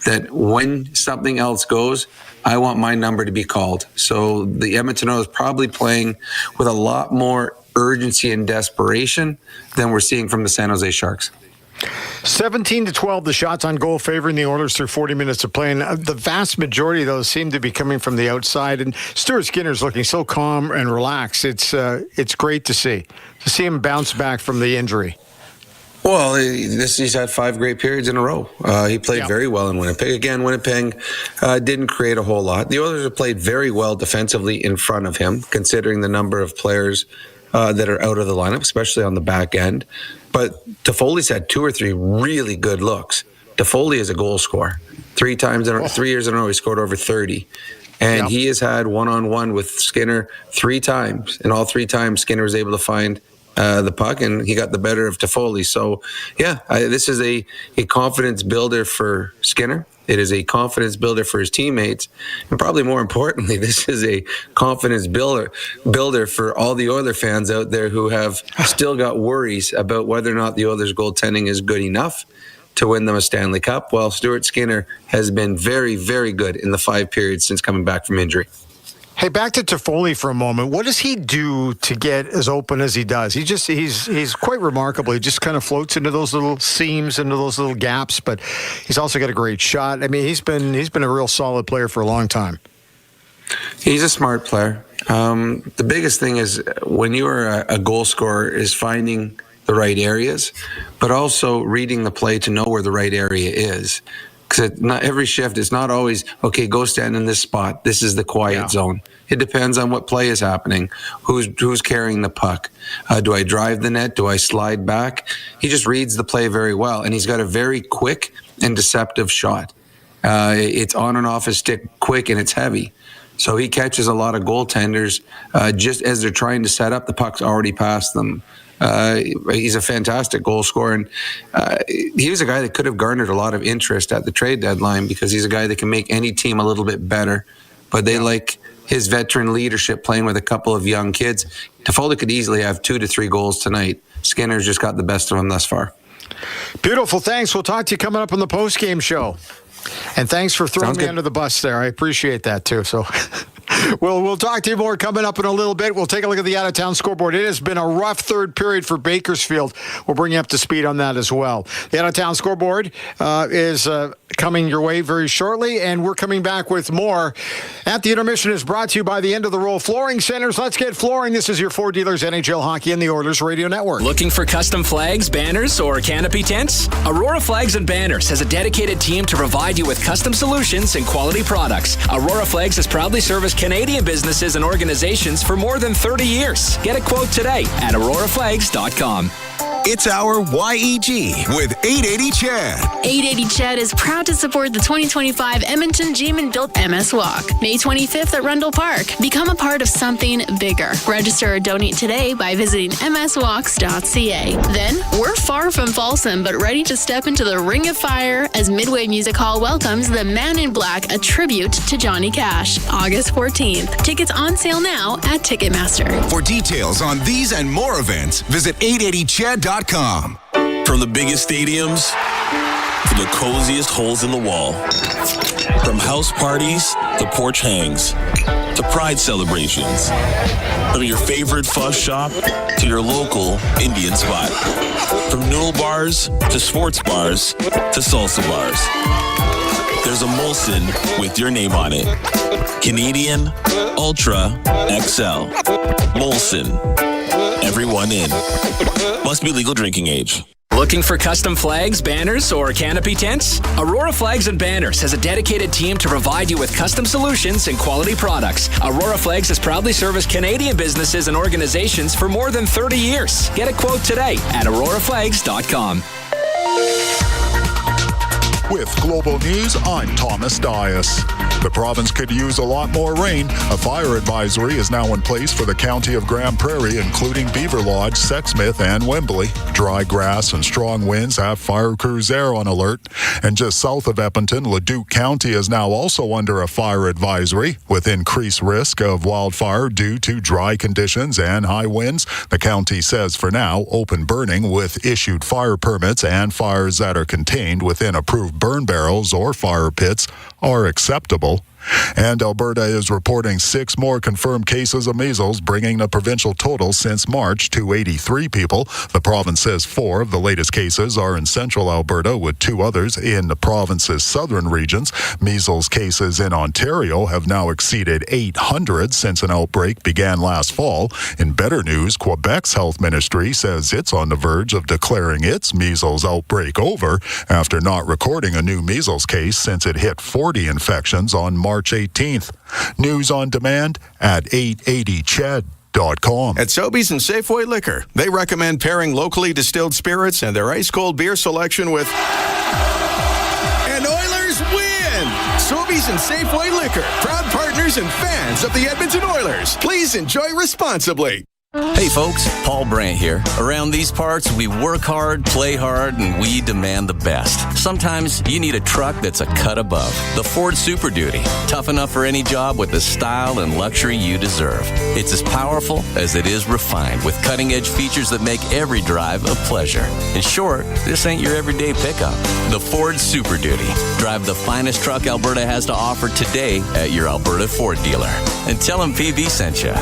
that when something else goes, I want my number to be called. So the Edmonton Oilers probably playing with a lot more urgency and desperation than we're seeing from the San Jose Sharks. 17-12, the shots on goal favoring the Oilers through 40 minutes of play. And the vast majority of those seem to be coming from the outside. And Stuart Skinner's looking so calm and relaxed. It's great to see him bounce back from the injury. Well, he's had 5 great periods in a row. He played very well in Winnipeg. Again, Winnipeg didn't create a whole lot. The Oilers have played very well defensively in front of him, considering the number of players that are out of the lineup, especially on the back end. But Toffoli's had 2 or 3 really good looks. Toffoli is a goal scorer. 3 years in a row, he scored over 30. And he has had one-on-one with Skinner 3 times. And all 3 times, Skinner was able to find the puck, and he got the better of Toffoli. So, this is a confidence builder for Skinner. It is a confidence builder for his teammates. And probably more importantly, this is a confidence builder for all the Oiler fans out there who have still got worries about whether or not the Oilers' goaltending is good enough to win them a Stanley Cup. Well, Stuart Skinner has been very, very good in the 5 periods since coming back from injury. Hey, back to Toffoli for a moment. What does he do to get as open as he does? He's quite remarkable. He just kind of floats into those little seams, into those little gaps, but he's also got a great shot. I mean, he's been a real solid player for a long time. He's a smart player. The biggest thing is when you are a goal scorer is finding the right areas, but also reading the play to know where the right area is. Because not every shift is not always, okay, go stand in this spot. This is the quiet zone. It depends on what play is happening, who's carrying the puck. Do I drive the net? Do I slide back? He just reads the play very well, and he's got a very quick and deceptive shot. It's on and off his stick quick, and it's heavy. So he catches a lot of goaltenders just as they're trying to set up, the puck's already past them. He's a fantastic goal scorer, and he was a guy that could have garnered a lot of interest at the trade deadline because he's a guy that can make any team a little bit better. But they like his veteran leadership, playing with a couple of young kids. Toffoli could easily have 2 to 3 goals tonight. Skinner's just got the best of him thus far. Beautiful. Thanks. We'll talk to you coming up on the post-game show. And thanks for throwing me under the bus there. I appreciate that too. So we'll talk to you more coming up in a little bit. We'll take a look at the out-of-town scoreboard. It has been a rough 3rd period for Bakersfield. We'll bring you up to speed on that as well. The out-of-town scoreboard is coming your way very shortly, and we're coming back with more. At the Intermission is brought to you by the End of the Roll Flooring Centers. Let's get flooring. This is your Ford Dealers NHL Hockey and the Oilers Radio Network. Looking for custom flags, banners, or canopy tents? Aurora Flags and Banners has a dedicated team to provide you with custom solutions and quality products. Aurora Flags has proudly serviced Canadian businesses and organizations for more than 30 years. Get a quote today at auroraflags.com. It's our YEG with 880 Chad. 880 Chad is proud to support the 2025 Edmonton Built MS Walk, May 25th at Rundle Park. Become a part of something bigger. Register or donate today by visiting mswalks.ca. Then, we're far from Folsom, but ready to step into the ring of fire as Midway Music Hall welcomes The Man in Black, a tribute to Johnny Cash, August 14th. Tickets on sale now at Ticketmaster. For details on these and more events, visit 880chad.com. From the biggest stadiums to the coziest holes in the wall. From house parties to porch hangs to pride celebrations. From your favorite fuzz shop to your local Indian spot. From noodle bars to sports bars to salsa bars. There's a Molson with your name on it. Canadian Ultra XL. Molson. Everyone in. Must be legal drinking age. Looking for custom flags, banners, or canopy tents? Aurora Flags and Banners has a dedicated team to provide you with custom solutions and quality products. Aurora Flags has proudly serviced Canadian businesses and organizations for more than 30 years. Get a quote today at auroraflags.com. With Global News, I'm Thomas Dias. The province could use a lot more rain. A fire advisory is now in place for the county of Grand Prairie, including Beaver Lodge, Sexsmith, and Wembley. Dry grass and strong winds have fire crews there on alert. And just south of Edmonton, Leduc County is now also under a fire advisory with increased risk of wildfire due to dry conditions and high winds. The county says for now, open burning with issued fire permits and fires that are contained within approved burn barrels or fire pits are acceptable. And Alberta is reporting 6 more confirmed cases of measles, bringing the provincial total since March to 83 people. The province says 4 of the latest cases are in central Alberta, with 2 others in the province's southern regions. Measles cases in Ontario have now exceeded 800 since an outbreak began last fall. In better news, Quebec's health ministry says it's on the verge of declaring its measles outbreak over after not recording a new measles case since it hit 40 infections on March 18th. News on demand at 880ched.com. At Sobeys and Safeway Liquor, they recommend pairing locally distilled spirits and their ice-cold beer selection with... And Oilers win! Sobeys and Safeway Liquor, proud partners and fans of the Edmonton Oilers. Please enjoy responsibly. Hey folks, Paul Brandt here. Around these parts, we work hard, play hard, and we demand the best. Sometimes you need a truck that's a cut above. The Ford Super Duty. Tough enough for any job with the style and luxury you deserve. It's as powerful as it is refined, with cutting-edge features that make every drive a pleasure. In short, this ain't your everyday pickup. The Ford Super Duty. Drive the finest truck Alberta has to offer today at your Alberta Ford dealer. And tell them PV sent you.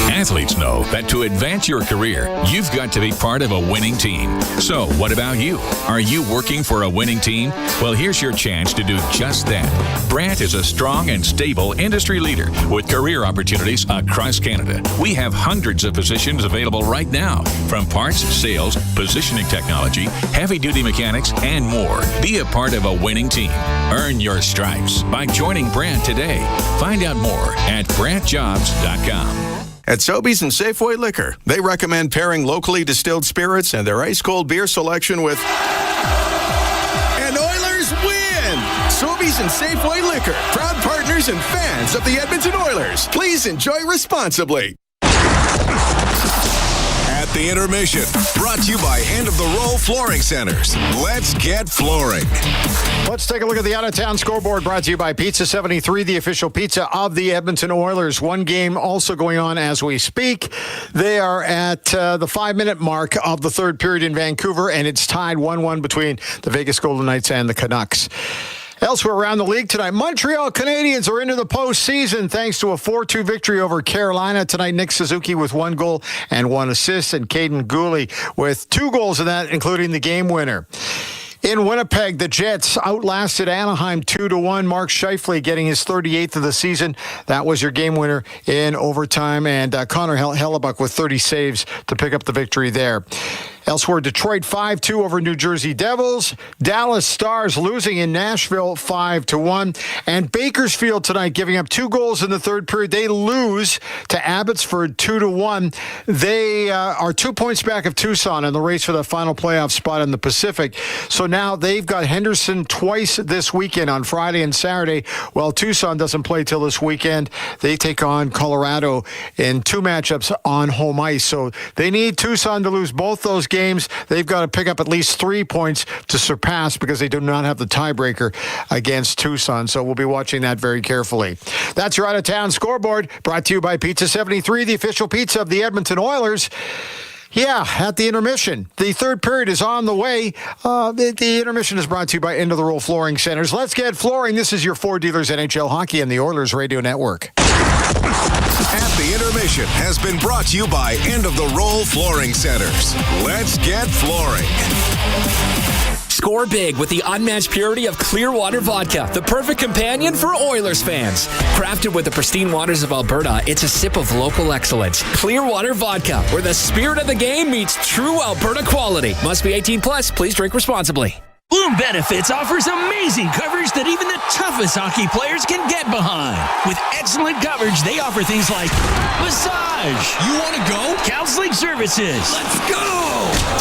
Athletes know that to advance your career, you've got to be part of a winning team. So, what about you? Are you working for a winning team? Well, here's your chance to do just that. Brandt is a strong and stable industry leader with career opportunities across Canada. We have hundreds of positions available right now, from parts, sales, positioning technology, heavy-duty mechanics, and more. Be a part of a winning team. Earn your stripes by joining Brandt today. Find out more at BrandtJobs.com. At Sobeys and Safeway Liquor, they recommend pairing locally distilled spirits and their ice-cold beer selection with... And Oilers win! Sobeys and Safeway Liquor, proud partners and fans of the Edmonton Oilers. Please enjoy responsibly. At the intermission, brought to you by End of the Row Flooring Centers. Let's get flooring. Let's take a look at the out-of-town scoreboard, brought to you by Pizza 73, the official pizza of the Edmonton Oilers. One game also going on as we speak. They are at the 5-minute mark of the third period in Vancouver, and it's tied 1-1 between the Vegas Golden Knights and the Canucks. Elsewhere around the league tonight, Montreal Canadiens are into the postseason thanks to a 4-2 victory over Carolina. Tonight, Nick Suzuki with 1 goal and 1 assist, and Caden Gooley with 2 goals in that, including the game winner. In Winnipeg, the Jets outlasted Anaheim 2-1. Mark Scheifele getting his 38th of the season. That was your game winner in overtime, and Connor Hellebuck with 30 saves to pick up the victory there. Elsewhere, Detroit 5-2 over New Jersey Devils. Dallas Stars losing in Nashville 5-1. And Bakersfield tonight giving up 2 goals in the third period. They lose to Abbotsford 2-1. They are 2 points back of Tucson in the race for the final playoff spot in the Pacific. So now they've got Henderson twice this weekend on Friday and Saturday. Well, Tucson doesn't play till this weekend. They take on Colorado in 2 matchups on home ice. So they need Tucson to lose both those games. They've got to pick up at least 3 points to surpass, because they do not have the tiebreaker against Tucson. So we'll be watching that very carefully. That's your out-of-town scoreboard, brought to you by Pizza 73, the official pizza of the Edmonton Oilers. Yeah, at the intermission. The third period is on the way. The intermission is brought to you by End of the Row Flooring Centers. Let's get flooring. This is your Ford Dealers NHL Hockey and the Oilers Radio Network. At the intermission has been brought to you by End of the Row Flooring Centers. Let's get flooring. Score big with the unmatched purity of Clearwater Vodka, the perfect companion for Oilers fans. Crafted with the pristine waters of Alberta, it's a sip of local excellence. Clearwater Vodka, where the spirit of the game meets true Alberta quality. Must be 18 plus. Please drink responsibly. Bloom Benefits offers amazing coverage that even the toughest hockey players can get behind. With excellent coverage, they offer things like massage. You want to go? Counseling services. Let's go.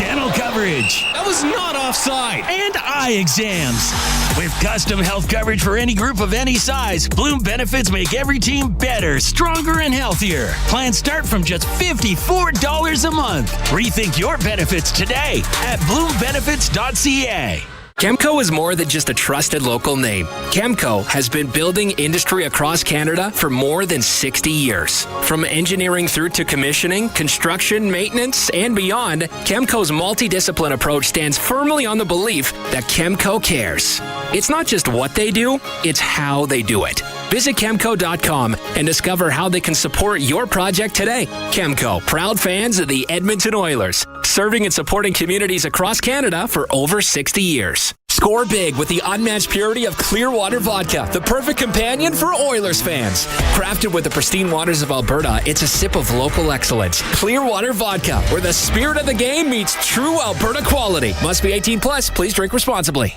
Dental coverage. That was not offside. And eye exams. With custom health coverage for any group of any size, Bloom Benefits make every team better, stronger, and healthier. Plans start from just $54 a month. Rethink your benefits today at bloombenefits.ca. Chemco is more than just a trusted local name. Chemco has been building industry across Canada for more than 60 years. From engineering through to commissioning, construction, maintenance, and beyond, Chemco's multidiscipline approach stands firmly on the belief that Chemco cares. It's not just what they do, it's how they do it. Visit Chemco.com and discover how they can support your project today. Chemco, proud fans of the Edmonton Oilers, serving and supporting communities across Canada for over 60 years. Score big with the unmatched purity of Clearwater Vodka, the perfect companion for Oilers fans. Crafted with the pristine waters of Alberta, it's a sip of local excellence. Clearwater Vodka, where the spirit of the game meets true Alberta quality. Must be 18 plus. Please drink responsibly.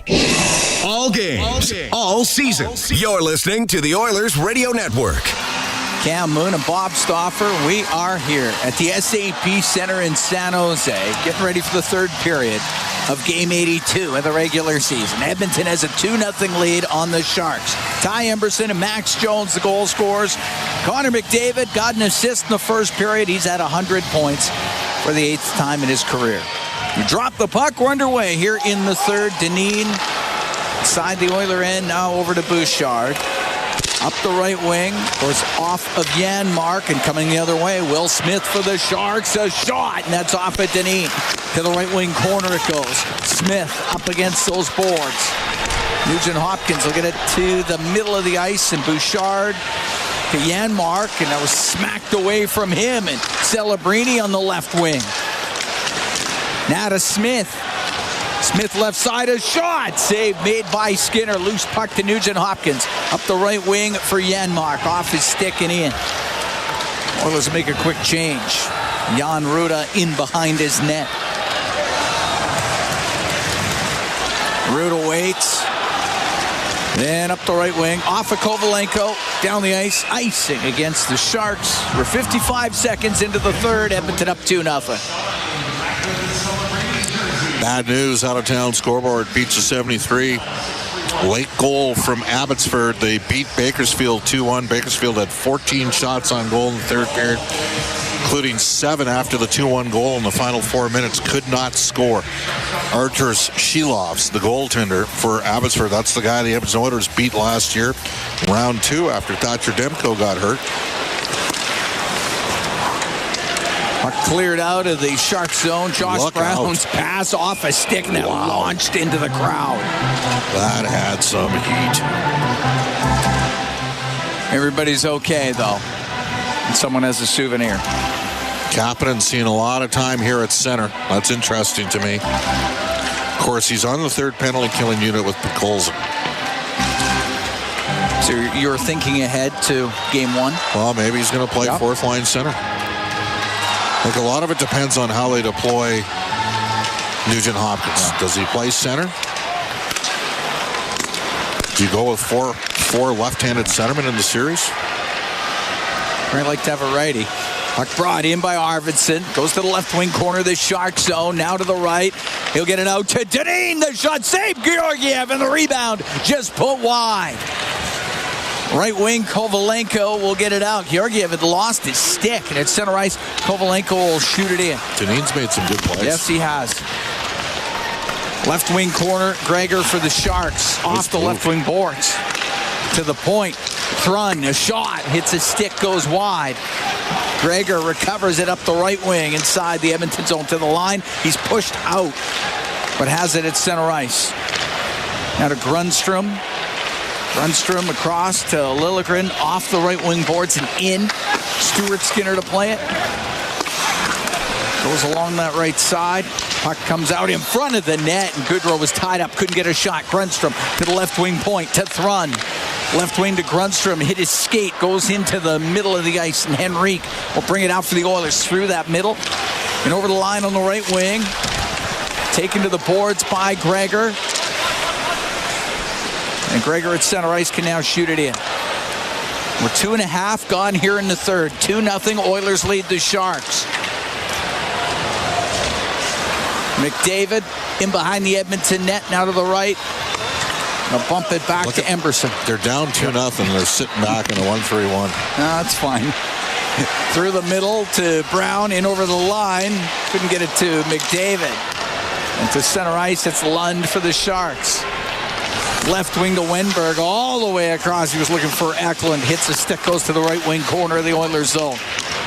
All games, all season. You're listening to the Oilers Radio Network. Cam Moon and Bob Stauffer, we are here at the SAP Center in San Jose, getting ready for the third period of Game 82 of the regular season. Edmonton has a 2-0 lead on the Sharks. Ty Emberson and Max Jones, the goal scorers. Connor McDavid got an assist in the first period. He's at 100 points for the 8th time in his career. You drop the puck. We're underway here in the third. Dineen inside the Oiler end, now over to Bouchard. Up the right wing, goes off of Janmark, and coming the other way, Will Smith for the Sharks. A shot, and that's off at Dineen. To the right wing corner it goes. Smith up against those boards. Nugent Hopkins will get it to the middle of the ice, and Bouchard to Janmark, and that was smacked away from him. And Celebrini on the left wing. Now to Smith. Smith left side, a shot. Save made by Skinner. Loose puck to Nugent Hopkins. Up the right wing for Janmark. Off his stick and in. Oilers make a quick change. Jan Ruda in behind his net. Ruda waits. Then up the right wing. Off of Kovalenko. Down the ice. Icing against the Sharks. We're 55 seconds into the third. Edmonton up 2-0. Bad news out of town. Scoreboard beats a 73. Late goal from Abbotsford. They beat Bakersfield 2-1. Bakersfield had 14 shots on goal in the third period, including 7 after the 2-1 goal in the final 4 minutes. Could not score. Arturs Shilovs, the goaltender for Abbotsford. That's the guy the Edmonton Oilers beat last year. Round 2 after Thatcher Demko got hurt. Cleared out of the Shark zone. Josh Brown's pass off a stick and launched into the crowd. That had some heat. Everybody's okay, though. And someone has a souvenir. Kapanen's seen a lot of time here at center. That's interesting to me. Of course, he's on the third penalty killing unit with Picolza. So you're thinking ahead to game 1? Well, maybe he's going to play fourth line center. Like, a lot of it depends on how they deploy Nugent Hopkins. Does he play center? Do you go with four left-handed centermen in the series? I'd like to have a righty. Puck brought in by Arvidsson. Goes to the left wing corner of the Shark zone. Now to the right. He'll get it out to Dineen. The shot saved. Georgiev, and the rebound just put wide. Right wing, Kovalenko will get it out. Georgiev had lost his stick, and at center ice, Kovalenko will shoot it in. Dineen's made some good plays. Yes, he has. Left wing corner, Gregor for the Sharks. Off the left wing boards. To the point. Thrun, a shot. Hits a stick, goes wide. Gregor recovers it up the right wing inside the Edmonton zone to the line. He's pushed out, but has it at center ice. Now to Grundstrom. Grundstrom across to Liljegren, off the right wing boards and in. Stuart Skinner to play it. Goes along that right side. Puck comes out in front of the net, and Goodrow was tied up, couldn't get a shot. Grundstrom to the left wing point to Thrun. Left wing to Grundstrom, hit his skate, goes into the middle of the ice, and Henrique will bring it out for the Oilers through that middle. And over the line on the right wing. Taken to the boards by Gregor. And Gregor at center ice can now shoot it in. We're 2.5 gone here in the third. 2-0 Oilers lead the Sharks. McDavid in behind the Edmonton net, now to the right. They'll bump it back to Emberson. They're down 2-0. They're sitting back in a 1-3-1. No, that's fine. Through the middle to Brown, in over the line. Couldn't get it to McDavid. And to center ice, it's Lund for the Sharks. Left wing to Wenberg, all the way across. He was looking for Eklund. Hits a stick, goes to the right wing corner of the Oilers zone.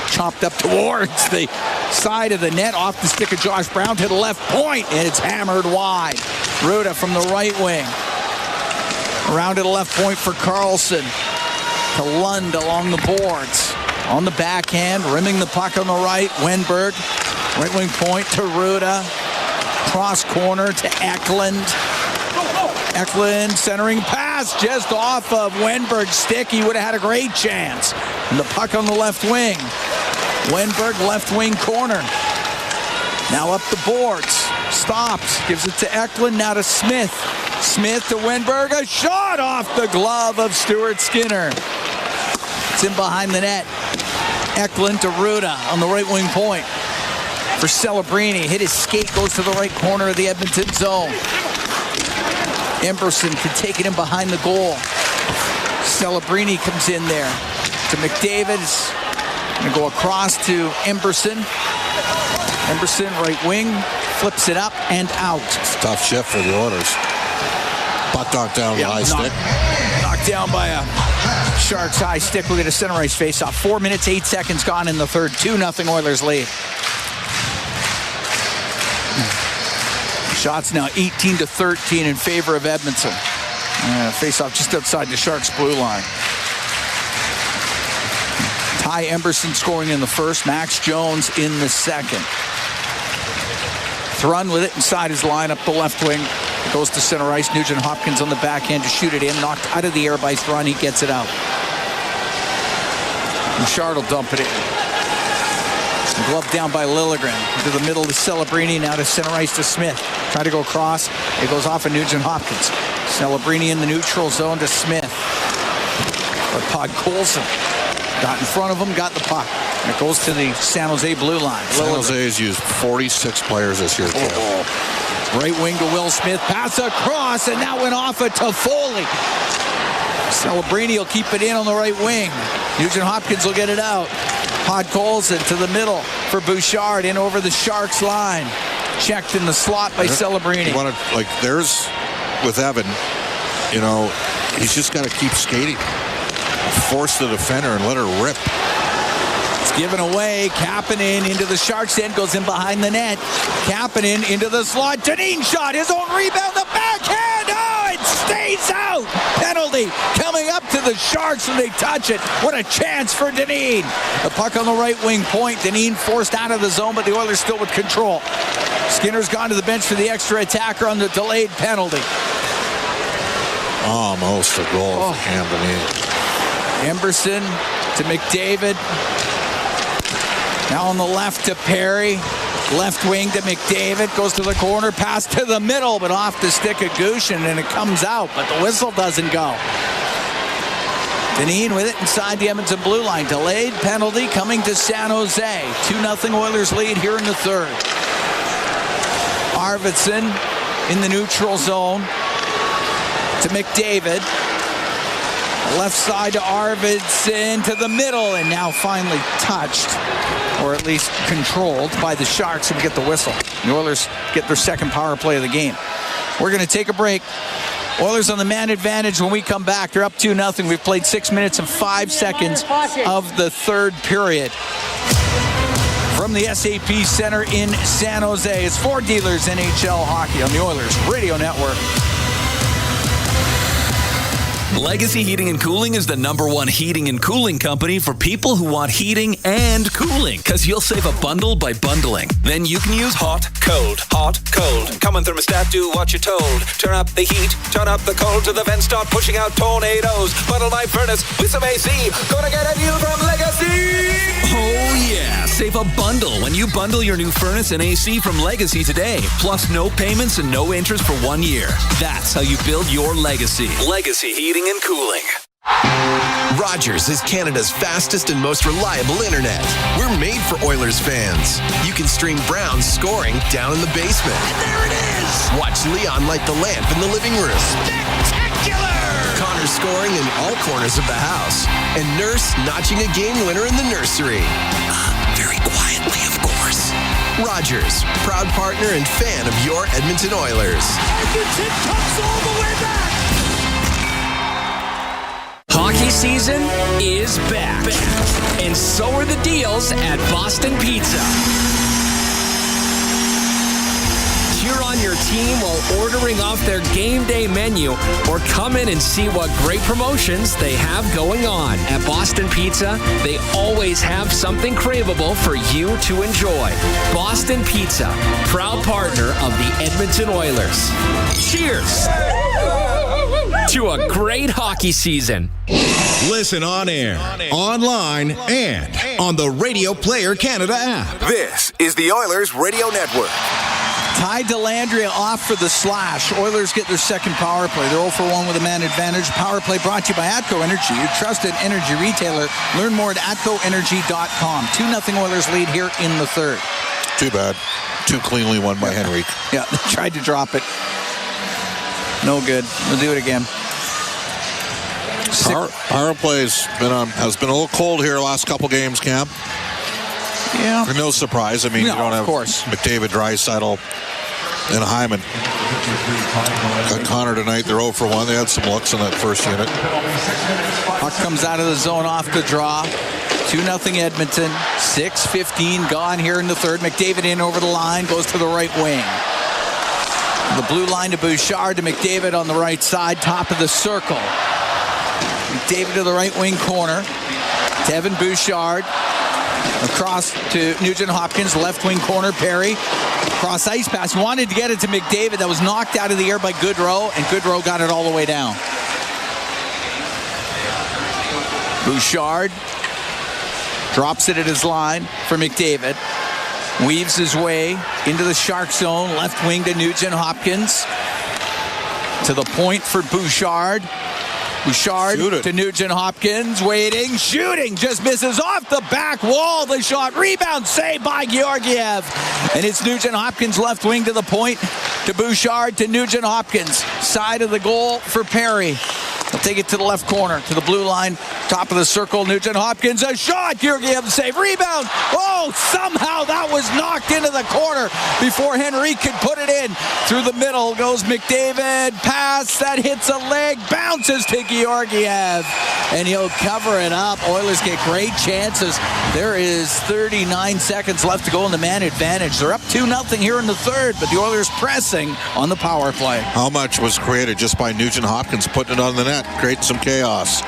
Chopped up towards the side of the net, off the stick of Josh Brown to the left point, and it's hammered wide. Ruda from the right wing. Around to the left point for Carlson. To Lund along the boards. On the backhand, rimming the puck on the right. Wenberg, right wing point to Ruda. Cross corner to Eklund. Eklund centering pass just off of Wenberg's stick. He would have had a great chance. And the puck on the left wing. Wenberg left wing corner. Now up the boards. Stops. Gives it to Eklund. Now to Smith. Smith to Wenberg. A shot off the glove of Stuart Skinner. It's in behind the net. Eklund to Ruda on the right wing point. For Celebrini. Hit his skate. Goes to the right corner of the Edmonton zone. Emberson can take it in behind the goal. Celebrini comes in there to McDavid. Going to go across to Emberson. Emberson, right wing, flips it up and out. It's a tough shift for the Oilers. Puck knocked down the high stick. Knocked down by a Sharks high stick. We'll get a center ice face-off. 4 minutes, 8 seconds gone in the third. 2-0 Oilers lead. Shots now 18-13 in favor of Edmonton. Face-off just outside the Sharks' blue line. Ty Emberson scoring in the first. Max Jones in the second. Thrun with it inside his line up the left wing. It goes to center ice. Nugent Hopkins on the backhand to shoot it in. Knocked out of the air by Thrun. He gets it out. Bouchard will dump it in. Glove down by Liljegren. Into the middle to Celebrini. Now to center ice to Smith. Trying to go across. It goes off of Nugent Hopkins. Celebrini in the neutral zone to Smith. But Podkolzin got in front of him, got the puck. And it goes to the San Jose blue line. San Jose has used 46 players this year. Right wing to Will Smith. Pass across, and that went off of Toffoli. Celebrini will keep it in on the right wing. Nugent Hopkins will get it out. Podkolzin to the middle for Bouchard in over the Sharks line. Checked in the slot by Celebrini. There's with Evan, he's just got to keep skating. Force the defender and let her rip. It's given away. Kapanen into the Sharks end. Goes in behind the net. Kapanen into the slot. Dineen shot. His own rebound. The backhand. Oh, it stays out. Penalty coming up to the Sharks when they touch it. What a chance for Dineen. The puck on the right wing point. Dineen forced out of the zone, but the Oilers still with control. Skinner's gone to the bench for the extra attacker on the delayed penalty. Almost a goal for Cam Dineen. Emberson to McDavid. Now on the left to Perry. Left wing to McDavid. Goes to the corner. Pass to the middle, but off the stick of Gushin, and it comes out, but the whistle doesn't go. Dineen with it inside the Edmonton blue line. Delayed penalty coming to San Jose. 2-0 Oilers lead here in the third. Arvidsson in the neutral zone to McDavid. Left side to Arvidsson to the middle, and now finally touched, or at least controlled by the Sharks, and get the whistle. The Oilers get their second power play of the game. We're going to take a break. Oilers on the man advantage when we come back. They're up 2-0. We've played 6 minutes and 5 seconds of the third period. From the SAP Center in San Jose, it's Ford Dealers NHL Hockey on the Oilers Radio Network. Legacy Heating and Cooling is the #1 heating and cooling company for people who want heating and cooling, because you'll save a bundle by bundling. Then you can use hot, cold, hot, cold. Common thermostat, do what you're told. Turn up the heat, turn up the cold to the vents, start pushing out tornadoes. Bundle my furnace with some AC. Gonna get a deal from Legacy! Oh yeah, save a bundle when you bundle your new furnace and AC from Legacy today. Plus no payments and no interest for 1 year. That's how you build your legacy. Legacy Heating and Cooling. Rogers is Canada's fastest and most reliable internet. We're made for Oilers fans. You can stream Brown's scoring down in the basement. And there it is! Watch Leon light the lamp in the living room. Spectacular! Connor scoring in all corners of the house. And Nurse notching a game winner in the nursery. Very quietly, of course. Rogers, proud partner and fan of your Edmonton Oilers. Edmonton comes all the way back. Hockey season is back. And so are the deals at Boston Pizza. Cheer on your team while ordering off their game day menu, or come in and see what great promotions they have going on. At Boston Pizza, they always have something craveable for you to enjoy. Boston Pizza, proud partner of the Edmonton Oilers. Cheers to a great hockey season. Listen on air, online, and on the Radio Player Canada app. This is the Oilers Radio Network. Ty Dellandrea off for the slash. Oilers get their second power play. They're 0 for 1 with a man advantage. Power play brought to you by ATCO Energy, your trusted energy retailer. Learn more at atcoenergy.com. 2-0 Oilers lead here in the third. Too bad. Too cleanly won by Henrique. Yeah, they tried to drop it. No good. We'll do it again. Power play has been a little cold here the last couple games, Cam. Yeah. No surprise. I mean, you don't have McDavid, Draisaitl, and Hyman. Got Connor tonight. They're 0 for 1. They had some looks in that first unit. Puck comes out of the zone off the draw. 2-0 Edmonton. 6:15 gone here in the third. McDavid in over the line. Goes to the right wing. The blue line to Bouchard to McDavid on the right side. Top of the circle. McDavid to the right wing corner. To Evan Bouchard. Across to Nugent Hopkins, left wing corner, Perry. Cross ice pass. Wanted to get it to McDavid. That was knocked out of the air by Goodrow, and Goodrow got it all the way down. Bouchard drops it at his line for McDavid. Weaves his way into the Shark zone. Left wing to Nugent Hopkins. To the point for Bouchard. Bouchard to Nugent Hopkins, waiting, shooting, just misses off the back wall. The shot, rebound, saved by Georgiev. And it's Nugent Hopkins left wing to the point, to Bouchard, to Nugent Hopkins. Side of the goal for Perry. They'll take it to the left corner, to the blue line, top of the circle. Nugent Hopkins, a shot. Georgiev save, rebound. Oh, somehow that was knocked into the corner before Henrique could put it in. Through the middle goes McDavid. Pass that hits a leg, bounces to Georgiev, and he'll cover it up. Oilers get great chances. There is 39 seconds left to go in the man advantage. They're up 2-0 here in the third, but the Oilers pressing on the power play. How much was created just by Nugent Hopkins putting it on the net? Create some chaos.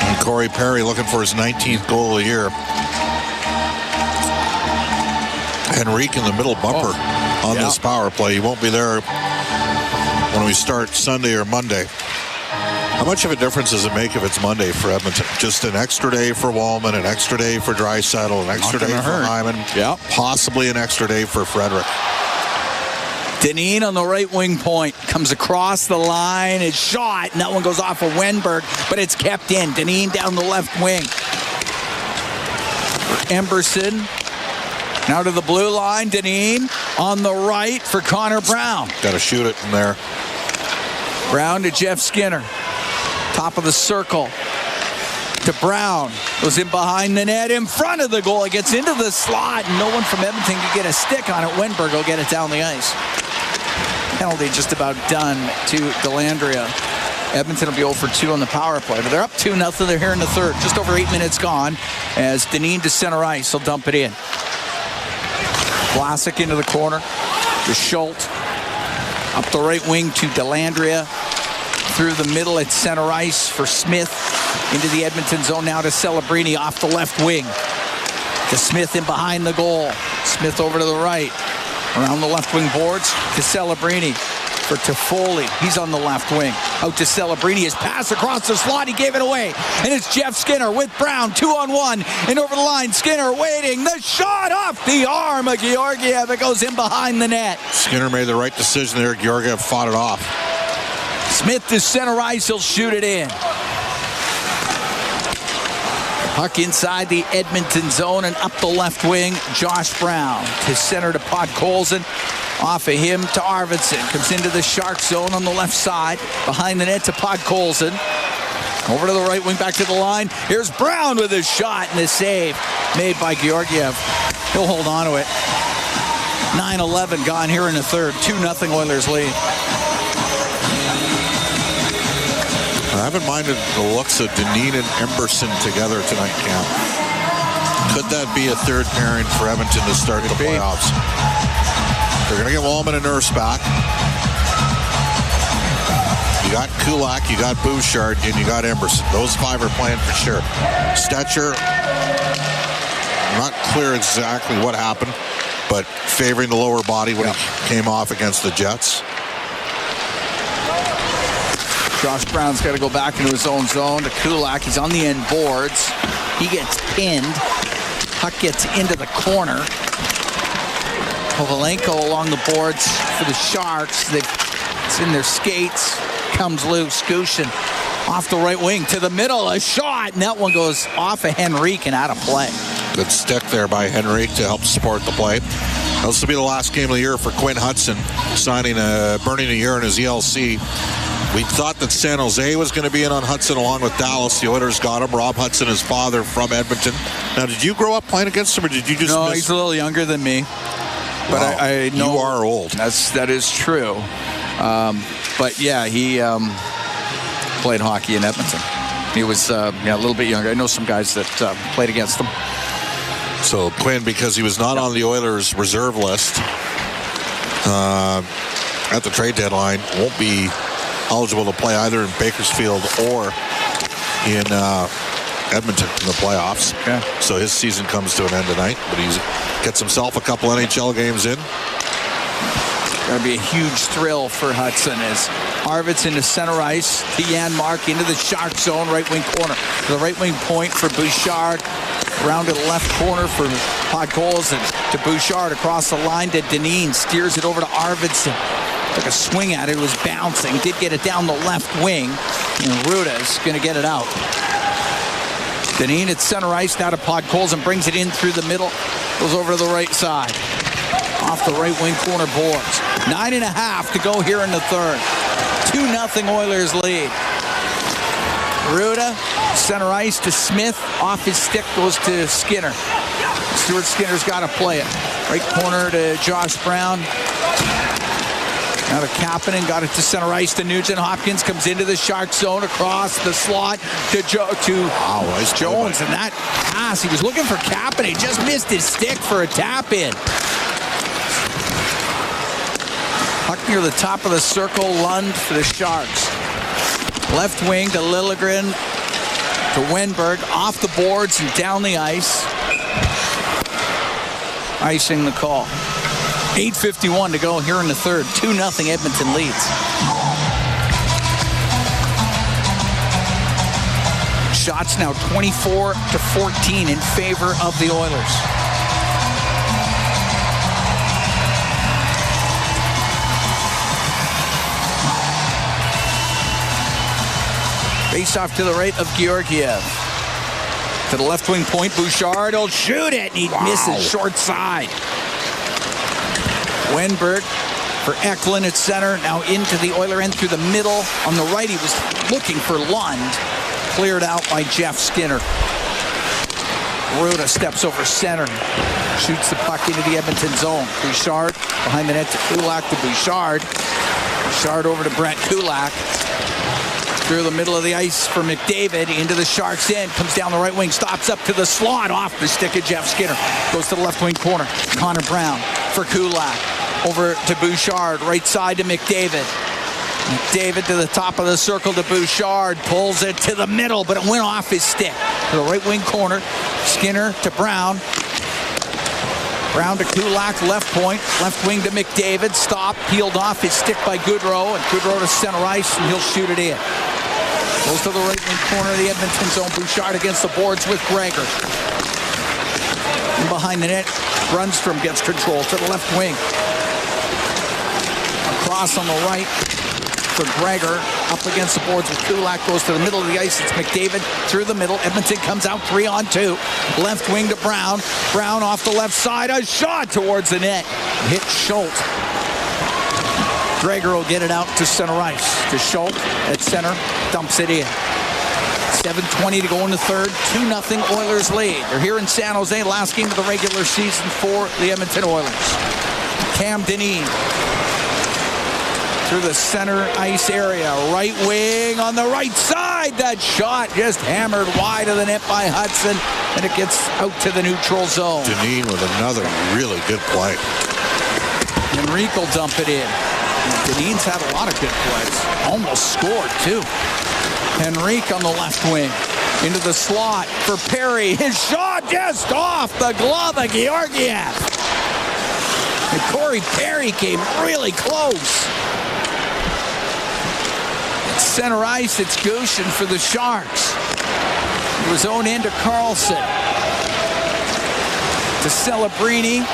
And Corey Perry looking for his 19th goal of the year. Henrique in the middle bumper on this power play. He won't be there when we start Sunday or Monday. How much of a difference does it make if it's Monday for Edmonton? Just an extra day for Wallman, an extra day for Draisaitl, an extra day for Hyman, possibly an extra day for Frederick. Dineen on the right wing point comes across the line. It's shot, and that one goes off of Wenberg, but it's kept in. Dineen down the left wing. Emberson now to the blue line. Dineen on the right for Connor Brown. Got to shoot it from there. Brown to Jeff Skinner. Top of the circle to Brown. Goes in behind the net, in front of the goal. It gets into the slot, and no one from Edmonton can get a stick on it. Wenberg will get it down the ice. Penalty just about done to Dellandrea. Edmonton will be 0 for 2 on the power play, but they're up 2-0. They're here in the third. Just over 8 minutes gone as Dineen to center ice. He'll dump it in. Vlasic into the corner to Schultz. Up the right wing to Dellandrea. Through the middle at center ice for Smith. Into the Edmonton zone now to Celebrini off the left wing. To Smith in behind the goal. Smith over to the right. Around the left wing boards to Celebrini for Toffoli. He's on the left wing. Out to Celebrini. His pass across the slot. He gave it away. And it's Jeff Skinner with Brown. 2-on-1. And over the line. Skinner waiting. The shot off the arm of Georgiev. It goes in behind the net. Skinner made the right decision there. Georgiev fought it off. Smith to center ice. He'll shoot it in. Puck inside the Edmonton zone and up the left wing. Josh Brown to center to Podkolzin. Off of him to Arvidsson. Comes into the Shark zone on the left side. Behind the net to Podkolzin. Over to the right wing, back to the line. Here's Brown with his shot and the save made by Georgiev. He'll hold on to it. 9:11 gone here in the third. 2-0 Oilers lead. I haven't minded the looks of Dineen and Emberson together tonight, Cam. Could that be a third pairing for Edmonton to start the playoffs? They're going to get Wallman and Nurse back. You got Kulak, you got Bouchard, and you got Emberson. Those five are playing for sure. Stetcher, not clear exactly what happened, but favoring the lower body when he came off against the Jets. Josh Brown's got to go back into his own zone to Kulak. He's on the end boards. He gets pinned. Puck gets into the corner. Kovalenko along the boards for the Sharks. It's in their skates. Comes loose. Gushin off the right wing to the middle. A shot, and that one goes off of Henrique and out of play. Good stick there by Henrique to help support the play. This will be the last game of the year for Quinn Hudson, burning a year in his ELC. We thought that San Jose was going to be in on Hudson along with Dallas. The Oilers got him. Rob Hudson, his father, from Edmonton. Now, did you grow up playing against him, or did you just No, he's a little younger than me. But wow. I know you are old. That is true. But yeah, he played hockey in Edmonton. He was a little bit younger. I know some guys that played against him. So Quinn, because he was not on the Oilers reserve list at the trade deadline, won't be eligible to play either in Bakersfield or in Edmonton in the playoffs. Okay. So his season comes to an end tonight, but he gets himself a couple NHL games in. Going to be a huge thrill for Hudson as Arvidsson to center ice to Janmark into the Shark zone, right wing corner. To the right wing point for Bouchard. Around to the left corner for Podkolzin. To Bouchard across the line to Dineen. Steers it over to Arvidsson. Took a swing at it. It was bouncing. Did get it down the left wing. And Ruda's going to get it out. Dineen at center ice now to Podkolzin. Brings it in through the middle. Goes over to the right side. Off the right wing corner boards. 9.5 to go here in the third. 2-0 Oilers lead. Ruda, center ice to Smith. Off his stick goes to Skinner. Stuart Skinner's got to play it. Right corner to Josh Brown. Now to Kapanen, got it to center ice to Nugent Hopkins. Comes into the Shark zone across the slot to Jones. And that pass, he was looking for Kapanen. Just missed his stick for a tap in. Puck near the top of the circle. Lund for the Sharks. Left wing to Liljegren to Wenberg. Off the boards and down the ice. Icing the call. 8:51 to go here in the third. 2-0 Edmonton leads. Shots now 24-14 in favor of the Oilers. Face off to the right of Georgiev. To the left wing point, Bouchard will shoot it, and he misses short side. Wenberg for Eklund at center, now into the Oiler end through the middle. On the right, he was looking for Lund. Cleared out by Jeff Skinner. Ruda steps over center. Shoots the puck into the Edmonton zone. Bouchard behind the net to Kulak to Bouchard. Bouchard over to Brent Kulak. Through the middle of the ice for McDavid. Into the Sharks end. Comes down the right wing. Stops up to the slot. Off the stick of Jeff Skinner. Goes to the left wing corner. Connor Brown for Kulak. Over to Bouchard. Right side to McDavid. McDavid to the top of the circle to Bouchard. Pulls it to the middle, but it went off his stick. To the right wing corner. Skinner to Brown. Brown to Kulak, left point. Left wing to McDavid. Stop. Peeled off his stick by Goodrow. And Goodrow to center ice, and he'll shoot it in. Goes to the right wing corner of the Edmonton zone. Bouchard against the boards with Gregor. And behind the net, Brunstrom gets control to the left wing. Across on the right for Gregor. Up against the boards with Kulak. Goes to the middle of the ice. It's McDavid through the middle. Edmonton comes out 3-on-2. Left wing to Brown. Brown off the left side. A shot towards the net. Hit Schultz. Gregor will get it out to center ice. To Schultz at center. Dumps it in. 7:20 to go in the third. 2-0 Oilers lead. They're here in San Jose. Last game of the regular season for the Edmonton Oilers. Cam Dineen through the center ice area. Right wing on the right side. That shot just hammered wide of the net by Hudson. And it gets out to the neutral zone. Dineen with another really good play. Henrique will dump it in. Dineen's had a lot of good plays. Almost scored, too. Henrique on the left wing. Into the slot for Perry. His shot just off the glove of Georgiev. And Corey Perry came really close. It's center ice. It's Gushin for the Sharks. It was zoned into Carlson. To Celebrini.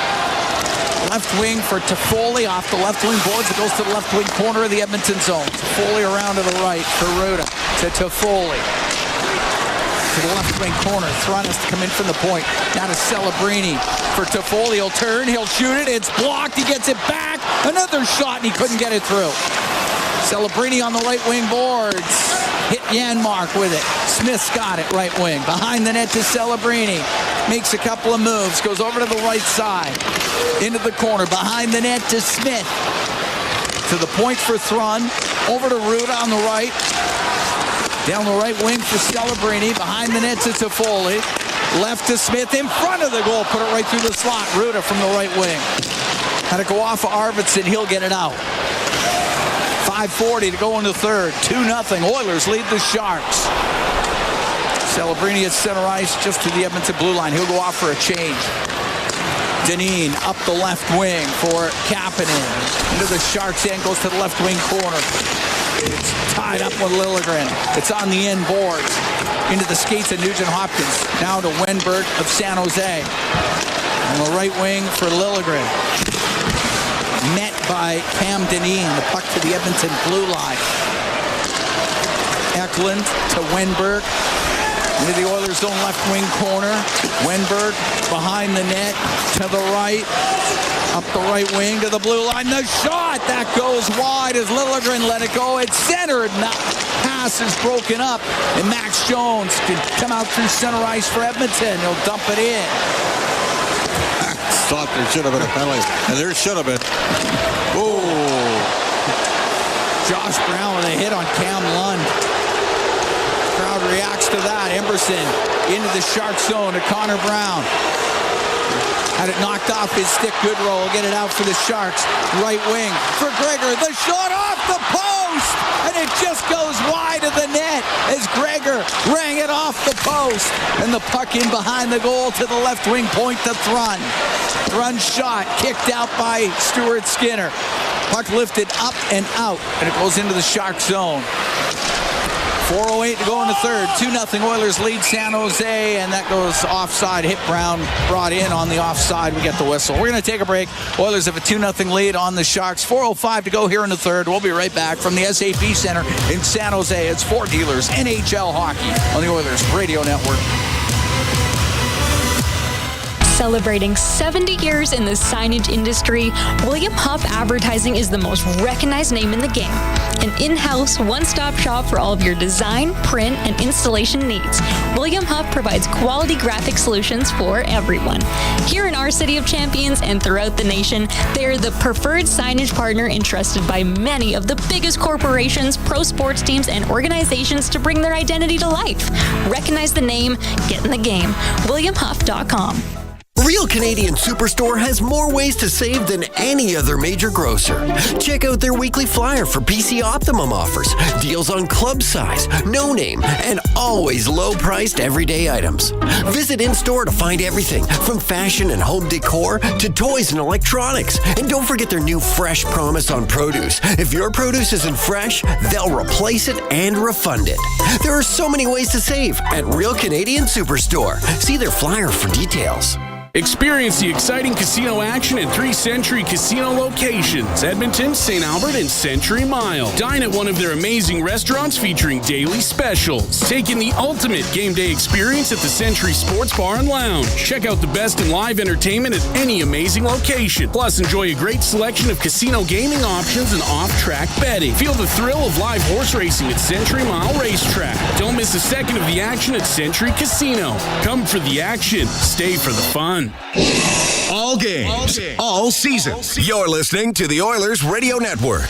Left wing for Toffoli off the left wing boards. It goes to the left wing corner of the Edmonton zone. Toffoli around to the right for Ruda. To Toffoli. To the left wing corner. Thron has to come in from the point. Now to Celebrini for Toffoli. He'll turn. He'll shoot it. It's blocked. He gets it back. Another shot, and he couldn't get it through. Celebrini on the right wing boards. Hit Janmark with it. Smith's got it right wing. Behind the net to Celebrini. Makes a couple of moves. Goes over to the right side. Into the corner. Behind the net to Smith. To the point for Thron. Over to Ruda on the right. Down the right wing for Celebrini. Behind the net to Toffoli. Left to Smith. In front of the goal. Put it right through the slot. Ruda from the right wing. Had to go off of Arvidsson. He'll get it out. 5:40 to go in the third. 2-0. Oilers lead the Sharks. Celebrini at center ice just to the Edmonton blue line. He'll go off for a change. Dineen up the left wing for Kapanen. Into the Sharks end. Goes to the left wing corner. It's tied up with Liljegren. It's on the end boards. Into the skates of Nugent Hopkins. Now to Wenberg of San Jose. On the right wing for Liljegren. Met by Cam Dineen. The puck to the Edmonton blue line. Eklund to Wenberg. Into the Oilers zone left wing corner. Wenberg behind the net to the right. Up the right wing to the blue line. The shot that goes wide as Liljegren let it go. It's centered. Pass is broken up. And Max Jones can come out through center ice for Edmonton. He'll dump it in. Thought there should have been a penalty. And there should have been. Oh. Josh Brown with a hit on Cam Lund. Crowd reacts to that. Emerson into the Shark zone to Connor Brown. Had it knocked off his stick. Goodrow will get it out for the Sharks. Right wing for Gregor. The shot off the post. And it just goes wide of the net as Gregor rang it off the post. And the puck in behind the goal to the left wing point to Thron. Thron's shot kicked out by Stuart Skinner. Puck lifted up and out. And it goes into the Shark zone. 4:08 to go in the third. 2-0 Oilers lead San Jose, and that goes offside. Hit Brown brought in on the offside. We get the whistle. We're going to take a break. Oilers have a 2-0 lead on the Sharks. 4:05 to go here in the third. We'll be right back from the SAP Center in San Jose. It's Fort Dealers NHL Hockey on the Oilers Radio Network. Celebrating 70 years in the signage industry, William Huff Advertising is the most recognized name in the game. An in-house, one-stop shop for all of your design, print, and installation needs. William Huff provides quality graphic solutions for everyone. Here in our City of Champions and throughout the nation, they are the preferred signage partner entrusted by many of the biggest corporations, pro sports teams, and organizations to bring their identity to life. Recognize the name, get in the game. WilliamHuff.com. Real Canadian Superstore has more ways to save than any other major grocer. Check out their weekly flyer for PC Optimum offers, deals on club size, no name, and always low-priced everyday items. Visit in-store to find everything from fashion and home decor to toys and electronics. And don't forget their new Fresh Promise on produce. If your produce isn't fresh, they'll replace it and refund it. There are so many ways to save at Real Canadian Superstore. See their flyer for details. Experience the exciting casino action at 3 Century Casino locations, Edmonton, St. Albert, and Century Mile. Dine at one of their amazing restaurants featuring daily specials. Take in the ultimate game day experience at the Century Sports Bar and Lounge. Check out the best in live entertainment at any amazing location. Plus, enjoy a great selection of casino gaming options and off-track betting. Feel the thrill of live horse racing at Century Mile Racetrack. Don't miss a second of the action at Century Casino. Come for the action, stay for the fun. All games, all season. You're listening to the Oilers Radio Network.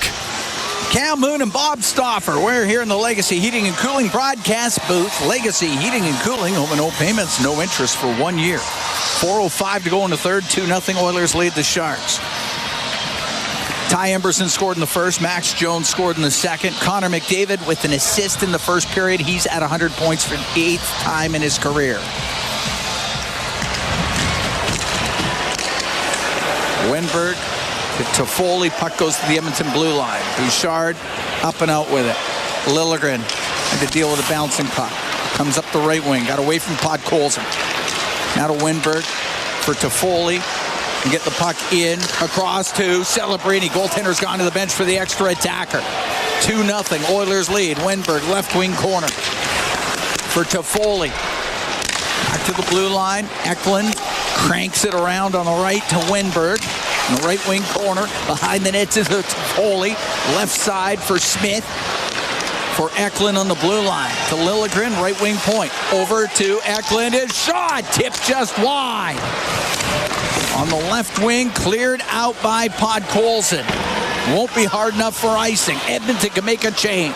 Cam Moon and Bob Stauffer. We're here in the Legacy Heating and Cooling broadcast booth. Legacy Heating and Cooling, home and no payments, no interest for 1 year. 4:05 to go in the third. 2-0 Oilers lead the Sharks. Ty Emberson scored in the first. Max Jones scored in the second. Connor McDavid with an assist in the first period. He's at 100 points for the 8th time in his career. Wenberg to Foley. Puck goes to the Edmonton blue line. Bouchard up and out with it. Liljegren had to deal with a bouncing puck. Comes up the right wing. Got away from Podkolzin. Now to Wenberg for Toffoli. And get the puck in. Across to Celebrini. Goaltender's gone to the bench for the extra attacker. 2-0. Oilers lead. Wenberg left wing corner for Toffoli. Back to the blue line. Eklund cranks it around on the right to Wenberg. In the right wing corner, behind the net to Toffoli. Left side for Smith. For Eklund on the blue line. To Liljegren, right wing point. Over to Eklund. His shot tipped just wide. On the left wing, cleared out by Podkolzin. Won't be hard enough for icing. Edmonton can make a change.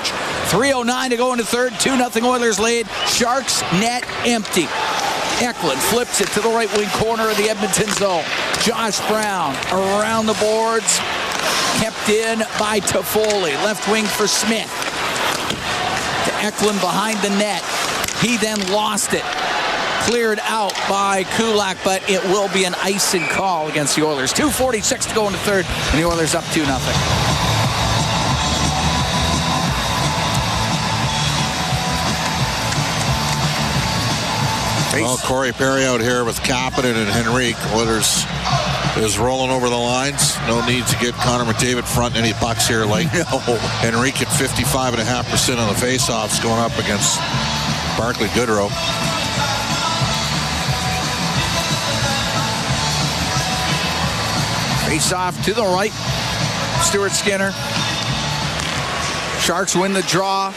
3:09 to go in the third. 2-0 Oilers lead. Sharks net empty. Eklund flips it to the right wing corner of the Edmonton zone. Josh Brown around the boards. Kept in by Toffoli. Left wing for Smith. To Eklund behind the net. He then lost it. Cleared out by Kulak, but it will be an icing call against the Oilers. 2:46 to go in the third, and the Oilers up 2-0. Well, Corey Perry out here with Kapanen and Henrique. Oilers is rolling over the lines. No need to get Connor McDavid front any bucks here. Like Henrique at 55.5% on the faceoffs going up against Barclay Goodrow. Face off to the right. Stuart Skinner. Sharks win the draw.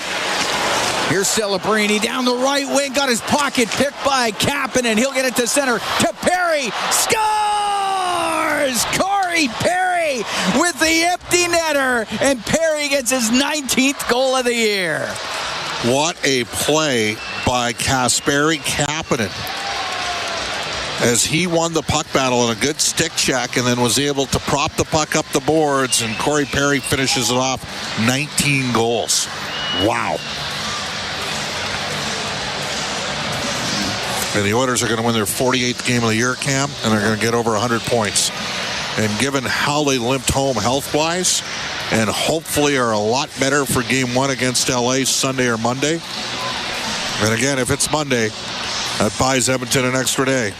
Here's Celebrini down the right wing. Got his pocket picked by Kapanen. He'll get it to center. To Perry. Scores! Corey Perry with the empty netter. And Perry gets his 19th goal of the year. What a play by Kasperi Kapanen, as he won the puck battle in a good stick check and then was able to prop the puck up the boards, and Corey Perry finishes it off. 19 goals. Wow. And the Oilers are going to win their 48th game of the year, Cam, and they're going to get over 100 points. And given how they limped home health-wise, and hopefully are a lot better for Game 1 against LA Sunday or Monday. And again, if it's Monday, that buys Edmonton an extra day.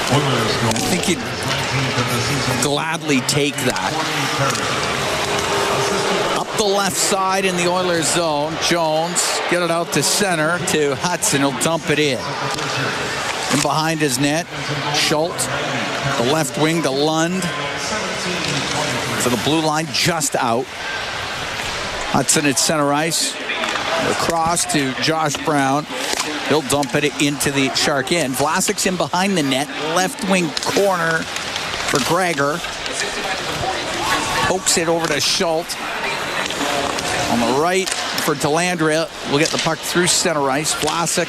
I think he'd gladly take that. Up the left side in the Oilers zone. Jones, get it out to center to Hudson. He'll dump it in. And behind his net, Schultz. The left wing to Lund. To the blue line, just out. Hudson at center ice. Across to Josh Brown. He'll dump it into the Shark end. Vlasic's in behind the net. Left wing corner for Gregor. Pokes it over to Schultz. On the right for Delandria. We'll get the puck through center ice. Vlasic.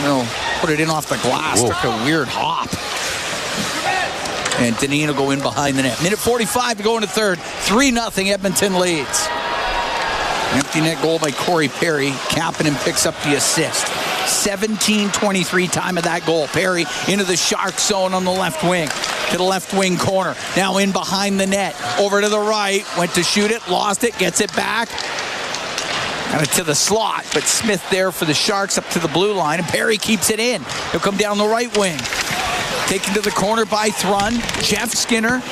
He'll put it in off the glass. Whoa. Took a weird hop. And Deneen will go in behind the net. Minute 45 to go into third. 3-0 Edmonton leads. Empty net goal by Corey Perry. Kapanen picks up the assist. 17:23 time of that goal. Perry into the Shark zone on the left wing. To the left wing corner. Now in behind the net. Over to the right. Went to shoot it. Lost it. Gets it back. Got it to the slot. But Smith there for the Sharks up to the blue line. And Perry keeps it in. He'll come down the right wing. Taken to the corner by Thrun. Jeff Skinner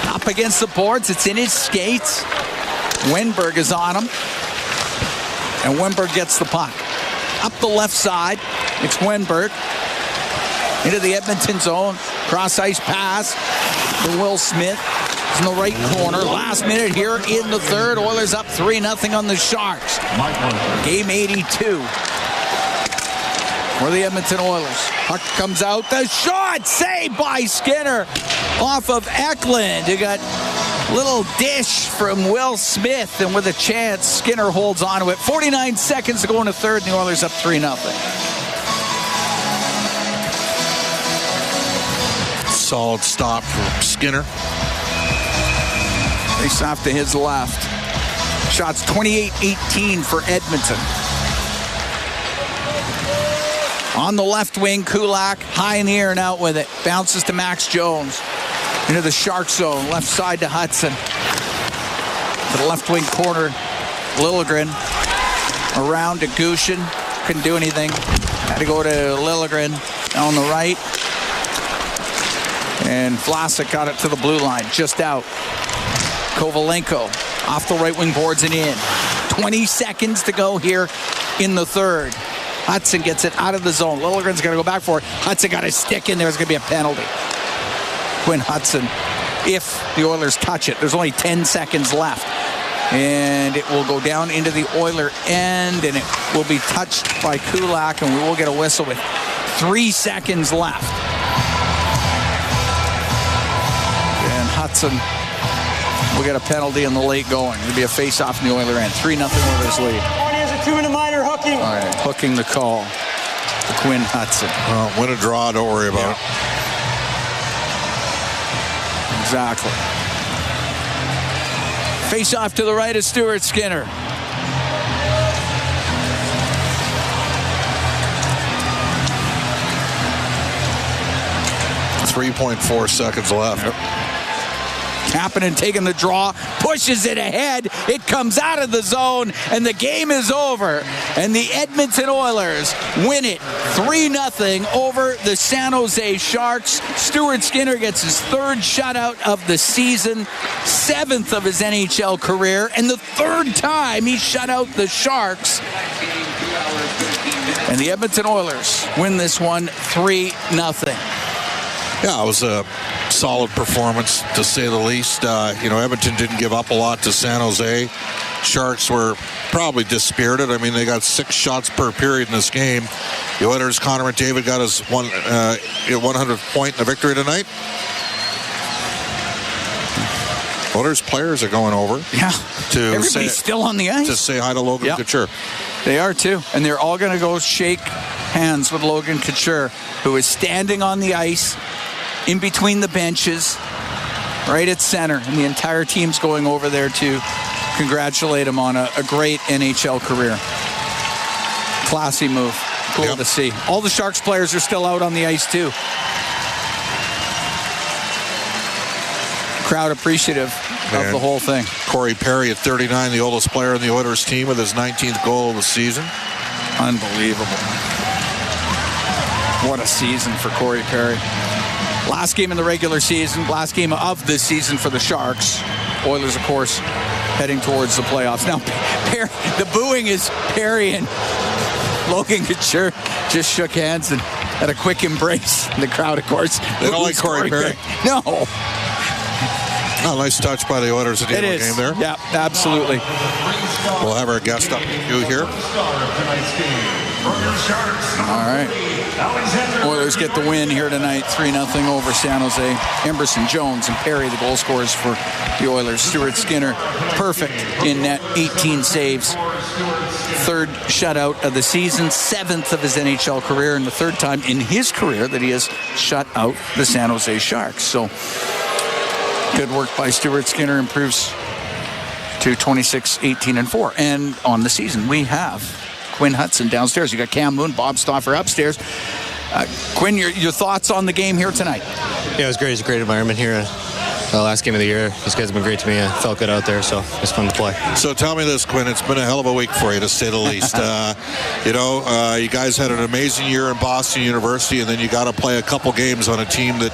up against the boards. It's in his skates. Wenberg is on him. And Wenberg gets the puck. Up the left side. It's Wenberg. Into the Edmonton zone. Cross ice pass to Will Smith. in the right corner. Last minute here in the third. Oilers up 3-0 on the Sharks. Game 82 for the Edmonton Oilers. Puck comes out. The shot saved by Skinner off of Eklund. You got a little dish from Will Smith, and with a chance, Skinner holds on to it. 49 seconds to go in the third, and the Oilers up 3-0. Solid stop from Skinner. Face off to his left. Shots 28-18 for Edmonton. On the left wing, Kulak high in the air and out with it. Bounces to Max Jones. Into the Shark zone. Left side to Hudson. To the left wing corner, Liljegren. Around to Gushin. Couldn't do anything. Had to go to Liljegren on the right. And Vlasic got it to the blue line. Just out. Kovalenko off the right wing boards and in. 20 seconds to go here in the third. Hudson gets it out of the zone. Liljegren's going to go back for it. Hudson got his stick in there. There's going to be a penalty. Quinn Hudson, if the Oilers touch it. There's only 10 seconds left. And it will go down into the Oiler end, and it will be touched by Kulak, and we will get a whistle with 3 seconds left. And Hudson will get a penalty in the late going. It'll be a face-off in the Oiler end. 3-0 Oilers lead. Has a 2-minute minor hooking. All right, hooking the call to Quinn Hudson. Well, win a draw, don't worry about it. Exactly. Face off to the right of Stuart Skinner. .4 seconds left. Yep. Kapanen taking the draw, pushes it ahead. It comes out of the zone, and the game is over. And the Edmonton Oilers win it 3-0 over the San Jose Sharks. Stuart Skinner gets his third shutout of the season, 7th of his NHL career, and the third time he shut out the Sharks. And the Edmonton Oilers win this one 3-0. Yeah, it was a solid performance, to say the least. Edmonton didn't give up a lot to San Jose. Sharks were probably dispirited. I mean, they got 6 shots per period in this game. The Oilers, Connor McDavid got his 100th point in the victory tonight. Oilers players are going over. Yeah, everybody's still on the ice to say hi to Logan Couture. They are too, and they're all going to go shake hands with Logan Couture, who is standing on the ice in between the benches, right at center, and the entire team's going over there to congratulate him on a great NHL career. Classy move. Cool to see. All the Sharks players are still out on the ice too. Crowd appreciative of the whole thing. Corey Perry at 39, the oldest player in the Oilers team with his 19th goal of the season. Unbelievable. What a season for Corey Perry. Last game in the regular season, last game of the season for the Sharks. Oilers, of course, heading towards the playoffs. Now, the booing is Perry and Logan Couture just shook hands and had a quick embrace. The crowd, of course. They don't like Corey Perry. No. Oh, nice touch by the Oilers at the end of the game there. Yeah, absolutely. We'll have our guest up to you here. All right. Oilers get the win here tonight, 3-0 over San Jose. Emberson, Jones, and Perry, the goal scorers for the Oilers. Stuart Skinner, perfect in net, 18 saves. Third shutout of the season, 7th of his NHL career, and the third time in his career that he has shut out the San Jose Sharks. So, good work by Stuart Skinner, improves to 26-18-4. And on the season, we have Quinn Hudson downstairs. You got Cam Moon, Bob Stauffer upstairs. Quinn, your thoughts on the game here tonight? Yeah, it was great. It's a great environment here. Last game of the year, these guys have been great to me. I felt good out there, so it's fun to play. So tell me this, Quinn. It's been a hell of a week for you, to say the least. You guys had an amazing year in Boston University, and then you got to play a couple games on a team that